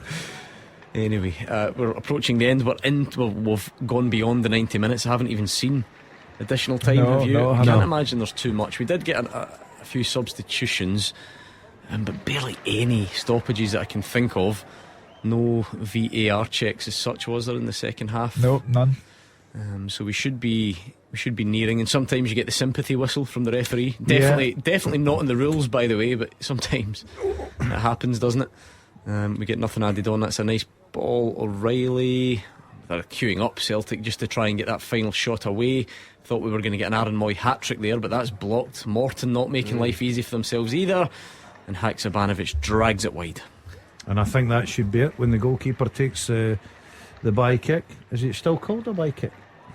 Anyway, we're approaching the end. We've gone beyond the 90 minutes. I haven't even seen additional time. Have you? I can't imagine there's too much. We did get a few substitutions, but barely any stoppages that I can think of. No VAR checks as such, was there, in the second half? No, none. So we should be nearing, and sometimes you get the sympathy whistle from the referee. Definitely not in the rules, by the way, but sometimes it happens, doesn't it? We get nothing added on. That's a nice ball. O'Reilly, they're queuing up Celtic just to try and get that final shot away. Thought we were going to get an Aaron Moy hat-trick there, but that's blocked. Morton not making life easy for themselves either, and Haksabanovic drags it wide. And I think that should be it when the goalkeeper takes the bye kick. Is it still called a bye kick?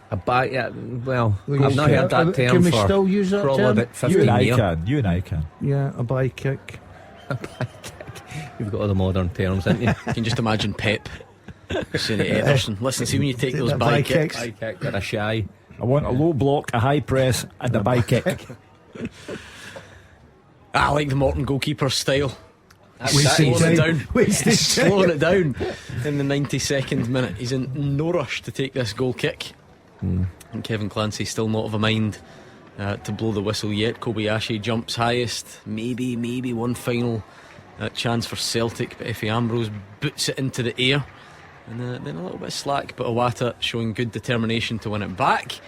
A bye, well, I've not heard that term. Can we still use that probably term? about 15 years. You and I can. Yeah, a bye kick. A bye kick. You've got all the modern terms, haven't you? You can just imagine Pep saying to Ederson, listen, see when you take those bye kicks. Bye kick, they're a shy. I want a low block, a high press, and a bye kick. I like the Morton goalkeeper style. Slowing it down in the 92nd minute. He's in no rush to take this goal kick. And Kevin Clancy's still not of a mind to blow the whistle yet. Kobayashi jumps highest. Maybe one final chance for Celtic, but Effie Ambrose boots it into the air, and then a little bit of slack, but Iwata showing good determination to win it back,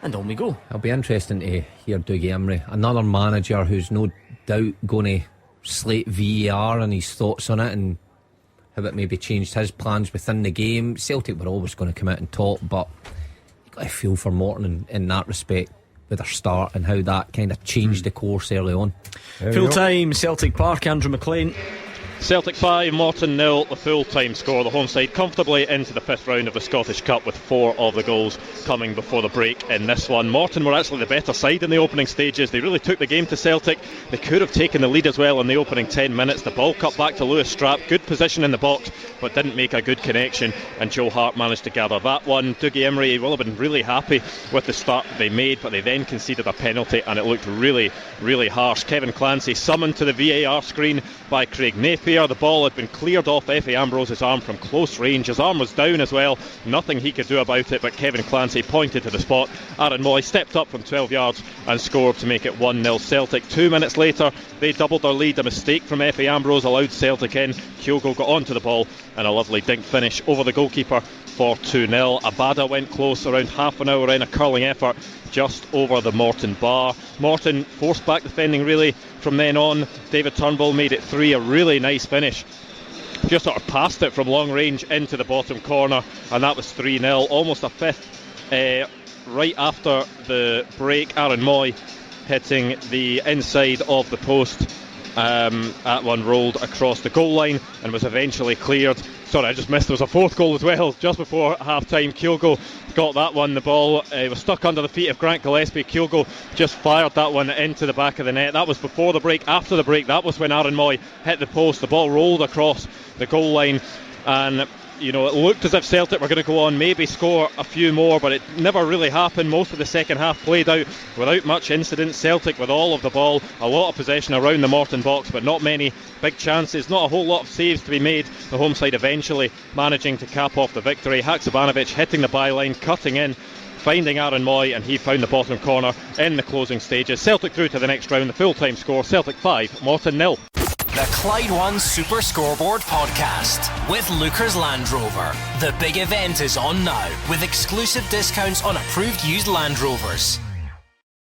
and on we go. It'll be interesting to hear Dougie Emery, another manager who's no doubt going to slate VAR and his thoughts on it and how it maybe changed his plans within the game. Celtic were always going to come out and talk, but you've got to feel for Morton in that respect with their start and how that kind of changed the course early on. Full time Celtic Park, Andrew McLean. Celtic 5, Morton 0, the full-time score. The home side comfortably into the 5th round of the Scottish Cup, with 4 of the goals coming before the break in this one. Morton were actually the better side in the opening stages. They really took the game to Celtic. They could have taken the lead as well in the opening 10 minutes. The ball cut back to Lewis Strapp. Good position in the box, but didn't make a good connection, and Joe Hart managed to gather that one. Dougie Imrie will have been really happy with the start they made, but they then conceded a penalty, and it looked really, really harsh. Kevin Clancy summoned to the VAR screen by Craig Napier. The ball had been cleared off Effie Ambrose's arm from close range. His arm was down as well. Nothing he could do about it, but Kevin Clancy pointed to the spot. Aaron Moy stepped up from 12 yards and scored to make it 1-0 Celtic. 2 minutes later, they doubled their lead. A mistake from Effie Ambrose allowed Celtic in. Kyogo got onto the ball, and a lovely dink finish over the goalkeeper for 2-0. Abada went close around half an hour in, a curling effort just over the Morton bar. Morton forced back defending really from then on. David Turnbull made it 3, a really nice finish. Just sort of passed it from long range into the bottom corner, and that was 3-0. Almost a fifth right after the break. Aaron Moy hitting the inside of the post. That one rolled across the goal line and was eventually cleared. Sorry, I just missed. There was a 4th goal as well just before half time. Kyogo got that one. The ball was stuck under the feet of Grant Gillespie. Kyogo just fired that one into the back of the net. That was before the break. After the break, that was when Aaron Moy hit the post. The ball rolled across the goal line, and it looked as if Celtic were going to go on, maybe score a few more, but it never really happened. Most of the second half played out without much incident. Celtic with all of the ball, a lot of possession around the Morton box, but not many big chances, not a whole lot of saves to be made. The home side eventually managing to cap off the victory. Haksabanovic hitting the byline, cutting in, finding Aaron Moy, and he found the bottom corner in the closing stages. Celtic through to the next round. The full-time score, Celtic 5, Morton 0. The Clyde One Super Scoreboard Podcast with Lucas Land Rover. The big event is on now, with exclusive discounts on approved used Land Rovers.